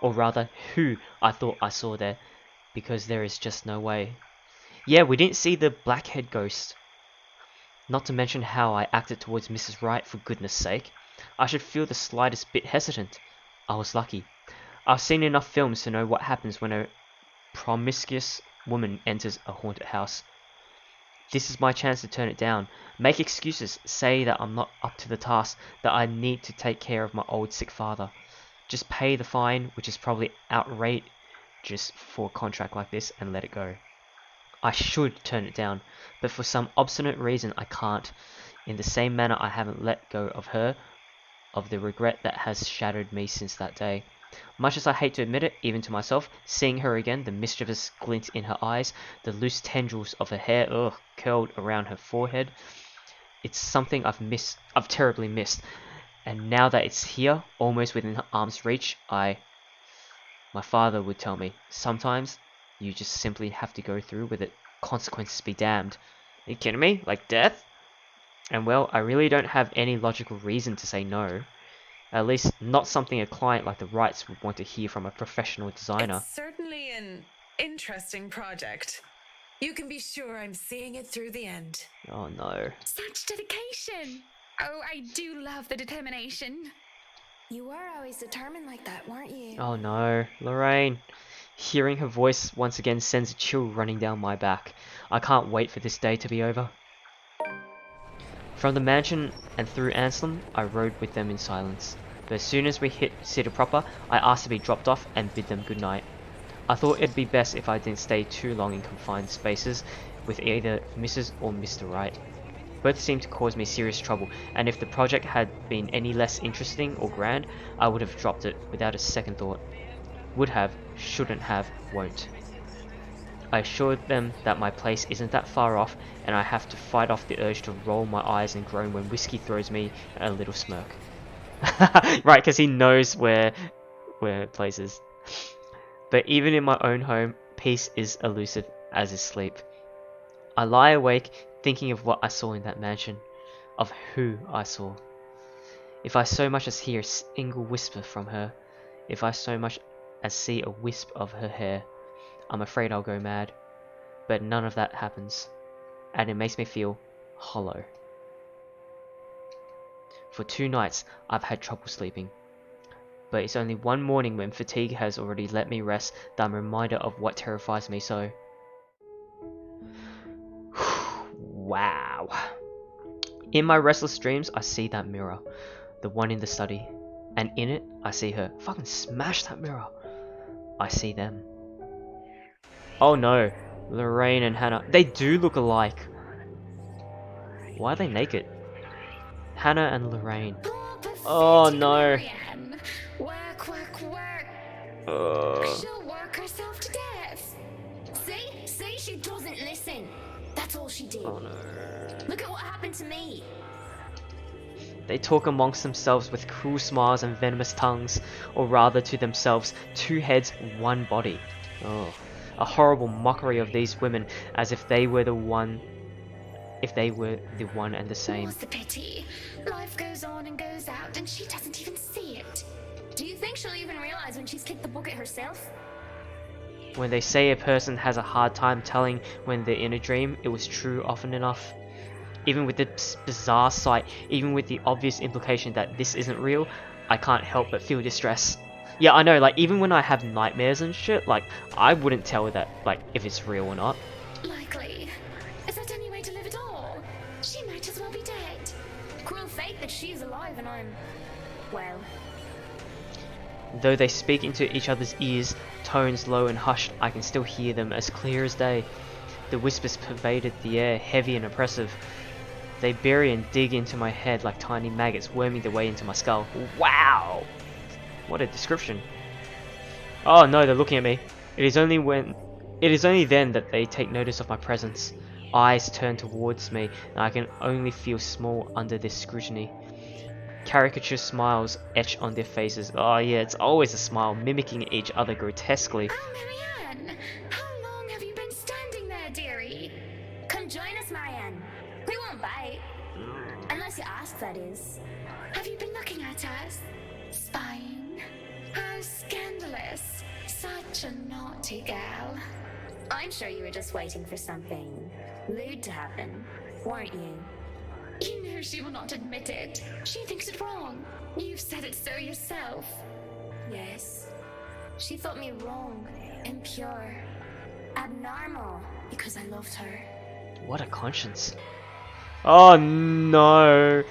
Or rather, who I thought I saw there, because there is just no way. Yeah, we didn't see the blackhead ghost. Not to mention how I acted towards Mrs. Wright, for goodness sake. I should feel the slightest bit hesitant. I was lucky. I've seen enough films to know what happens when a promiscuous woman enters a haunted house. This is my chance to turn it down. Make excuses, say that I'm not up to the task, that I need to take care of my old sick father. Just pay the fine, which is probably outrageous for a contract like this, and let it go. I should turn it down, but for some obstinate reason I can't. In the same manner I haven't let go of her, of the regret that has shattered me since that day. Much as I hate to admit it, even to myself, seeing her again, the mischievous glint in her eyes, the loose tendrils of her hair, curled around her forehead, it's something I've terribly missed. And now that it's here, almost within arm's reach, my father would tell me, sometimes you just simply have to go through with it. Consequences be damned. Are you kidding me? Like death? And well, I really don't have any logical reason to say no. At least not something a client like the Wrights would want to hear from a professional designer. It's certainly an interesting project. You can be sure I'm seeing it through the end. Oh no. Such dedication! Oh, I do love the determination. You were always determined like that, weren't you? Oh no. Lorraine. Hearing her voice once again sends a chill running down my back. I can't wait for this day to be over. From the mansion and through Anselm, I rode with them in silence. But as soon as we hit Cedar proper, I asked to be dropped off and bid them good night. I thought it'd be best if I didn't stay too long in confined spaces with either Mrs. or Mr. Wright. Both seemed to cause me serious trouble, and if the project had been any less interesting or grand, I would have dropped it without a second thought. Would have, shouldn't have, won't. I assured them that my place isn't that far off, and I have to fight off the urge to roll my eyes and groan when whiskey throws me a little smirk. Right, because he knows where place is. But even in my own home, peace is elusive, as is sleep. I lie awake thinking of what I saw in that mansion, of who I saw. If I so much as hear a single whisper from her, if I so much as see a wisp of her hair, I'm afraid I'll go mad. But none of that happens, and it makes me feel hollow. For 2 nights, I've had trouble sleeping. But it's only one morning when fatigue has already let me rest that I'm reminded of what terrifies me so. Wow. In my restless dreams, I see that mirror, the one in the study, and in it, I see her. Fucking smash that mirror. I see them. Oh no, Lorraine and Hannah. They do look alike. Why are they naked? Hannah and Lorraine. Oh no. Work, work, work. She'll work herself to death. See, she doesn't listen. That's all she did. Oh no. Look at what happened to me. They talk amongst themselves with cruel smiles and venomous tongues, or rather to themselves, 2 heads, 1 body. Oh, a horrible mockery of these women, as if they were the one and the same. What's the pity? Life goes on and goes out, and she doesn't even see it. Do you think she'll even realize when she's kicked the bucket herself? When they say a person has a hard time telling when they're in a dream, it was true often enough. Even with this bizarre sight, even with the obvious implication that this isn't real, I can't help but feel distress. Yeah, I know, like, even when I have nightmares and shit, like, I wouldn't tell that, like, if it's real or not. Likely. Is that any way to live at all? She might as well be dead. Cruel fate that she's alive and I'm, well. Though they speak into each other's ears, tones low and hushed, I can still hear them as clear as day. The whispers pervaded the air, heavy and oppressive. They bury and dig into my head like tiny maggots worming their way into my skull. Wow! What a description. Oh no, they're looking at me. It is only then that they take notice of my presence. Eyes turn towards me, and I can only feel small under this scrutiny. Caricature smiles etch on their faces. Oh yeah, it's always a smile, mimicking each other grotesquely. Oh, Marianne! How long have you been standing there, dearie? Come join us, Marianne. We won't bite. Unless you ask, that is. Have you been looking at us? Spying? How scandalous. Such a naughty gal. I'm sure you were just waiting for something lewd to happen, weren't you? You know she will not admit it. She thinks it wrong. You've said it so yourself. Yes. She thought me wrong, impure, abnormal, because I loved her. What a conscience. Oh no.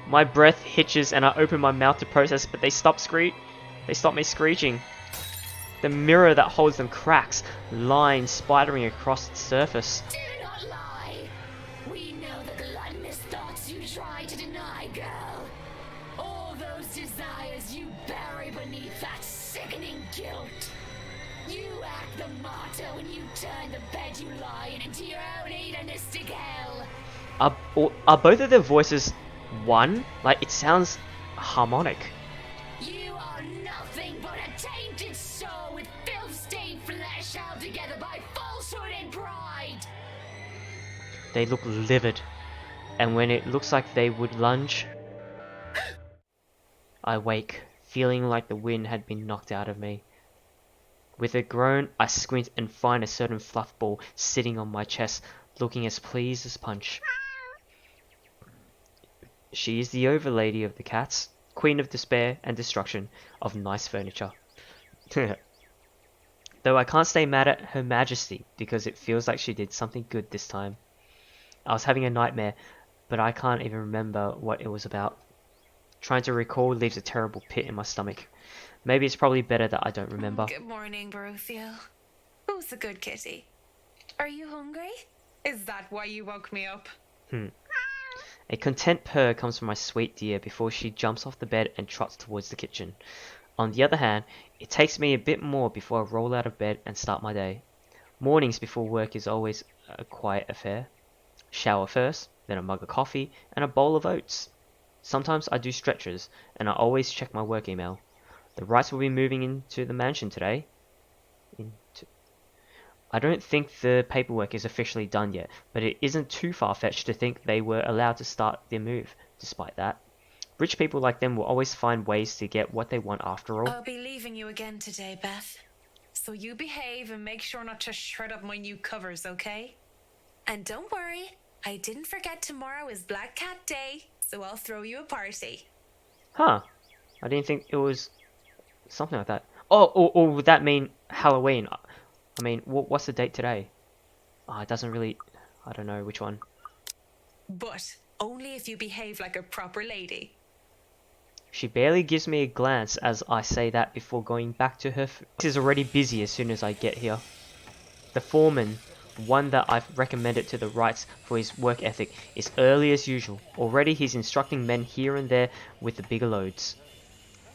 My breath hitches and I open my mouth to process, but they stop me screeching. The mirror that holds them cracks, lines spidering across its surface. Do not lie. We know the gluttonous thoughts you try to deny, girl. All those desires you bury beneath that sickening guilt. You act the martyr when you turn the bed you lie in into your own hedonistic hell. Are both of their voices one? Like, it sounds harmonic. You are nothing but a tainted soul with filth-stained flesh held together by falsehood and pride. They look livid, and when it looks like they would lunge, I wake, feeling like the wind had been knocked out of me. With a groan, I squint and find a certain fluff ball sitting on my chest, looking as pleased as Punch. She is the overlady of the cats, queen of despair and destruction of nice furniture. Though I can't stay mad at Her Majesty because it feels like she did something good this time. I was having a nightmare, but I can't even remember what it was about. Trying to recall leaves a terrible pit in my stomach. Maybe it's probably better that I don't remember. Good morning, Baruthiel. Who's the good kitty? Are you hungry? Is that why you woke me up? A content purr comes from my sweet dear before she jumps off the bed and trots towards the kitchen. On the other hand, it takes me a bit more before I roll out of bed and start my day. Mornings before work is always a quiet affair. Shower first, then a mug of coffee and a bowl of oats. Sometimes I do stretches, and I always check my work email. The Wrights will be moving into the mansion today. I don't think the paperwork is officially done yet, but it isn't too far-fetched to think they were allowed to start their move. Despite that, rich people like them will always find ways to get what they want after all. I'll be leaving you again today, Beth. So you behave and make sure not to shred up my new covers, okay? And don't worry, I didn't forget tomorrow is Black Cat Day, so I'll throw you a party. Huh. I didn't think it was something like that. Oh, or would that mean Halloween? I mean, what's the date today? It doesn't really... I don't know which one. But only if you behave like a proper lady. She barely gives me a glance as I say that before going back to her. This is already busy as soon as I get here. The foreman, one that I've recommended to the rights for his work ethic, is early as usual. Already he's instructing men here and there with the bigger loads.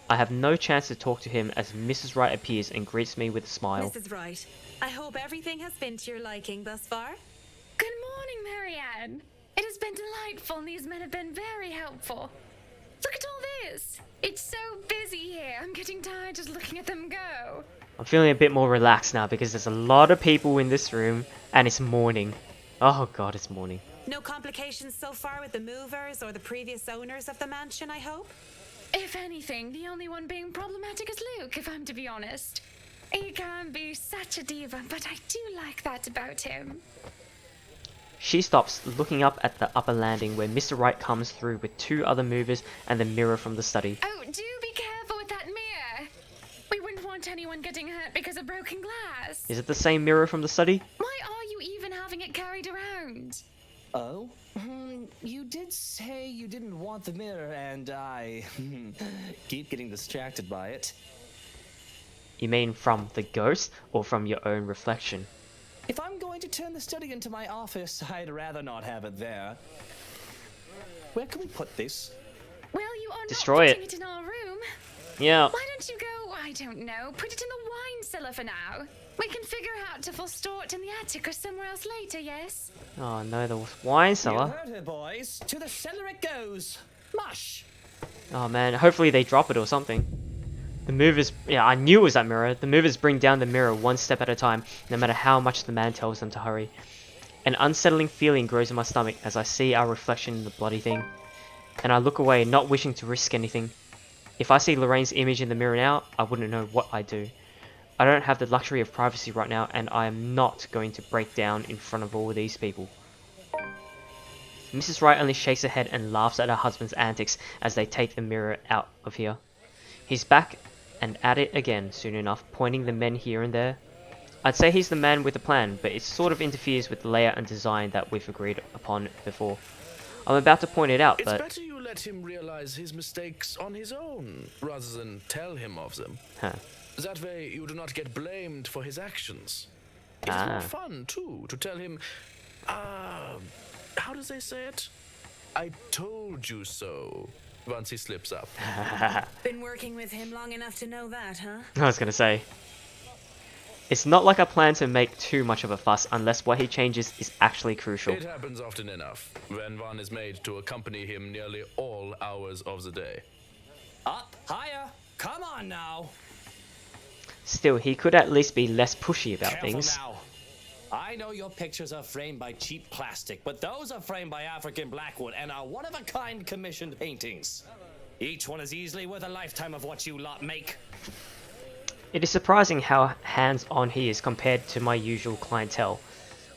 I have no chance to talk to him as Mrs. Wright appears and greets me with a smile. Mrs. Wright, I hope everything has been to your liking thus far. Good morning, Marianne. It has been delightful and these men have been very helpful. Look at all this. It's so busy here. I'm getting tired just looking at them go. I'm feeling a bit more relaxed now because there's a lot of people in this room and it's morning. Oh god, it's morning. No complications so far with the movers or the previous owners of the mansion, I hope? If anything, the only one being problematic is Luke, if I'm to be honest. He can be such a diva, but I do like that about him. She stops, looking up at the upper landing where Mr. Wright comes through with two other movers and the mirror from the study. Oh, do be careful with that mirror. We wouldn't want anyone getting hurt because of broken glass. Is it the same mirror from the study? Why are you even having it carried around? Oh? You did say you didn't want the mirror, and I keep getting distracted by it. You mean from the ghost or from your own reflection? If I'm going to turn the study into my office, I'd rather not have it there. Where can we put this? Well, you are Destroy not putting it. it in our room. Yeah. Why don't you go, I don't know, put it in the wine cellar for now. We can figure out if we'll store it in the attic or somewhere else later, yes? Oh no, the wine You cellar. heard her, boys. To the cellar it goes. Mush! Oh man, hopefully they drop it or something. The movers, yeah, I knew it was that mirror. The movers bring down the mirror one step at a time, no matter how much the man tells them to hurry. An unsettling feeling grows in my stomach as I see our reflection in the bloody thing. And I look away, not wishing to risk anything. If I see Lorraine's image in the mirror now, I wouldn't know what I'd do. I don't have the luxury of privacy right now, and I am not going to break down in front of all these people. Mrs. Wright only shakes her head and laughs at her husband's antics as they take the mirror out of here. He's back and at it again soon enough, pointing the men here and there. I'd say he's the man with a plan, but it sort of interferes with the layout and design that we've agreed upon before. I'm about to point it out, It's but... better you let him realize his mistakes on his own, rather than tell him of them. Huh. That way you do not get blamed for his actions. It's more fun, too, to tell him, how do they say it? I told you so, once he slips up. Been working with him long enough to know that, huh? I was gonna say. It's not like I plan to make too much of a fuss unless what he changes is actually crucial. It happens often enough, when one is made to accompany him nearly all hours of the day. Up, higher. Come on now. Still, he could at least be less pushy about Careful things. now. I know your pictures are framed by cheap plastic, but those are framed by African blackwood and are one-of-a-kind commissioned paintings. Each one is easily worth a lifetime of what you lot make. It is surprising how hands-on he is compared to my usual clientele.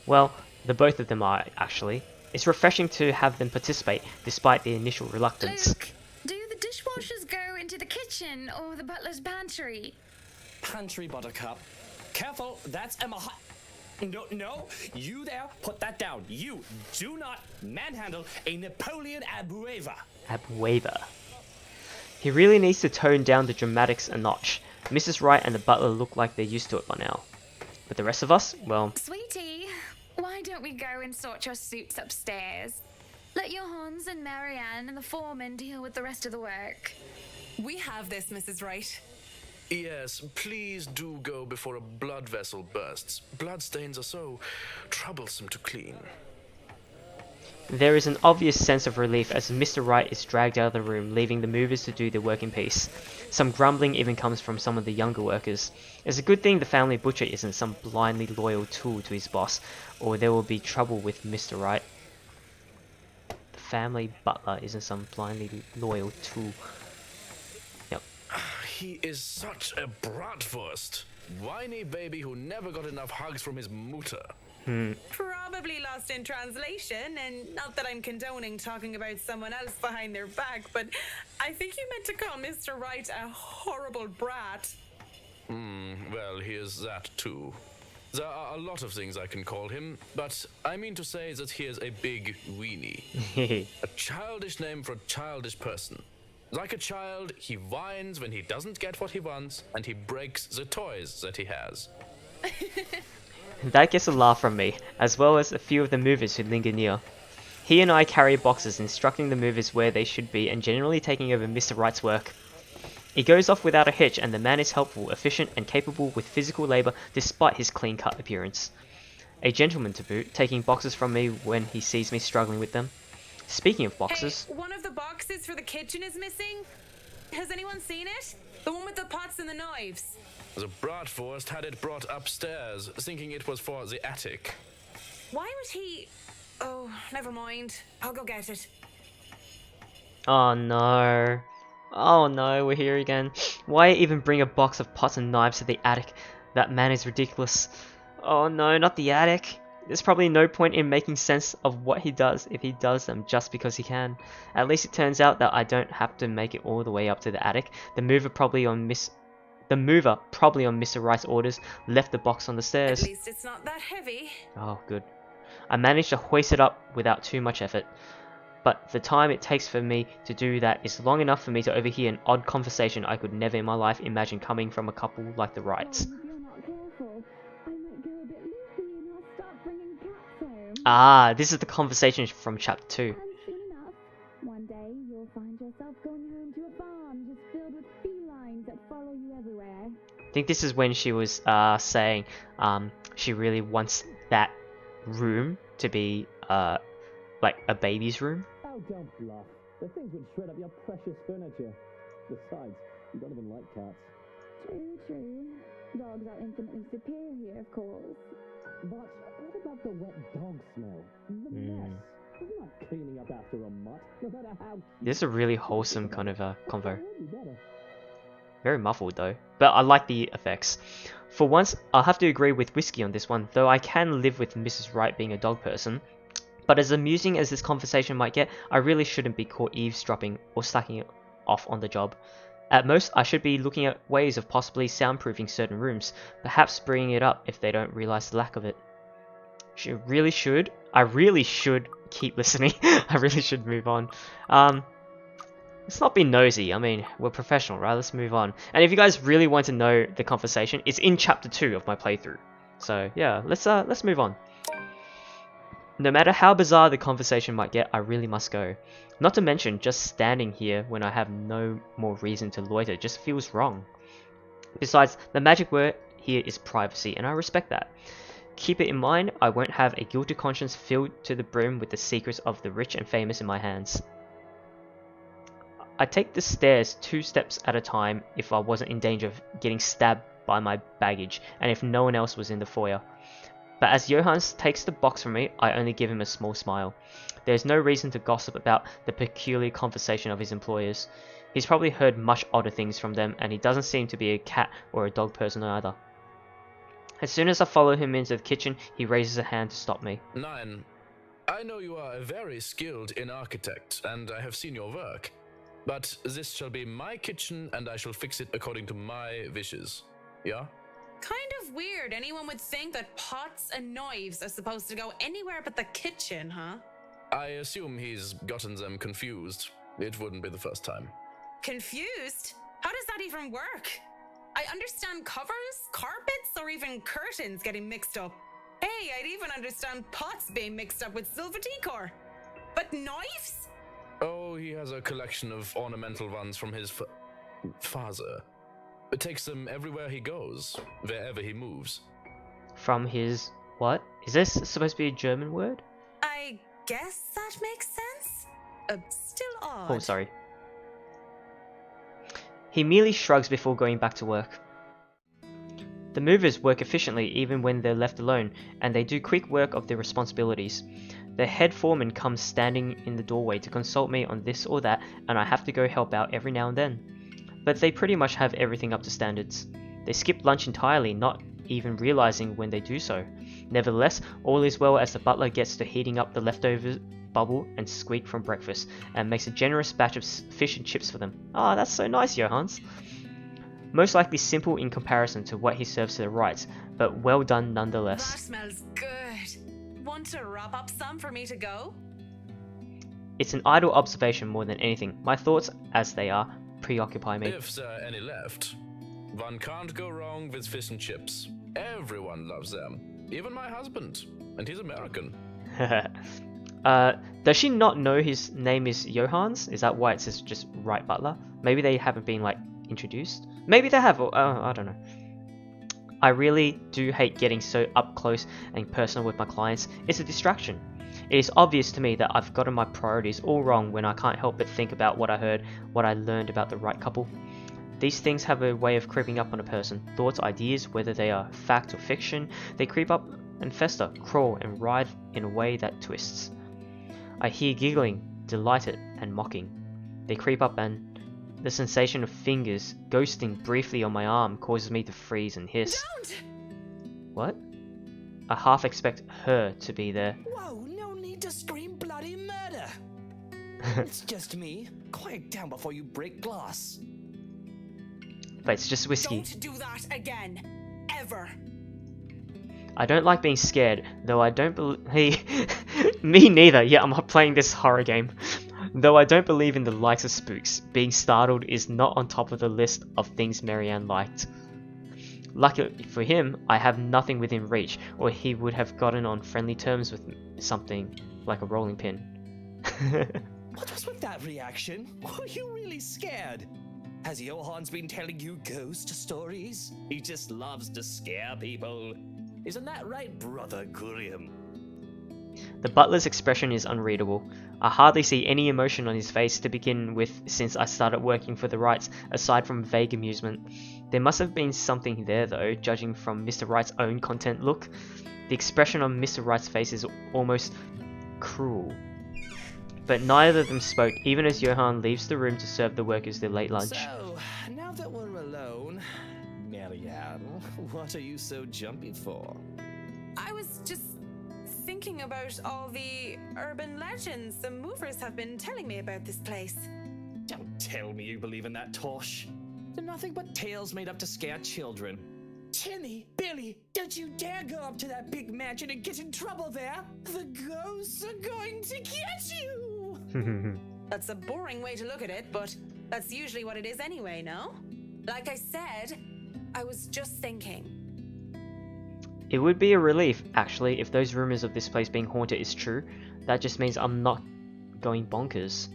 Well, the both of them are, actually. It's refreshing to have them participate, despite the initial reluctance. Luke, do the dishwashers go into the kitchen or the butler's pantry? Pantry, Buttercup. Careful, that's Emma. No, you there, put that down. You do not manhandle a Napoleon Abueva. Abueva. He really needs to tone down the dramatics a notch. Mrs. Wright and the butler look like they're used to it by now. But the rest of us, well... Sweetie, why don't we go and sort your suits upstairs? Let your Hans and Marianne and the foreman deal with the rest of the work. We have this, Mrs. Wright. Yes, please do go before a blood vessel bursts. Bloodstains are so troublesome to clean. There is an obvious sense of relief as Mr. Wright is dragged out of the room, leaving the movers to do their work in peace. Some grumbling even comes from some of the younger workers. It's a good thing the family butcher isn't some blindly loyal tool to his boss, or there will be trouble with Mr. Wright. The family butler isn't some blindly loyal tool. Yep. He is such a bratwurst. Whiny baby who never got enough hugs from his mutter. Probably lost in translation, and not that I'm condoning talking about someone else behind their back, but I think you meant to call Mr. Wright a horrible brat. Well, he is that too. There are a lot of things I can call him, but I mean to say that he is a big weenie. A childish name for a childish person. Like a child, he whines when he doesn't get what he wants, and he breaks the toys that he has. That gets a laugh from me, as well as a few of the movers who linger near. He and I carry boxes, instructing the movers where they should be and generally taking over Mr. Wright's work. He goes off without a hitch, and the man is helpful, efficient, and capable with physical labour despite his clean-cut appearance. A gentleman to boot, taking boxes from me when he sees me struggling with them. Speaking of boxes... Hey, one of the boxes for the kitchen is missing. Has anyone seen it? The one with the pots and the knives. The bratwurst had it brought upstairs, thinking it was for the attic. Why would he... Oh, never mind. I'll go get it. Oh no. Oh no, we're here again. Why even bring a box of pots and knives to the attic? That man is ridiculous. Oh no, not the attic. There's probably no point in making sense of what he does if he does them just because he can. At least it turns out that I don't have to make it all the way up to the attic. The mover probably on Mr. Wright's orders left the box on the stairs. At least it's not that heavy. Oh, good. I managed to hoist it up without too much effort. But the time it takes for me to do that is long enough for me to overhear an odd conversation I could never in my life imagine coming from a couple like the Wrights. Ah, this is the conversation from chapter 2. One day you'll find yourself going home to a farm just filled with felines that follow you everywhere. I think this is when she was saying she really wants that room to be like a baby's room. Oh, don't bluff. The things would shred up your precious furniture. Besides, you don't even like cats. True. Dogs are infinitely superior, of course. But what about the wet dog smell? The mess. You're not cleaning up after a mutt, no matter how... This is a really wholesome kind of convo. Very muffled though, but I like the effects. For once, I'll have to agree with Whiskey on this one, though I can live with Mrs. Wright being a dog person. But as amusing as this conversation might get, I really shouldn't be caught eavesdropping or slacking it off on the job. At most, I should be looking at ways of possibly soundproofing certain rooms, perhaps bringing it up if they don't realise the lack of it. I really should keep listening. I really should move on. Let's not be nosy. I mean, we're professional, right? Let's move on. And if you guys really want to know the conversation, it's in chapter 2 of my playthrough. So yeah, let's move on. No matter how bizarre the conversation might get, I really must go. Not to mention, just standing here when I have no more reason to loiter just feels wrong. Besides, the magic word here is privacy, and I respect that. Keep it in mind, I won't have a guilty conscience filled to the brim with the secrets of the rich and famous in my hands. I take the stairs 2 steps at a time if I wasn't in danger of getting stabbed by my baggage, and if no one else was in the foyer. But as Johannes takes the box from me, I only give him a small smile. There is no reason to gossip about the peculiar conversation of his employers. He's probably heard much odder things from them, and he doesn't seem to be a cat or a dog person either. As soon as I follow him into the kitchen, he raises a hand to stop me. Nine, I know you are very skilled in architect, and I have seen your work. But this shall be my kitchen, and I shall fix it according to my wishes. Yeah? Kind of weird anyone would think that pots and knives are supposed to go anywhere but the kitchen, huh? I assume he's gotten them confused. It wouldn't be the first time. Confused? How does that even work? I understand covers, carpets, or even curtains getting mixed up. Hey, I'd even understand pots being mixed up with silver decor. But knives? Oh, he has a collection of ornamental ones from his father. It takes them everywhere he goes, wherever he moves. From his... what? Is this supposed to be a German word? I guess that makes sense. Still odd. Oh, sorry. He merely shrugs before going back to work. The movers work efficiently even when they're left alone, and they do quick work of their responsibilities. The head foreman comes standing in the doorway to consult me on this or that, and I have to go help out every now and then. But they pretty much have everything up to standards. They skip lunch entirely, not even realizing when they do so. Nevertheless, all is well as the butler gets to heating up the leftovers bubble and squeak from breakfast, and makes a generous batch of fish and chips for them. Ah, that's so nice, Johans. Most likely simple in comparison to what he serves to the Wrights, but well done That nonetheless. smells good. Want to wrap up some for me to go? It's an idle observation more than anything. My thoughts, as they are, preoccupy me. If there are any left, one can't go wrong with fish and chips. Everyone loves them, even my husband, and he's American. Does she not know his name is Johans? Is that why it says just Wright Butler? Maybe they haven't been like introduced. Maybe they have. I don't know. I really do hate getting so up close and personal with my clients. It's a distraction. It is obvious to me that I've gotten my priorities all wrong when I can't help but think about what I heard, what I learned about the Wright couple. These things have a way of creeping up on a person. Thoughts, ideas, whether they are fact or fiction, they creep up and fester, crawl and writhe in a way that twists. I hear giggling, delighted and mocking. They creep up, and the sensation of fingers ghosting briefly on my arm causes me to freeze and hiss. Don't! What? I half expect her to be there. Whoa, no need to scream bloody murder. It's just me. Quiet down before you break glass. But it's just whiskey. Don't do that again. Ever. I don't like being scared, though I don't believe... Me neither, yeah, I'm not playing this horror game. Though I don't believe in the likes of spooks, being startled is not on top of the list of things Marianne liked. Luckily for him, I have nothing within reach, or he would have gotten on friendly terms with something like a rolling pin. What was with that reaction? Were you really scared? Has Johans been telling you ghost stories? He just loves to scare people. Isn't that right, Brother Gurium? The butler's expression is unreadable. I hardly see any emotion on his face to begin with since I started working for the Wrights, aside from vague amusement. There must have been something there though, judging from Mr. Wright's own content look. The expression on Mr. Wright's face is almost cruel. But neither of them spoke, even as Johan leaves the room to serve the workers their late lunch. So, now that we're alone, Marianne, what are you so jumpy for? I was just thinking about all the urban legends the movers have been telling me about this place. Don't tell me you believe in that tosh. They're nothing but tales made up to scare children. Timmy, Billy, don't you dare go up to that big mansion and get in trouble there. The ghosts are going to get you. That's a boring way to look at it, but that's usually what it is anyway, no? Like I said, I was just thinking. It would be a relief, actually, if those rumors of this place being haunted is true. That just means I'm not going bonkers.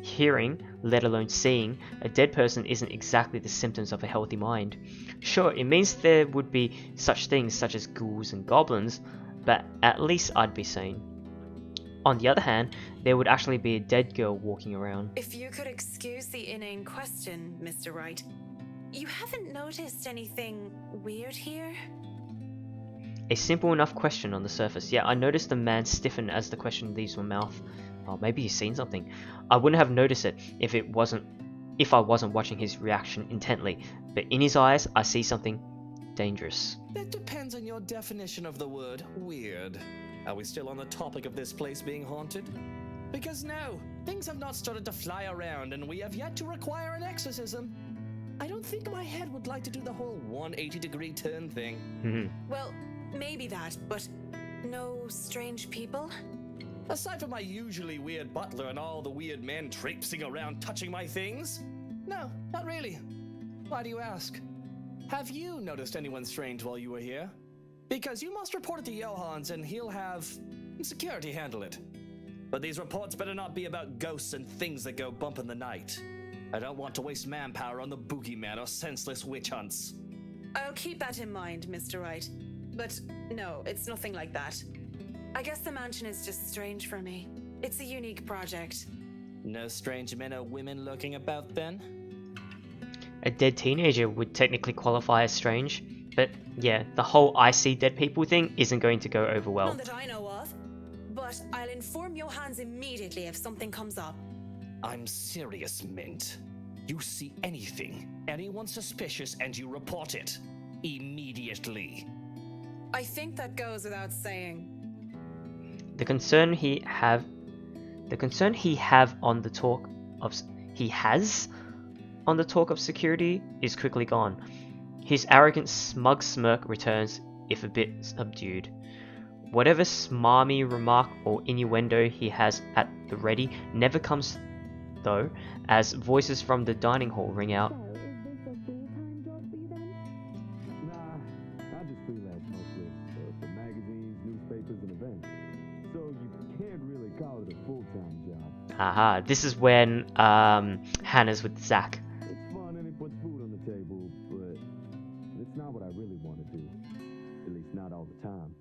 Hearing, let alone seeing, a dead person isn't exactly the symptoms of a healthy mind. Sure, it means there would be such things such as ghouls and goblins, but at least I'd be sane. On the other hand, there would actually be a dead girl walking around. If you could excuse the inane question, Mr. Wright, you haven't noticed anything weird here? A simple enough question on the surface. Yeah, I noticed the man stiffen as the question leaves my mouth. Oh, maybe he's seen something. I wouldn't have noticed it if I wasn't watching his reaction intently. But in his eyes, I see something dangerous. That depends on your definition of the word weird. Are we still on the topic of this place being haunted? Because no, things have not started to fly around and we have yet to require an exorcism. I don't think my head would like to do the whole 180-degree turn thing. Well, maybe that, but no strange people? Aside from my usually weird butler and all the weird men traipsing around touching my things? No, not really. Why do you ask? Have you noticed anyone strange while you were here? Because you must report it to Johans and he'll have security handle it. But these reports better not be about ghosts and things that go bump in the night. I don't want to waste manpower on the boogeyman or senseless witch hunts. I'll keep that in mind, Mr. Wright. But no, it's nothing like that. I guess the mansion is just strange for me. It's a unique project. No strange men or women lurking about then? A dead teenager would technically qualify as strange, but yeah, the whole I see dead people thing isn't going to go over well. None that I know of. But I'll inform Johans immediately if something comes up. I'm serious, Mint. You see anything, anyone suspicious, and you report it. Immediately. I think that goes without saying. The concern he have on the talk of security is quickly gone. His arrogant, smug smirk returns, if a bit subdued. Whatever smarmy remark or innuendo he has at the ready never comes though, as voices from the dining hall ring out. So, is this a full-time job for you then? Nah, I just freelance mostly for magazines, newspapers, and events. So you can't really call it a full-time job. Haha, this is when Hannah's with Zach. It's fun and it puts food on the table, but it's not what I really want to do. At least not all the time.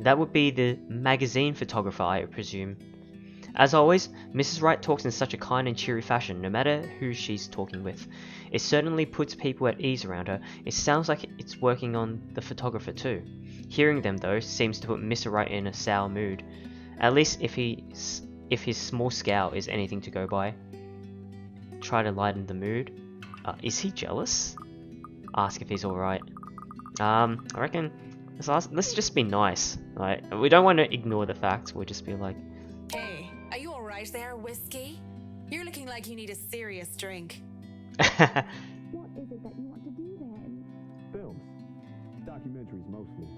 That would be the magazine photographer, I presume. As always, Mrs. Wright talks in such a kind and cheery fashion, no matter who she's talking with. It certainly puts people at ease around her. It sounds like it's working on the photographer too. Hearing them though seems to put Mr. Wright in a sour mood. At least if his small scowl is anything to go by. Try to lighten the mood. Is he jealous? Ask if he's alright. I reckon let's just be nice. Like, we don't want to ignore the facts, we'll just be like, Hey, are you alright there, Whiskey? You're looking like you need a serious drink. What is it that you want to do then? Films. Documentaries mostly.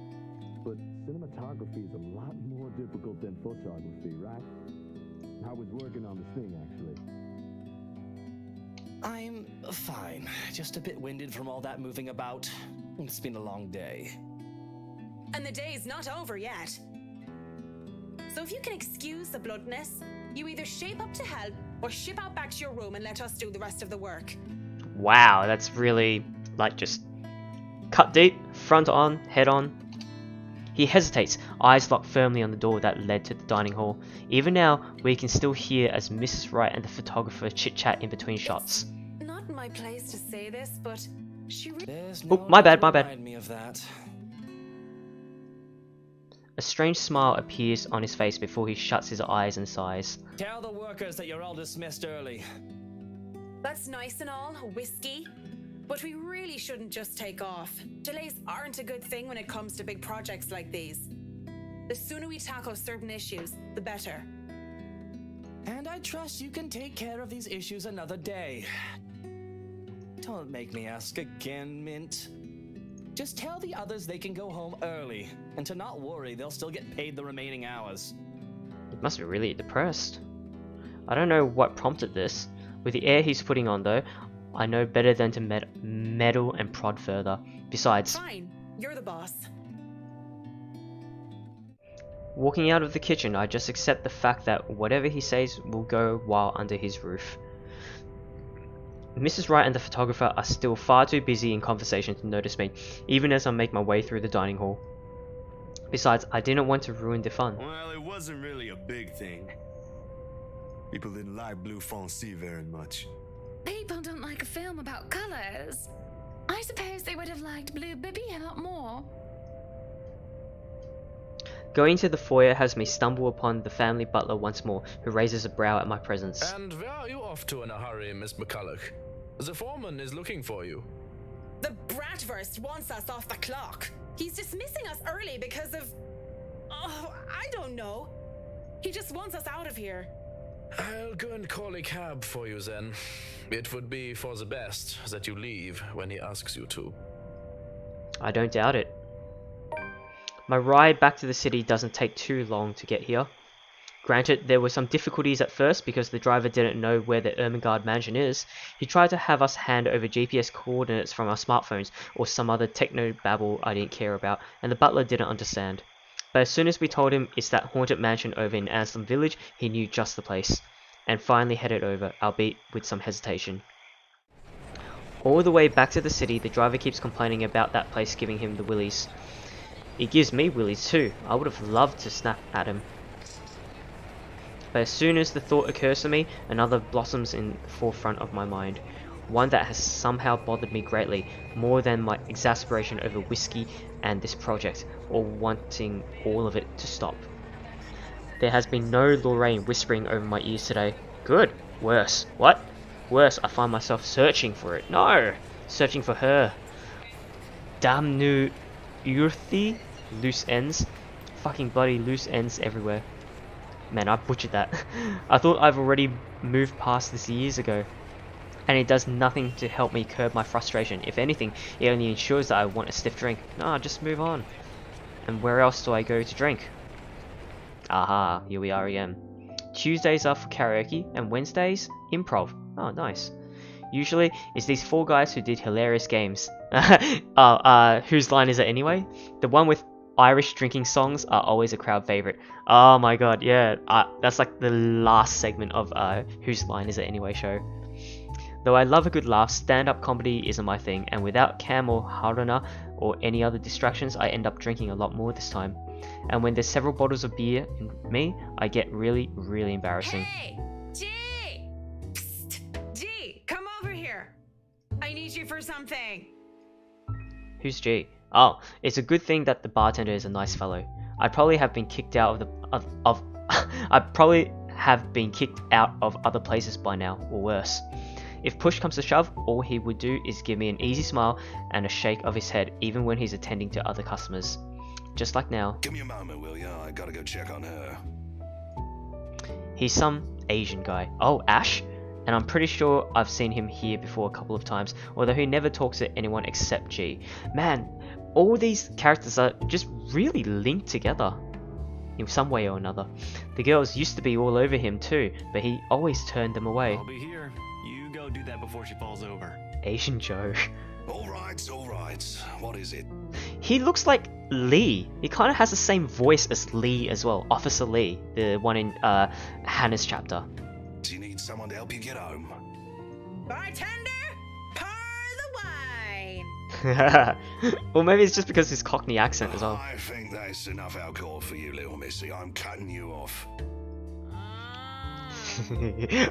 But cinematography is a lot more difficult than photography, right? I was working on this thing, actually. I'm fine. Just a bit winded from all that moving about. It's been a long day. And the day's not over yet. So if you can excuse the bluntness, you either shape up to help or ship out back to your room and let us do the rest of the work. wow, that's really, like, just cut deep, front on, head on. He hesitates, eyes locked firmly on the door that led to the dining hall. Even now, we can still hear as Mrs. Wright and the photographer chit-chat in between shots. Not my place to say this, but she There's Oh, no my one bad, to my bad. remind me of that. A strange smile appears on his face before he shuts his eyes and sighs. Tell the workers that you're all dismissed early. That's nice and all, Whiskey. But we really shouldn't just take off. Delays aren't a good thing when it comes to big projects like these. The sooner we tackle certain issues, the better. And I trust you can take care of these issues another day. Don't make me ask again, Mint. Just tell the others they can go home early, and to not worry, they'll still get paid the remaining hours. He must be really depressed. I don't know what prompted this. With the air he's putting on though, I know better than to meddle and prod further. Besides, Fine, you're the boss. walking out of the kitchen, I just accept the fact that whatever he says will go while under his roof. Mrs. Wright and the photographer are still far too busy in conversation to notice me, even as I make my way through the dining hall. Besides, I didn't want to ruin the fun. Well, it wasn't really a big thing. People didn't like Blue Fonzie very much. People don't like a film about colors. I suppose they would have liked Blue Bibby a lot more. Going to the foyer has me stumble upon the family butler once more, who raises a brow at my presence. And where are you off to in a hurry, Miss McCulloch? The foreman is looking for you. The Bratwurst wants us off the clock. He's dismissing us early because of... Oh, I don't know. He just wants us out of here. I'll go and call a cab for you then. It would be for the best that you leave when he asks you to. I don't doubt it. My ride back to the city doesn't take too long to get here. Granted, there were some difficulties at first because the driver didn't know where the Ermengarde mansion is. He tried to have us hand over GPS coordinates from our smartphones or some other techno babble I didn't care about, and the butler didn't understand. But as soon as we told him it's that haunted mansion over in Anselm Village, he knew just the place, and finally headed over, albeit with some hesitation. All the way back to the city, the driver keeps complaining about that place giving him the willies. It gives me willies too. I would have loved to snap at him. But as soon as the thought occurs to me, another blossoms in the forefront of my mind. One that has somehow bothered me greatly, more than my exasperation over whiskey and this project, or wanting all of it to stop. There has been no Lorraine whispering over my ears today. Good. Worse. What? Worse, I find myself searching for it. No! Searching for her. Damn new earthy loose ends. Fucking bloody loose ends everywhere. Man, I butchered that. I thought I've already moved past this years ago. And it does nothing to help me curb my frustration. If anything, it only ensures that I want a stiff drink. No, just move on. And where else do I go to drink? Aha, here we are again. Tuesdays are for karaoke, and Wednesdays, improv. Oh, nice. Usually, it's these 4 guys who did hilarious games. Whose line is it anyway? The one with Irish drinking songs are always a crowd favorite. Oh my god, yeah. That's like the last segment of Whose Line Is It Anyway show. Though I love a good laugh, stand-up comedy isn't my thing, and without Cam or Haruna or any other distractions, I end up drinking a lot more this time. And when there's several bottles of beer in me, I get really, really embarrassing. Hey! G! Psst! G! Come over here! I need you for something! Who's G? Oh, it's a good thing that the bartender is a nice fellow. I'd probably have been kicked out of I'd probably have been kicked out of other places by now, or worse. If push comes to shove, all he would do is give me an easy smile and a shake of his head, even when he's attending to other customers. Just like now. Give me a moment, will ya? I gotta go check on her. He's some Asian guy. Oh, Ash? And I'm pretty sure I've seen him here before a couple of times, although he never talks to anyone except G. Man, all these characters are just really linked together in some way or another. The girls used to be all over him too, but he always turned them away. I'll be here. You go do that before she falls over. Asian Joe. All right. What is it? He looks like Lee. He kind of has the same voice as Lee as well. Officer Lee, the one in Hannah's chapter. Do you need someone to help you get home? Bartender, pour the wine! Or maybe it's just because his Cockney accent as well. I think that's enough alcohol for you, little missy. I'm cutting you off.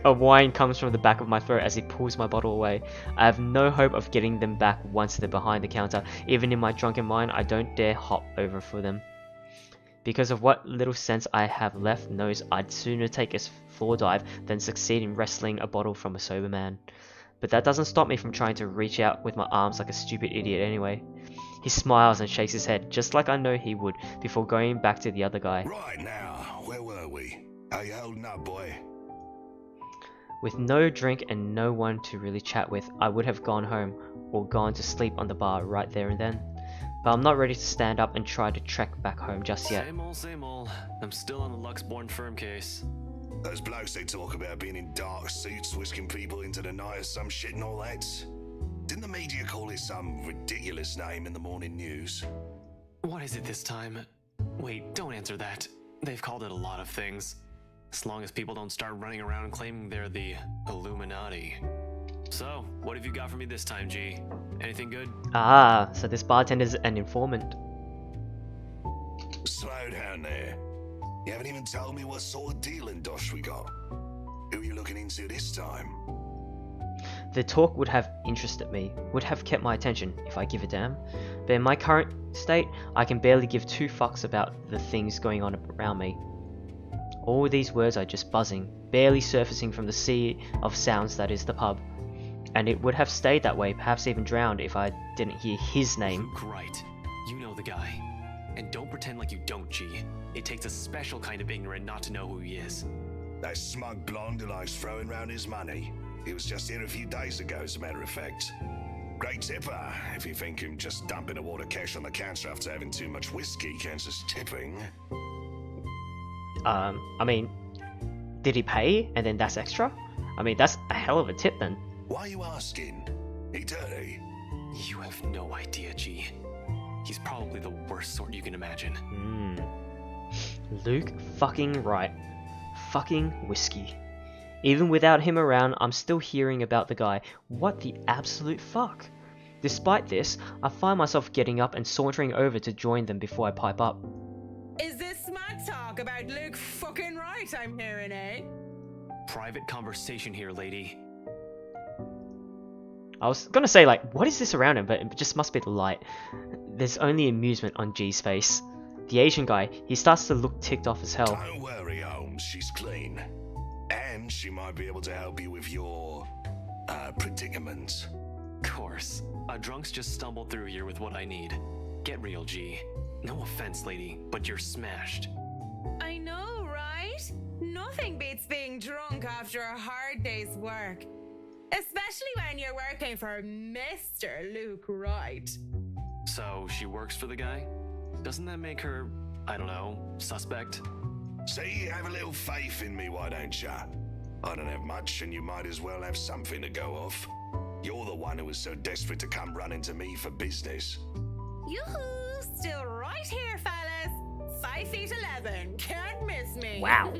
A whine comes from the back of my throat as he pulls my bottle away. I have no hope of getting them back once they're behind the counter. Even in my drunken mind, I don't dare hop over for them. Because of what little sense I have left knows I'd sooner take a floor dive than succeed in wresting a bottle from a sober man. But that doesn't stop me from trying to reach out with my arms like a stupid idiot anyway. He smiles and shakes his head, just like I know he would, before going back to the other guy. Right now, where were we? How you holding up, boy? With no drink and no one to really chat with, I would have gone home, or gone to sleep on the bar right there and then. But I'm not ready to stand up and try to trek back home just yet. Same old. I'm still on the Luxborn firm case. Those blokes they talk about being in dark suits, whisking people into the night or some shit and all that. Didn't the media call it some ridiculous name in the morning news? What is it this time? Wait, don't answer that. They've called it a lot of things. As long as people don't start running around claiming they're the Illuminati. So, what have you got for me this time, G? Anything good? Ah, so this bartender's an informant. Slow down there. You haven't even told me what sort of dealing dosh we got. Who are you looking into this time? The talk would have interested me, would have kept my attention, if I give a damn. But in my current state, I can barely give 2 fucks about the things going on around me. All these words are just buzzing, barely surfacing from the sea of sounds that is the pub. And it would have stayed that way, perhaps even drowned, if I didn't hear his name. Luke Wright. You know the guy. And don't pretend like you don't, G. It takes a special kind of ignorant not to know who he is. That smug blonde who likes throwing round his money. He was just here a few days ago, as a matter of fact. Great tipper, if you think him just dumping a wad of cash on the counter after having too much whiskey counts as tipping. I mean, did he pay and then that's extra? I mean, that's a hell of a tip then. Why are you asking? He dirty? You have no idea, G. He's probably the worst sort you can imagine. Luke fucking Wright. Fucking whiskey. Even without him around, I'm still hearing about the guy. What the absolute fuck? Despite this, I find myself getting up and sauntering over to join them before I pipe up. Is this smart talk about Luke fucking Wright? right I'm hearing, eh? Private conversation here, lady. I was gonna say, like, what is this around him, but it just must be the light. There's only amusement on G's face. The Asian guy, he starts to look ticked off as hell. Don't worry, Holmes, she's clean. And she might be able to help you with your, predicament. Course. A drunk's just stumbled through here with what I need. Get real, G. No offense, lady, but you're smashed. I know, right? Nothing beats being drunk after a hard day's work. Especially when you're working for Mr. Luke Wright. So, she works for the guy? Doesn't that make her, I don't know, suspect? See, have a little faith in me, why don't ya? I don't have much, and you might as well have something to go off. You're the one who was so desperate to come running to me for business. Yoo-hoo! Still right here, fellas. 5'11". Can't miss me. Wow.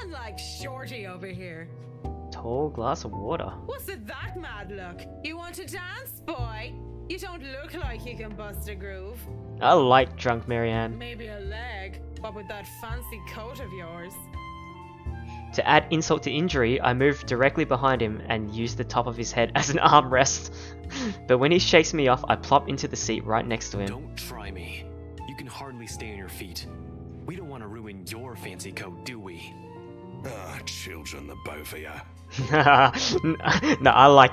Unlike Shorty over here. Tall glass of water. What's with that mad look? You want to dance, boy? You don't look like you can bust a groove. I like drunk Marianne. Maybe a leg, but with that fancy coat of yours. To add insult to injury, I move directly behind him and use the top of his head as an armrest. But when he shakes me off, I plop into the seat right next to him. Don't try me. You can hardly stay on your feet. We don't want to ruin your fancy coat, do we? Ah, children, the both of you. No, I like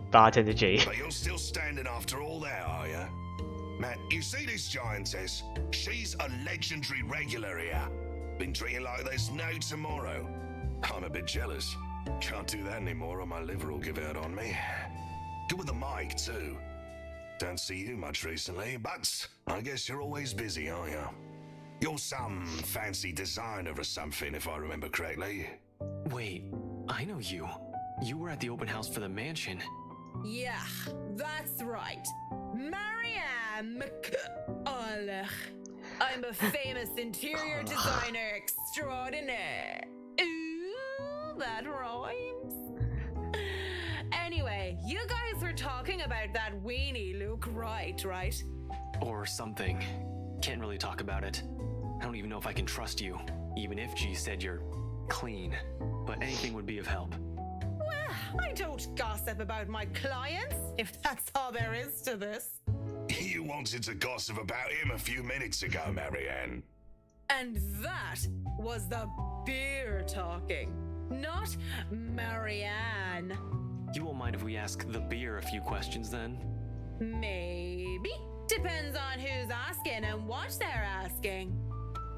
Bartender G. But you're still standing after all that, are you? Matt, you see this giantess? She's a legendary regular here. Been drinking like there's no tomorrow. I'm a bit jealous. Can't do that anymore or my liver will give out on me. Good with the mic, too. Don't see you much recently, but I guess you're always busy, aren't you? You're some fancy designer or something, if I remember correctly. Wait, I know you. You were at the open house for the mansion. Yeah, that's right. Marianne McCulloch. I'm a famous interior designer extraordinaire. Ooh, that rhymes. Anyway, you guys were talking about that weenie Luke Wright, right? Or something. Can't really talk about it. I don't even know if I can trust you, even if G said you're clean. But anything would be of help. Well, I don't gossip about my clients, if that's all there is to this. You wanted to gossip about him a few minutes ago, Marianne. And that was the beer talking, not Marianne. You won't mind if we ask the beer a few questions then? Maybe. Depends on who's asking and what they're asking.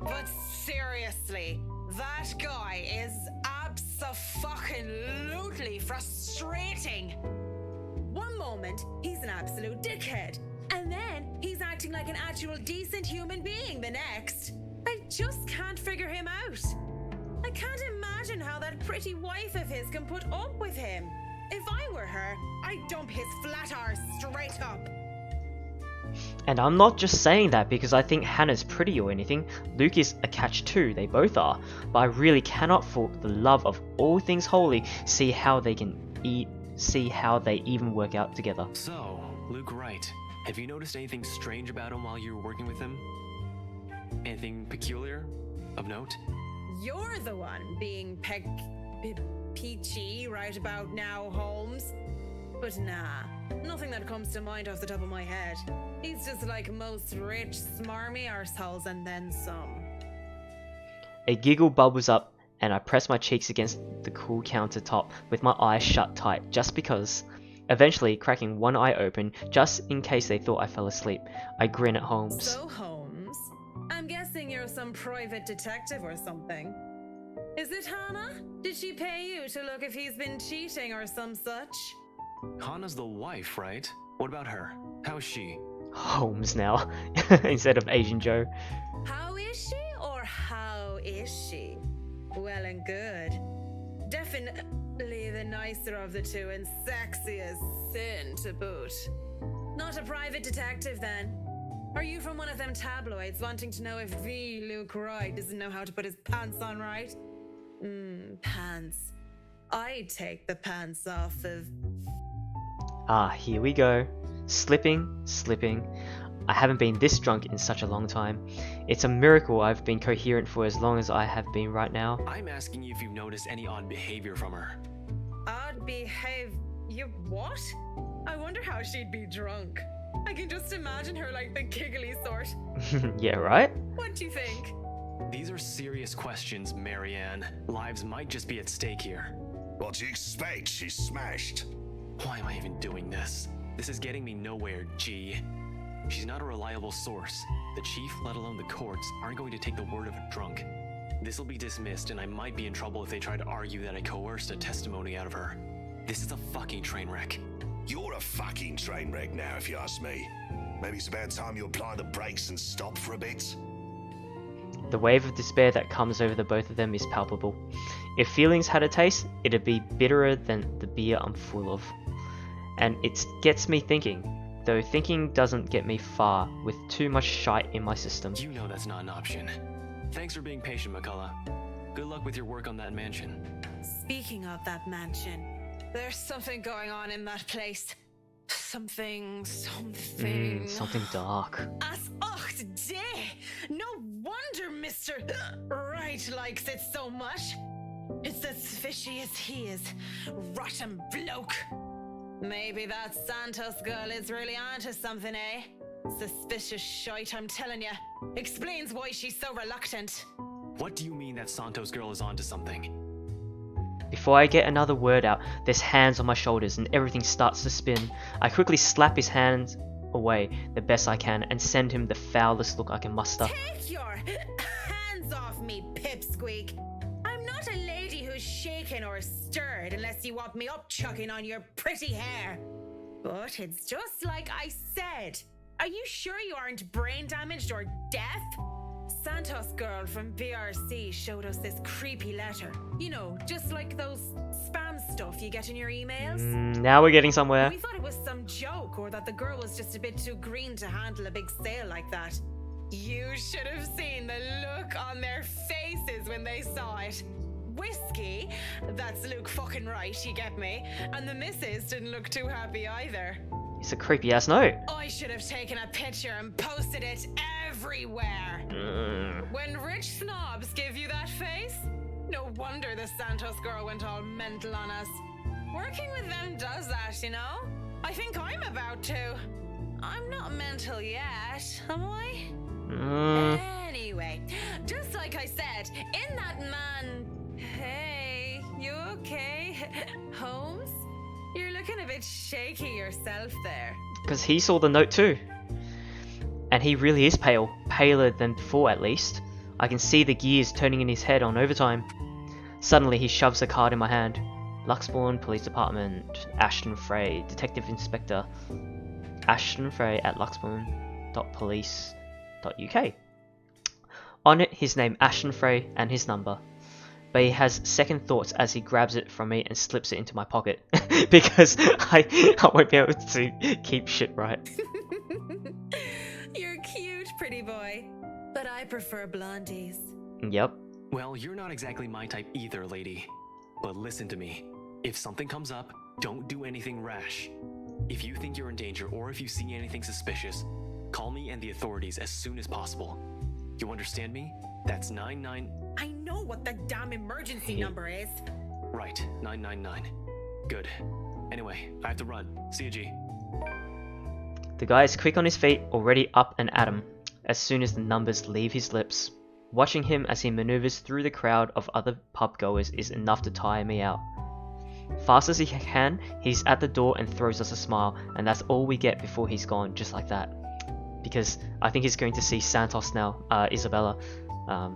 But seriously, that guy is abso-fucking-lutely frustrating. One moment, he's an absolute dickhead. And then he's acting like an actual decent human being the next. I just can't figure him out. I can't imagine how that pretty wife of his can put up with him. If I were her, I'd dump his flat arse straight up. And I'm not just saying that because I think Hannah's pretty or anything. Luke is a catch too, they both are. But I really cannot for the love of all things holy see how they even work out together. So, Luke Wright, have you noticed anything strange about him while you were working with him? Anything peculiar? Of note? You're the one being peachy right about now, Holmes. But nah, nothing that comes to mind off the top of my head. He's just like most rich, smarmy arseholes and then some. A giggle bubbles up and I press my cheeks against the cool countertop with my eyes shut tight just because. Eventually, cracking one eye open just in case they thought I fell asleep, I grin at Holmes. So, Holmes, I'm guessing you're some private detective or something. Is it Hannah? Did she pay you to look if he's been cheating or some such? Hannah's the wife, right? What about her? How's she? Holmes now, instead of Asian Joe. How is she or how is she? Well and good. Definitely the nicer of the two and sexy as sin to boot. Not a private detective then? Are you from one of them tabloids wanting to know if the Luke Wright doesn't know how to put his pants on right? Pants. I'd take the pants off of... Ah, here we go. Slipping. I haven't been this drunk in such a long time. It's a miracle I've been coherent for as long as I have been right now. I'm asking you if you've noticed any odd behavior from her. Odd behave. You what? I wonder how she'd be drunk. I can just imagine her like the giggly sort. Yeah, right? What do you think? These are serious questions, Marianne. Lives might just be at stake here. What do you expect? She's smashed. Why am I even doing this? This is getting me nowhere, G. She's not a reliable source. The chief, let alone the courts, aren't going to take the word of a drunk. This'll be dismissed, and I might be in trouble if they try to argue that I coerced a testimony out of her. This is a fucking train wreck. You're a fucking train wreck now, if you ask me. Maybe it's about time you apply the brakes and stop for a bit. The wave of despair that comes over the both of them is palpable. If feelings had a taste, it'd be bitterer than the beer I'm full of. And it gets me thinking, though thinking doesn't get me far with too much shite in my system. You know that's not an option. Thanks for being patient, McCullough. Good luck with your work on that mansion. Speaking of that mansion, there's something going on in that place. Something dark. As day. No wonder Mr. Right likes it so much. It's as fishy as he is. Rotten bloke. Maybe that Santos girl is really onto something, eh? Suspicious shite, I'm telling you. Explains why she's so reluctant. What do you mean that Santos girl is onto something? Before I get another word out, there's hands on my shoulders and everything starts to spin. I quickly slap his hands away the best I can and send him the foulest look I can muster. Take your hands off me, pipsqueak. I'm not a lady who's shaken or stirred unless you want me up-chucking on your pretty hair. But it's just like I said. Are you sure you aren't brain damaged or deaf? Santos girl from BRC showed us this creepy letter. You know, just like those spam stuff you get in your emails. Now we're getting somewhere. We thought it was some joke or that the girl was just a bit too green to handle a big sale like that. You should have seen the look on their faces when they saw it. Whiskey, that's Luke fucking right, you get me? And the missus didn't look too happy either. It's a creepy ass note. I should have taken a picture and posted it everywhere. When rich snobs give you that face, no wonder the Santos girl went all mental on us. Working with them does that, you know? I think I'm about to. I'm not mental yet, am I? Anyway, just like I said, in that man... Hey, you okay? Holmes? You're looking a bit shaky yourself there. Because he saw the note too. And he really is pale. Paler than before at least. I can see the gears turning in his head on overtime. Suddenly he shoves a card in my hand. Luxbourne Police Department. Ashton Frey, Detective Inspector. Ashton Frey at luxbourne.police.uk. On it his name Ashton Frey and his number. But he has second thoughts as he grabs it from me and slips it into my pocket. Because I won't be able to keep shit right. You're cute, pretty boy. But I prefer blondies. Yep. Well, you're not exactly my type either, lady. But listen to me. If something comes up, don't do anything rash. If you think you're in danger or if you see anything suspicious, call me and the authorities as soon as possible. You understand me? That's 99... I know what the damn emergency number is. Right, 999. Good. Anyway, I have to run. See you, G. The guy is quick on his feet, already up and at him, as soon as the numbers leave his lips. Watching him as he maneuvers through the crowd of other pub goers is enough to tire me out. Fast as he can, he's at the door and throws us a smile, and that's all we get before he's gone, just like that. Because I think he's going to see Santos now, Isabella.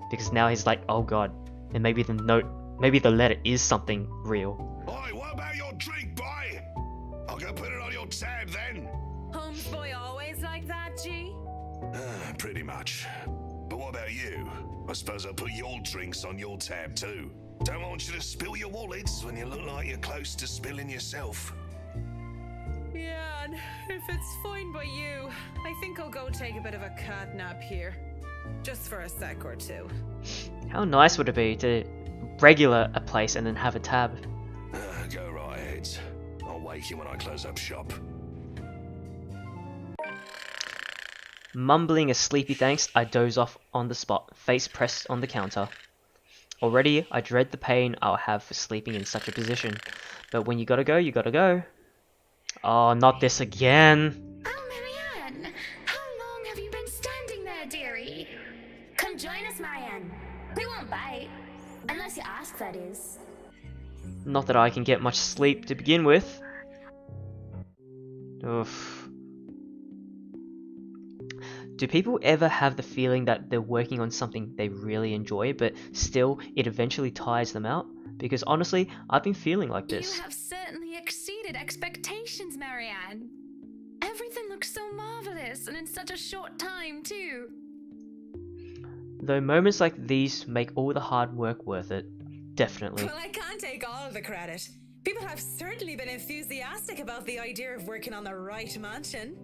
Because now he's like, oh god, and maybe the note, maybe the letter is something real. Oi, what about your drink, boy? I'll go put it on your tab then. Holmes boy always like that, G? Pretty much. But what about you? I suppose I'll put your drinks on your tab too. Don't want you to spill your wallets when you look like you're close to spilling yourself. Yeah, and if it's fine by you, I think I'll go take a bit of a cat nap here. Just for a sec or two. How nice would it be to regular a place and then have a tab? Go right ahead. I'll wake you when I close up shop. Mumbling a sleepy thanks, I doze off on the spot, face pressed on the counter. Already, I dread the pain I'll have for sleeping in such a position. But when you gotta go, you gotta go. Oh, not this again. Oh, Marianne! How long have you been standing there, dearie? Come join us, Marianne. We won't bite. Unless you ask, that is. Not that I can get much sleep to begin with. Oof. Do people ever have the feeling that they're working on something they really enjoy, but still it eventually tires them out? Because honestly, I've been feeling like this. You have certainly exceeded expectations, Marianne. Everything looks so marvelous, and in such a short time, too. Though moments like these make all the hard work worth it. Definitely. Well, I can't take all of the credit. People have certainly been enthusiastic about the idea of working on the right mansion.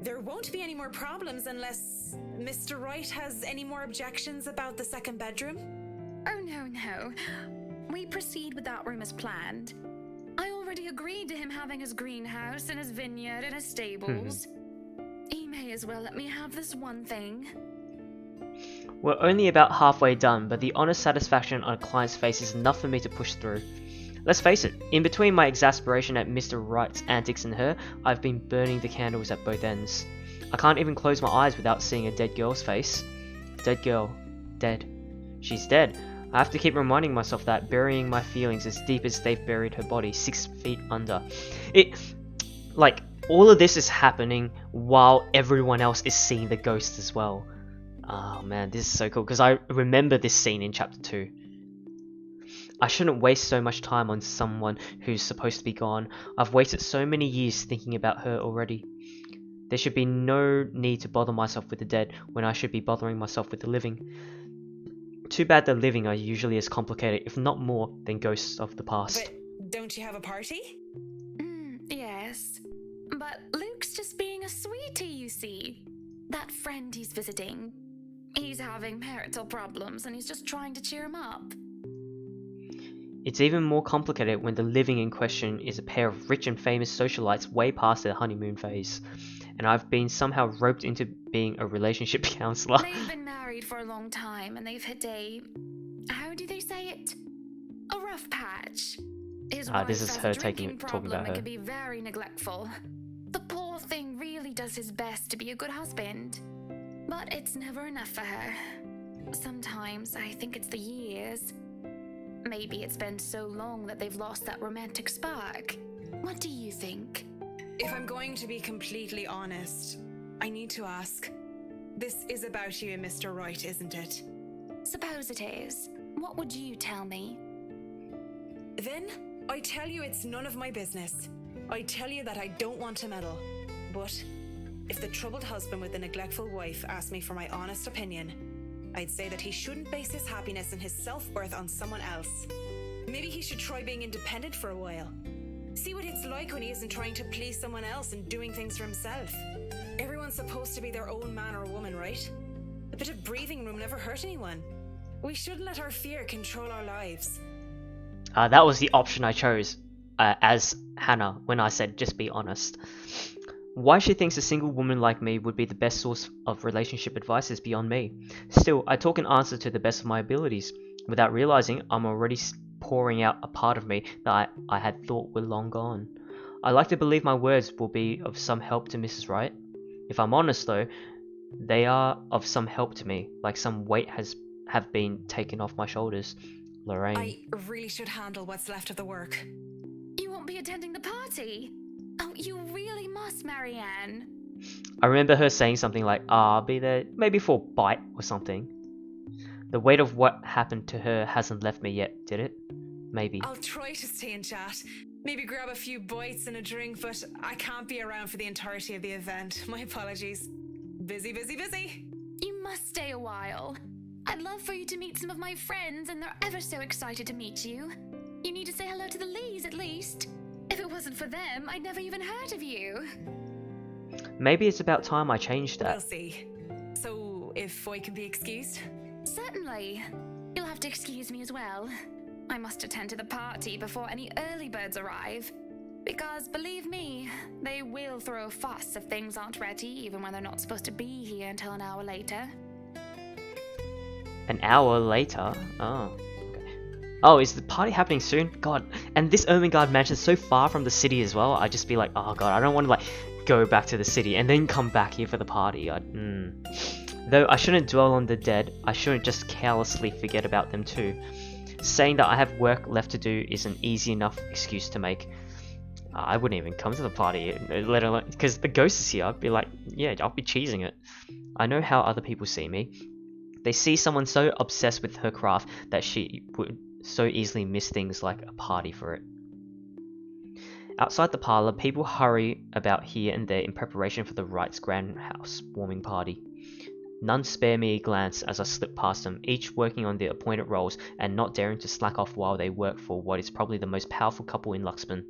There won't be any more problems unless Mr. Wright has any more objections about the second bedroom. Oh, no. We proceed with that room as planned. I already agreed to him having his greenhouse and his vineyard and his stables. He may as well let me have this one thing. We're only about halfway done, but the honest satisfaction on a client's face is enough for me to push through. Let's face it, in between my exasperation at Mr. Wright's antics and her, I've been burning the candles at both ends. I can't even close my eyes without seeing a dead girl's face. Dead girl. Dead. She's dead. I have to keep reminding myself that, burying my feelings as deep as they've buried her body, 6 feet under. All of this is happening while everyone else is seeing the ghost as well. Oh man, this is so cool, because I remember this scene in chapter 2. I shouldn't waste so much time on someone who's supposed to be gone. I've wasted so many years thinking about her already. There should be no need to bother myself with the dead when I should be bothering myself with the living. Too bad the living are usually as complicated, if not more, than ghosts of the past. But don't you have a party? Yes. But Luke's just being a sweetie, you see. That friend he's visiting. He's having marital problems and he's just trying to cheer him up. It's even more complicated when the living in question is a pair of rich and famous socialites way past their honeymoon phase. And I've been somehow roped into being a relationship counselor. They've been married for a long time and they've hit a... how do they say it? A rough patch. His wife this is has her a drinking talking problem about her. and can be very neglectful. The poor thing really does his best to be a good husband. But it's never enough for her. Sometimes I think it's the years. Maybe it's been so long that they've lost that romantic spark. What do you think? If I'm going to be completely honest, I need to ask. This is about you and Mr. Wright, isn't it? Suppose it is. What would you tell me? Then, I tell you it's none of my business. I tell you that I don't want to meddle. But if the troubled husband with the neglectful wife asked me for my honest opinion, I'd say that he shouldn't base his happiness and his self-worth on someone else. Maybe he should try being independent for a while. See what it's like when he isn't trying to please someone else and doing things for himself. Everyone's supposed to be their own man or woman, right? A bit of breathing room never hurt anyone. We shouldn't let our fear control our lives. That was the option I chose as Hannah when I said just be honest. Why she thinks a single woman like me would be the best source of relationship advice is beyond me. Still, I talk and answer to the best of my abilities. Without realizing, I'm already pouring out a part of me that I had thought were long gone. I like to believe my words will be of some help to Mrs. Wright. If I'm honest though, they are of some help to me, like some weight have been taken off my shoulders. Lorraine. I really should handle what's left of the work. You won't be attending the party? Oh, you really must, Marianne. I remember her saying something like, I'll be there maybe for a bite or something. The weight of what happened to her hasn't left me yet, did it? Maybe. I'll try to stay and chat. Maybe grab a few bites and a drink, but I can't be around for the entirety of the event. My apologies. Busy, busy, busy. You must stay a while. I'd love for you to meet some of my friends, and they're ever so excited to meet you. You need to say hello to the Lees, at least. If it wasn't for them, I'd never even heard of you. Maybe it's about time I changed that. We'll see. So, if I can be excused? Certainly. You'll have to excuse me as well. I must attend to the party before any early birds arrive. Because believe me, they will throw a fuss if things aren't ready, even when they're not supposed to be here until an hour later. An hour later? Oh. Oh, is the party happening soon? God, and this Ermengarde mansion is so far from the city as well. I'd just be like, oh god, I don't want to like go back to the city and then come back here for the party. Though I shouldn't dwell on the dead, I shouldn't just carelessly forget about them too. Saying that I have work left to do is an easy enough excuse to make. I wouldn't even come to the party, let alone because the ghost is here. I'd be like, yeah, I'll be cheesing it. I know how other people see me. They see someone so obsessed with her craft that she would so easily miss things like a party for it. Outside the parlour, people hurry about here and there in preparation for the Wright's grand house warming party. None spare me a glance as I slip past them, each working on their appointed roles and not daring to slack off while they work for what is probably the most powerful couple in Luxman.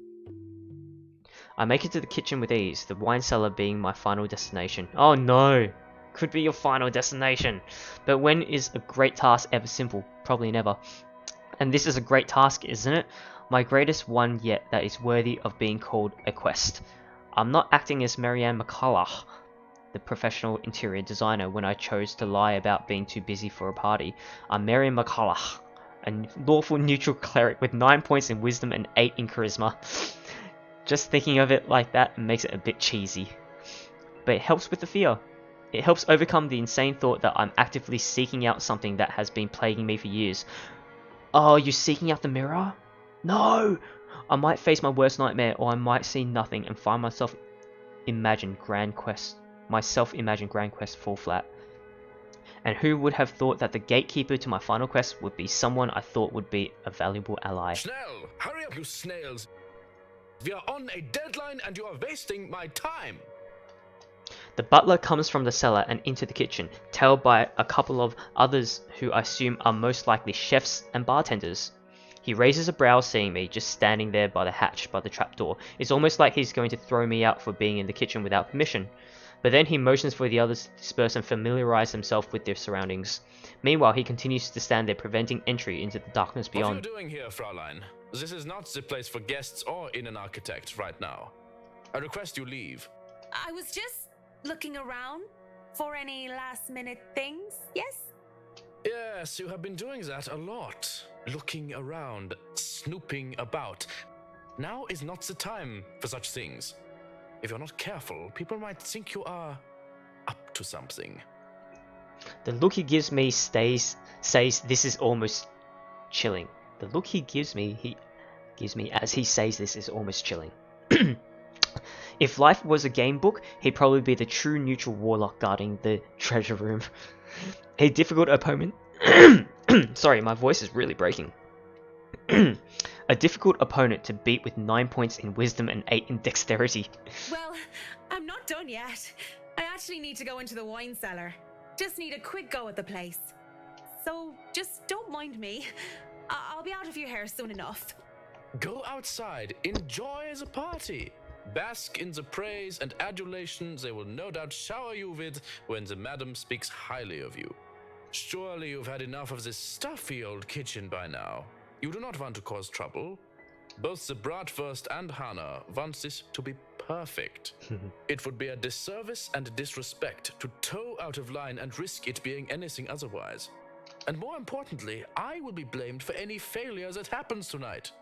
I make it to the kitchen with ease, the wine cellar being my final destination. Oh no! Could be your final destination! But when is a great task ever simple? Probably never. And this is a great task, isn't it? My greatest one yet that is worthy of being called a quest. I'm not acting as Marianne McCullough, the professional interior designer, when I chose to lie about being too busy for a party. I'm Marianne McCullough, a lawful neutral cleric with 9 points in wisdom and 8 in charisma. Just thinking of it like that makes it a bit cheesy. But it helps with the fear. It helps overcome the insane thought that I'm actively seeking out something that has been plaguing me for years. Oh, you're seeking out the mirror? No! I might face my worst nightmare, or I might see nothing and find my self-imagined grand quest fall flat. And who would have thought that the gatekeeper to my final quest would be someone I thought would be a valuable ally? Schnell! Hurry up, you snails! We are on a deadline and you are wasting my time! The butler comes from the cellar and into the kitchen, tailed by a couple of others who I assume are most likely chefs and bartenders. He raises a brow seeing me, just standing there by the hatch by the trapdoor. It's almost like he's going to throw me out for being in the kitchen without permission. But then he motions for the others to disperse and familiarize themselves with their surroundings. Meanwhile, he continues to stand there, preventing entry into the darkness beyond. What are you doing here, Fraulein? This is not the place for guests or in an architect right now. I request you leave. I was just looking around for any last-minute things, yes? Yes, you have been doing that a lot. Looking around, snooping about. Now is not the time for such things. If you're not careful, people might think you are up to something. The look he gives me says this is almost chilling. The look he gives me as he says this is almost chilling. If life was a game book, he'd probably be the true neutral warlock guarding the treasure room. A difficult opponent. Sorry, my voice is really breaking. A difficult opponent to beat with 9 points in wisdom and 8 in dexterity. Well, I'm not done yet. I actually need to go into the wine cellar. Just need a quick go at the place. So just don't mind me. I'll be out of your hair soon enough. Go outside, enjoy the party. Bask in the praise and adulation they will no doubt shower you with when the madam speaks highly of you. Surely you've had enough of this stuffy old kitchen by now. You do not want to cause trouble. Both the Bratwurst and Hannah want this to be perfect. It would be a disservice and a disrespect to toe out of line and risk it being anything otherwise. And more importantly, I will be blamed for any failure that happens tonight.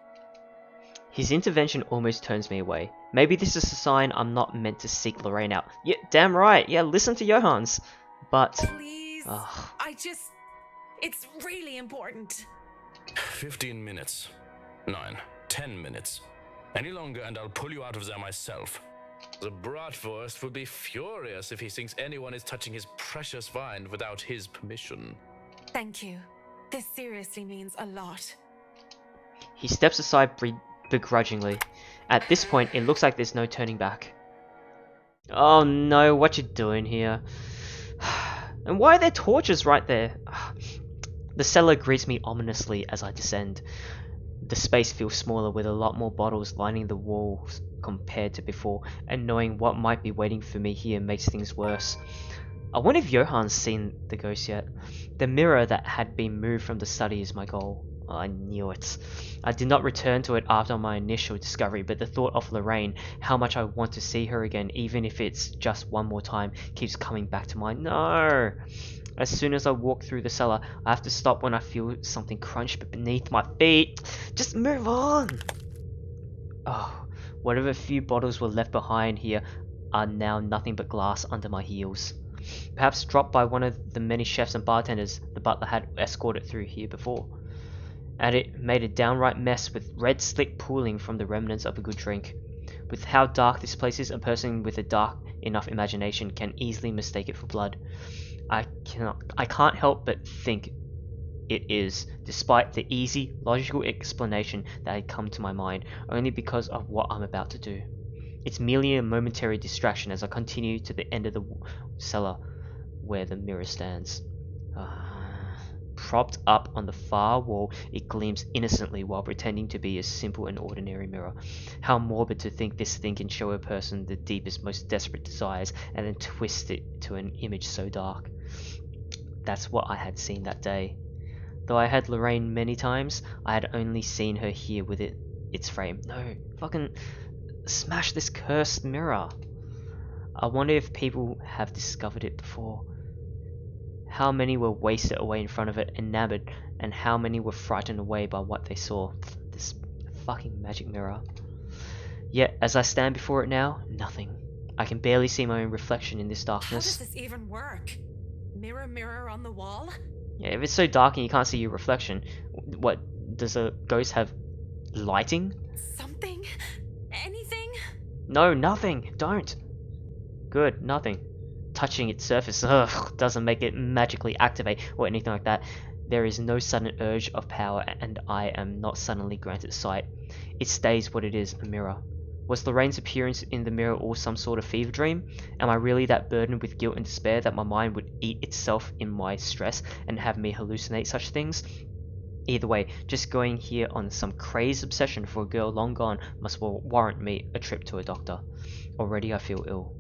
His intervention almost turns me away. Maybe this is a sign I'm not meant to seek Lorraine out. Yeah, damn right. Yeah, listen to Johans. But... Please, it's really important. 15 minutes. 9, 10 minutes. Any longer and I'll pull you out of there myself. The Bratwurst will be furious if he thinks anyone is touching his precious wine without his permission. Thank you. This seriously means a lot. He steps aside begrudgingly. At this point, it looks like there's no turning back. Oh no, what you doing here? And why are there torches right there? The cellar greets me ominously as I descend. The space feels smaller with a lot more bottles lining the walls compared to before, and knowing what might be waiting for me here makes things worse. I wonder if Johan's seen the ghost yet. The mirror that had been moved from the study is my goal. Oh, I knew it. I did not return to it after my initial discovery, but the thought of Lorraine, how much I want to see her again, even if it's just one more time, keeps coming back to mind. No! As soon as I walk through the cellar, I have to stop when I feel something crunch beneath my feet. Just move on! Oh, whatever few bottles were left behind here are now nothing but glass under my heels. Perhaps dropped by one of the many chefs and bartenders the butler had escorted through here before. And it made a downright mess with red slick pooling from the remnants of a good drink. With how dark this place is, a person with a dark enough imagination can easily mistake it for blood. I can't help but think it is, despite the easy, logical explanation that had come to my mind, only because of what I'm about to do. It's merely a momentary distraction as I continue to the end of the cellar where the mirror stands. Propped up on the far wall, it gleams innocently while pretending to be a simple and ordinary mirror. How morbid to think this thing can show a person the deepest, most desperate desires and then twist it to an image so dark. That's what I had seen that day. Though I had Lorraine many times, I had only seen her here with its frame. No, fucking smash this cursed mirror. I wonder if people have discovered it before. How many were wasted away in front of it, enamored, and how many were frightened away by what they saw. This fucking magic mirror. Yet, as I stand before it now, nothing. I can barely see my own reflection in this darkness. How does this even work? Mirror, mirror on the wall? Yeah, if it's so dark and you can't see your reflection, what, does a ghost have lighting? Something? Anything? No, nothing. Don't. Good, nothing. Touching its surface doesn't make it magically activate or anything like that. There is no sudden urge of power and I am not suddenly granted sight. It stays what it is, a mirror. Was Lorraine's appearance in the mirror all some sort of fever dream? Am I really that burdened with guilt and despair that my mind would eat itself in my stress and have me hallucinate such things? Either way, just going here on some crazed obsession for a girl long gone must warrant me a trip to a doctor. Already I feel ill.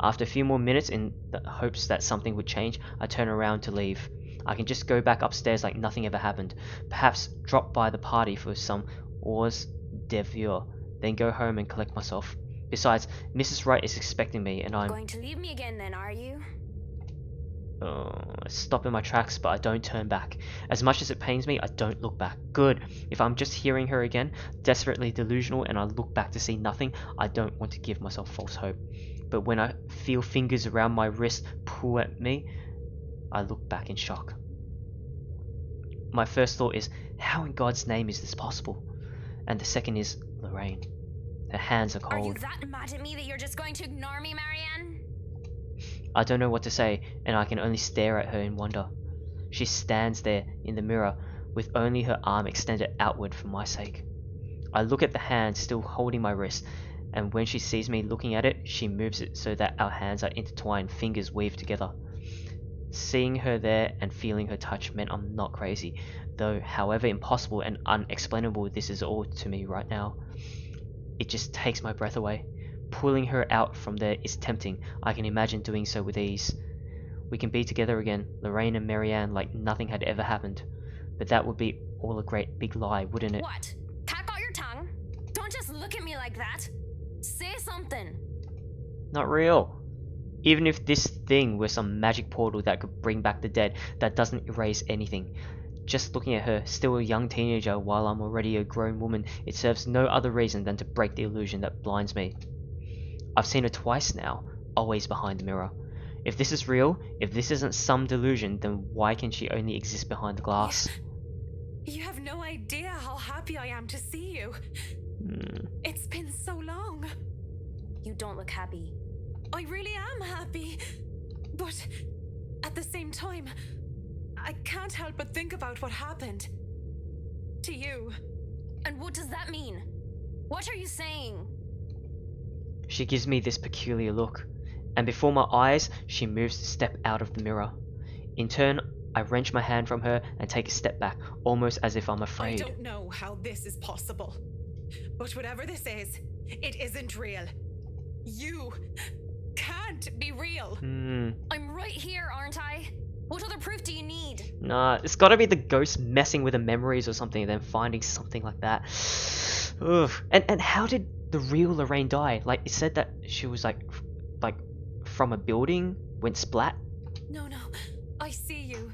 After a few more minutes, in the hopes that something would change, I turn around to leave. I can just go back upstairs like nothing ever happened. Perhaps drop by the party for some hors d'oeuvre, then go home and collect myself. Besides, Mrs. Wright is expecting me and I'm going to leave me again then, are you? I stop in my tracks, but I don't turn back. As much as it pains me, I don't look back. Good. If I'm just hearing her again, desperately delusional, and I look back to see nothing, I don't want to give myself false hope. But when I feel fingers around my wrist pull at me, I look back in shock. My first thought is, how in God's name is this possible? And the second is, Lorraine. Her hands are cold. Are you that mad at me that you're just going to ignore me, Marianne? I don't know what to say, and I can only stare at her in wonder. She stands there in the mirror, with only her arm extended outward for my sake. I look at the hand still holding my wrist, and when she sees me looking at it, she moves it so that our hands are intertwined, fingers weave together. Seeing her there and feeling her touch meant I'm not crazy, though however impossible and unexplainable this is all to me right now. It just takes my breath away. Pulling her out from there is tempting. I can imagine doing so with ease. We can be together again, Lorraine and Marianne, like nothing had ever happened. But that would be all a great big lie, wouldn't it? What? Pack out your tongue? Don't just look at me like that. Say something. Not real. Even if this thing were some magic portal that could bring back the dead, that doesn't erase anything. Just looking at her, still a young teenager while I'm already a grown woman, it serves no other reason than to break the illusion that blinds me. I've seen her twice now, always behind the mirror. If this is real, if this isn't some delusion, then why can she only exist behind the glass? You have no idea how happy I am to see you. It's been so long. You don't look happy. I really am happy. But at the same time, I can't help but think about what happened to you. And what does that mean? What are you saying? She gives me this peculiar look, and before my eyes, she moves to step out of the mirror. In turn, I wrench my hand from her and take a step back, almost as if I'm afraid. I don't know how this is possible, but whatever this is, it isn't real. You can't be real. I'm right here, aren't I? What other proof do you need? Nah, it's gotta be the ghost messing with the memories or something and then finding something like that. Ugh. And how did the real Lorraine die? Like, it said that she was like from a building, went splat. No, no. I see you.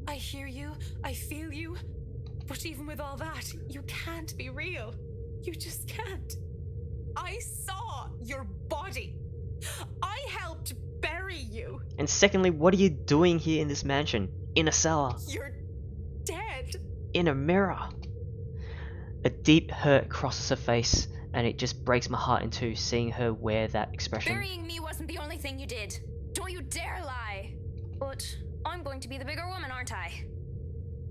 I hear you. I feel you. But even with all that, you can't be real. You just can't. I saw your body. I helped bury you. And secondly, what are you doing here in this mansion? In a cellar? You're dead. In a mirror? A deep hurt crosses her face, and it just breaks my heart in two seeing her wear that expression. Burying me wasn't the only thing you did. Don't you dare lie. But I'm going to be the bigger woman, aren't I?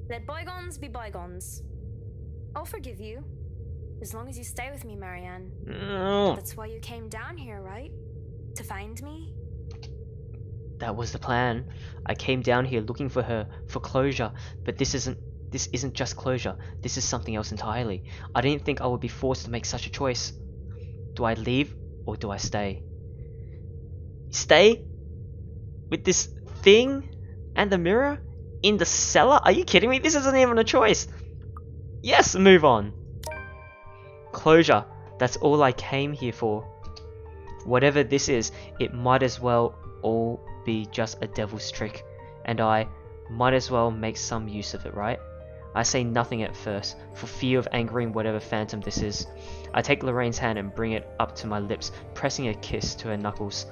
Let bygones be bygones. I'll forgive you. As long as you stay with me, Marianne. No. That's why you came down here, right? To find me? That was the plan. I came down here looking for her, for closure, but this isn't just closure. This is something else entirely. I didn't think I would be forced to make such a choice. Do I leave or do I stay? Stay? With this thing and the mirror? In the cellar? Are you kidding me? This isn't even a choice. Yes, move on. Closure. That's all I came here for. Whatever this is, it might as well all be just a devil's trick, and I might as well make some use of it, right? I say nothing at first, for fear of angering whatever phantom this is. I take Lorraine's hand and bring it up to my lips, pressing a kiss to her knuckles.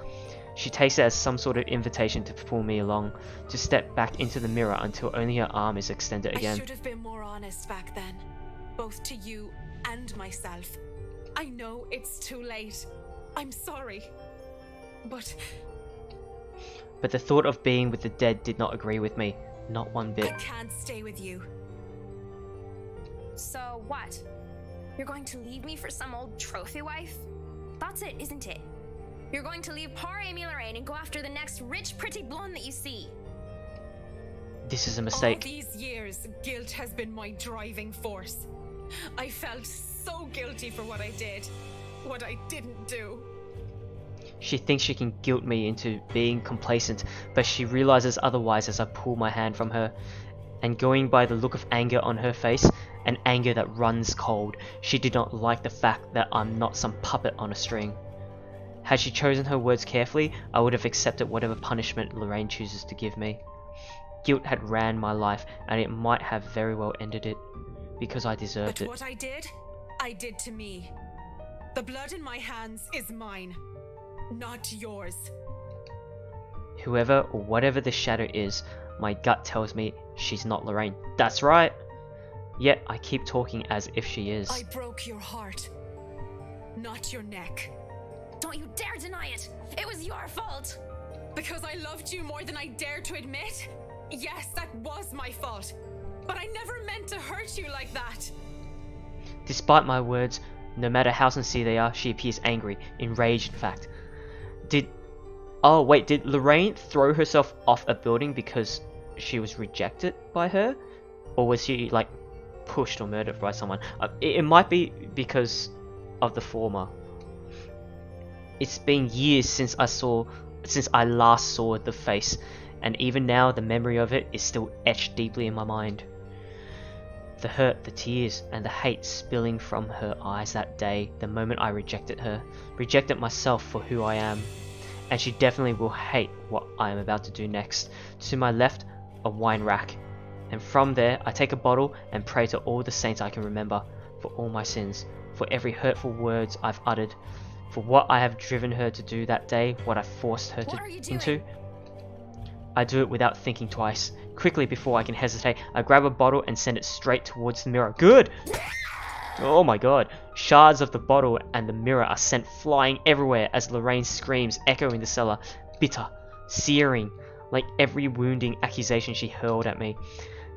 She takes it as some sort of invitation to pull me along, to step back into the mirror until only her arm is extended again. I should have been more honest back then, both to you and myself. I know it's too late. I'm sorry. But the thought of being with the dead did not agree with me, not one bit. I can't stay with you. So what? You're going to leave me for some old trophy wife? That's it, isn't it? You're going to leave poor Amy Lorraine and go after the next rich, pretty blonde that you see. This is a mistake. All these years, guilt has been my driving force. I felt so guilty for what I did, what I didn't do. She thinks she can guilt me into being complacent, but she realizes otherwise as I pull my hand from her. And going by the look of anger on her face, an anger that runs cold, she did not like the fact that I'm not some puppet on a string. Had she chosen her words carefully, I would have accepted whatever punishment Lorraine chooses to give me. Guilt had ran my life, and it might have very well ended it, because I deserved it. But what I did to me. The blood in my hands is mine, not yours. Whoever or whatever the shadow is, my gut tells me she's not Lorraine. That's right! Yet I keep talking as if she is. I broke your heart, not your neck. Don't you dare deny it! It was your fault! Because I loved you more than I dare to admit? Yes, that was my fault. But I never meant to hurt you like that. Despite my words, no matter how sincere they are, she appears angry, enraged in fact. Did Lorraine throw herself off a building because she was rejected by her? Or was she like pushed or murdered by someone? It might be because of the former. It's been years since I last saw the face, and even now the memory of it is still etched deeply in my mind. The hurt, the tears, and the hate spilling from her eyes that day, the moment I rejected her, rejected myself for who I am. And she definitely will hate what I am about to do next. To my left, a wine rack. And from there, I take a bottle and pray to all the saints I can remember, for all my sins, for every hurtful words I've uttered, for what I have driven her to do that day, what I forced her into. I do it without thinking twice. Quickly, before I can hesitate, I grab a bottle and send it straight towards the mirror. Good! Oh my god. Shards of the bottle and the mirror are sent flying everywhere as Lorraine's screams echo in the cellar. Bitter, searing, like every wounding accusation she hurled at me.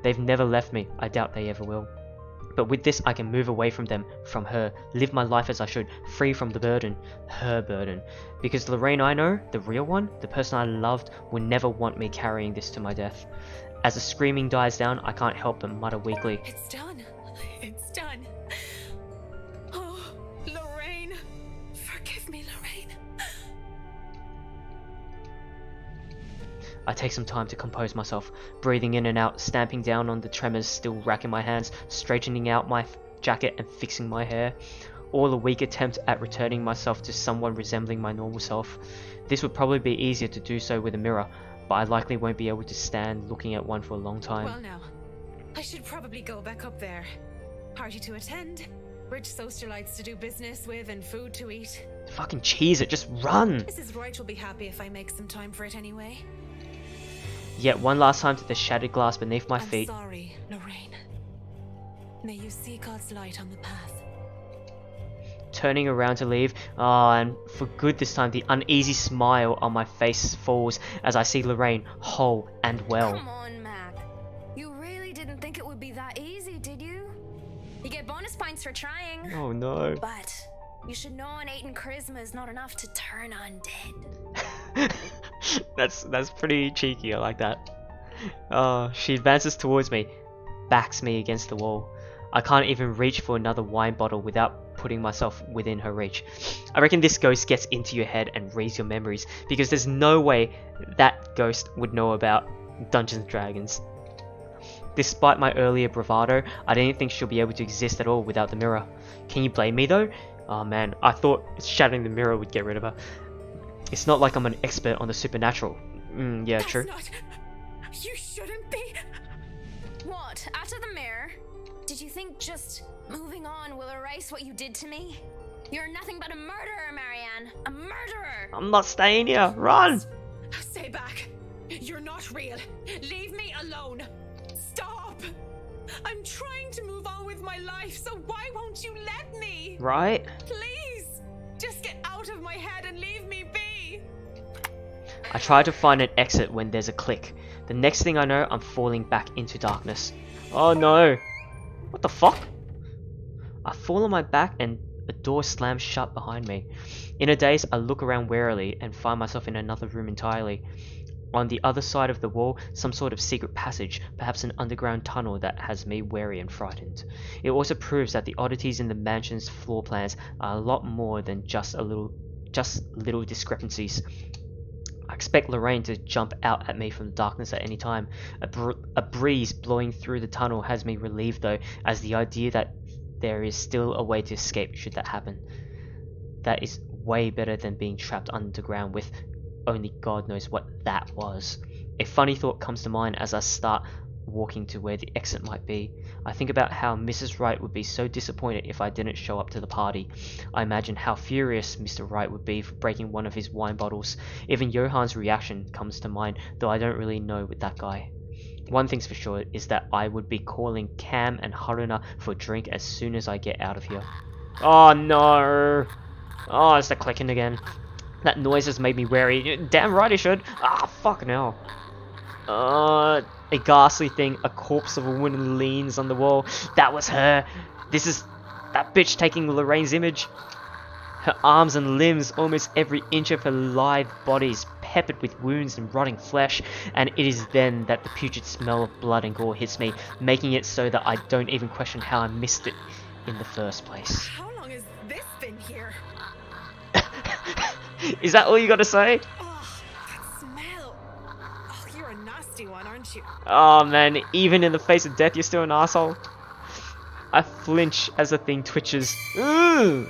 They've never left me. I doubt they ever will. But with this, I can move away from them, from her, live my life as I should, free from the burden, her burden. Because Lorraine I know, the real one, the person I loved, will never want me carrying this to my death. As the screaming dies down, I can't help but mutter weakly. It's done. It's done. Oh, Lorraine. Forgive me, Lorraine. I take some time to compose myself, breathing in and out, stamping down on the tremors still racking my hands, straightening out my jacket and fixing my hair. All a weak attempt at returning myself to someone resembling my normal self. This would probably be easier to do so with a mirror, but I likely won't be able to stand looking at one for a long time. Well now, I should probably go back up there. Party to attend, rich socialites to do business with, and food to eat. Fucking cheese it, just run! Mrs. Wright will be happy if I make some time for it anyway. Yet one last time to the shattered glass beneath my feet. I'm sorry, Lorraine. May you see God's light on the path. Turning around to leave, and for good this time, the uneasy smile on my face falls as I see Lorraine whole and well. Come on, Mac. You really didn't think it would be that easy, did you? You get bonus points for trying. Oh no. But you should know innate charisma is not enough to turn undead. That's pretty cheeky, I like that. She advances towards me, backs me against the wall. I can't even reach for another wine bottle without putting myself within her reach. I reckon this ghost gets into your head and reads your memories, because there's no way that ghost would know about Dungeons & Dragons. Despite my earlier bravado, I didn't think she'll be able to exist at all without the mirror. Can you blame me though? Oh man, I thought shattering the mirror would get rid of her. It's not like I'm an expert on the supernatural. Yeah, true. You shouldn't be. What? After the mirror? Did you think just moving on will erase what you did to me? You're nothing but a murderer, Marianne. A murderer! I'm not staying here. Run! Stay back. You're not real. Leave me alone. Stop. I'm trying to move on with my life, so why won't you let me? Right? Please. Just get out of my head and leave me be. I try to find an exit when there's a click. The next thing I know, I'm falling back into darkness. Oh no! What the fuck? I fall on my back and a door slams shut behind me. In a daze, I look around warily and find myself in another room entirely. On the other side of the wall, some sort of secret passage, perhaps an underground tunnel that has me wary and frightened. It also proves that the oddities in the mansion's floor plans are a lot more than just little discrepancies. I expect Lorraine to jump out at me from the darkness at any time. A breeze blowing through the tunnel has me relieved though, as the idea that there is still a way to escape should that happen. That is way better than being trapped underground with only God knows what that was. A funny thought comes to mind as I start walking to where the exit might be. I think about how Mrs. Wright would be so disappointed if I didn't show up to the party. I imagine how furious Mr. Wright would be for breaking one of his wine bottles. Even Johan's reaction comes to mind, though I don't really know with that guy. One thing's for sure is that I would be calling Cam and Haruna for a drink as soon as I get out of here. Oh no! Oh, it's the clicking again. That noise has made me wary. Damn right it should. Ah, fuck no. A ghastly thing, a corpse of a woman leans on the wall. That was her. This is that bitch taking Lorraine's image. Her arms and limbs, almost every inch of her lithe body is peppered with wounds and rotting flesh, and it is then that the putrid smell of blood and gore hits me, making it so that I don't even question how I missed it in the first place. How long has this been here? Is that all you gotta say? Oh, that smell. Oh, you're a nasty one, aren't you? Oh man, even in the face of death, you're still an asshole. I flinch as the thing twitches. Ooh!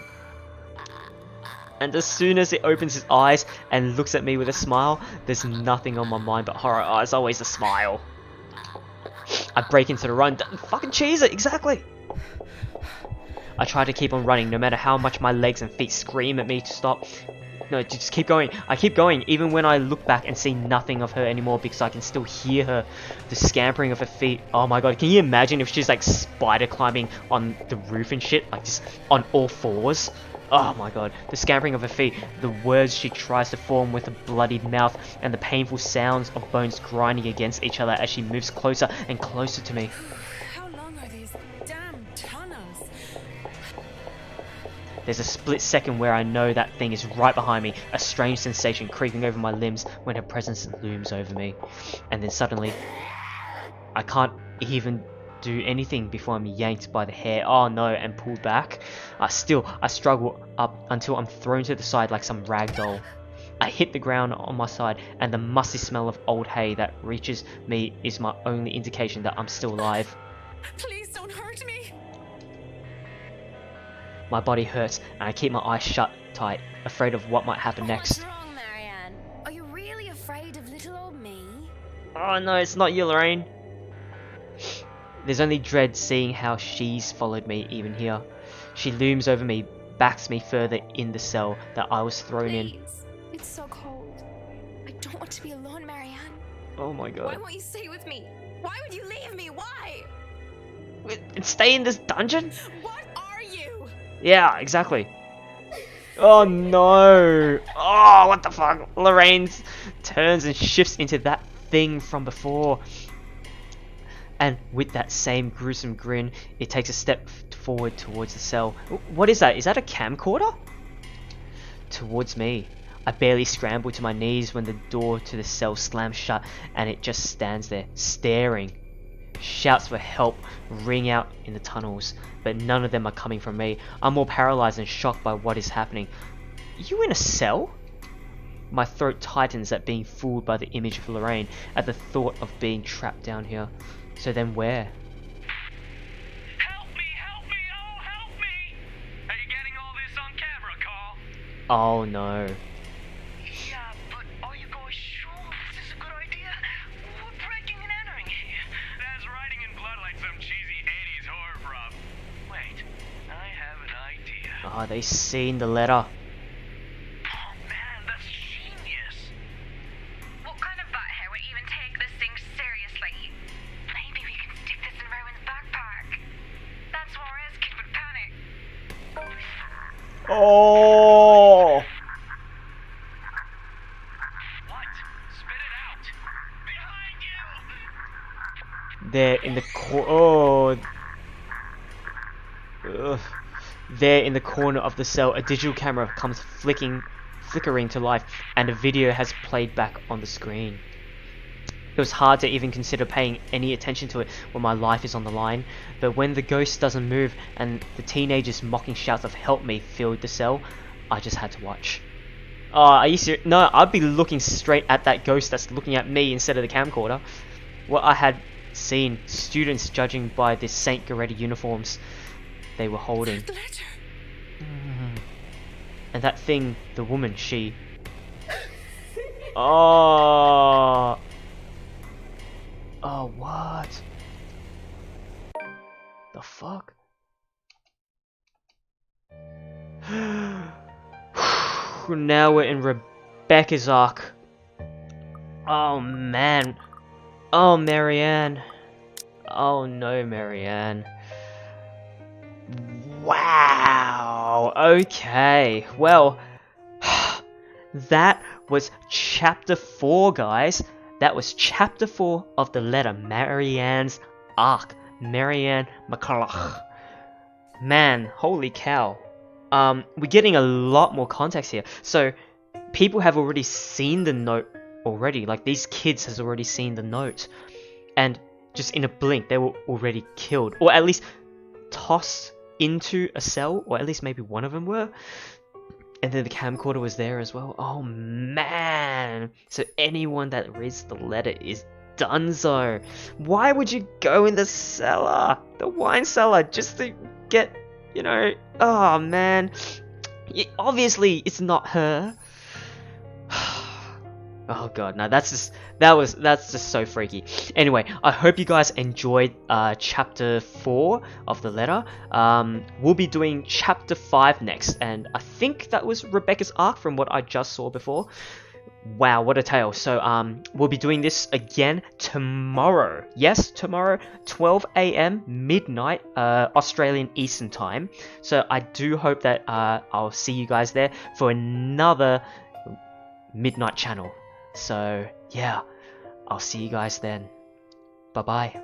And as soon as it opens its eyes and looks at me with a smile, there's nothing on my mind but horror. Oh, it's always a smile. I break into the run. Fucking cheese it, exactly! I try to keep on running, no matter how much my legs and feet scream at me to stop. No, just keep going. I keep going, even when I look back and see nothing of her anymore, because I can still hear her, the scampering of her feet. Oh my god, can you imagine if she's like spider climbing on the roof and shit, like just on all fours? Oh my god, the scampering of her feet, the words she tries to form with a bloodied mouth, and the painful sounds of bones grinding against each other as she moves closer and closer to me. How long are these damn tunnels? There's a split second where I know that thing is right behind me, a strange sensation creeping over my limbs when her presence looms over me. And then suddenly, I can't even do anything before I'm yanked by the hair, oh no, and pulled back. I struggle up until I'm thrown to the side like some rag doll. I hit the ground on my side, and the musty smell of old hay that reaches me is my only indication that I'm still alive. Please don't hurt me. My body hurts, and I keep my eyes shut tight, afraid of what might happen next. What's wrong, Marianne? Are you really afraid of little old me? Oh no, it's not you, Lorraine. There's only dread seeing how she's followed me even here. She looms over me, backs me further in the cell that I was thrown in. Please. It's so cold. I don't want to be alone, Marianne. Oh my Why god. won't you stay with me? Why would you leave me? Why? And stay in this dungeon? What are you? Yeah, exactly. Oh no! Oh, what the fuck? Lorraine turns and shifts into that thing from before. And with that same gruesome grin, it takes a step forward towards the cell. What is that? Is that a camcorder? Towards me. I barely scramble to my knees when the door to the cell slams shut and it just stands there, staring. Shouts for help ring out in the tunnels, but none of them are coming from me. I'm more paralyzed and shocked by what is happening. You in a cell? My throat tightens at being fooled by the image of Lorraine, at the thought of being trapped down here. So then where? Help me, oh help me! Are you getting all this on camera, Carl? Oh no. Yeah, but are you guys sure this is a good idea? We're breaking and entering here. That's writing in blood like some cheesy 80s horror prop. Wait, I have an idea. Oh, they seen the letter. Oh man, that's genius. What kind of butthead would even take this thing seriously? Maybe we can stick this in Rowan's backpack. That's where his kid would panic. Oh! What? Spit it out. Behind you! There in the oh. Ugh. There in the corner of the cell, a digital camera comes flickering to life, and a video has played back on the screen. It was hard to even consider paying any attention to it when my life is on the line, but when the ghost doesn't move and the teenagers' mocking shouts of "help me" filled the cell, I just had to watch. Oh, are you serious? No, I'd be looking straight at that ghost that's looking at me instead of the camcorder. What I had seen, students judging by the Saint Goretti uniforms they were holding. And that thing, the woman, she... Oh... Oh, what? The fuck? Now we're in Rebecca's arc. Oh, man. Oh, Marianne. Oh, no, Marianne. Wow. Okay. Well, that was chapter 4, guys. That was chapter 4 of the letter, Marianne's arc. Marianne McCulloch. Man, holy cow. We're getting a lot more context here. So, people have already seen the note already. Like, these kids has already seen the note. And just in a blink, they were already killed. Or at least tossed into a cell. Or at least maybe one of them were. And then the camcorder was there as well. Oh man. So anyone that reads the letter is donezo. Why would you go in the cellar? The wine cellar just to get, you know, oh man. Obviously it's not her. Oh god, no, that's just so freaky. Anyway, I hope you guys enjoyed chapter 4 of the letter. We'll be doing chapter 5 next, and I think that was Rebecca's arc from what I just saw before. Wow, what a tale. So we'll be doing this again tomorrow. Yes, tomorrow, 12 AM, midnight, Australian Eastern Time. So I do hope that I'll see you guys there for another midnight channel. So, yeah, I'll see you guys then. Bye-bye.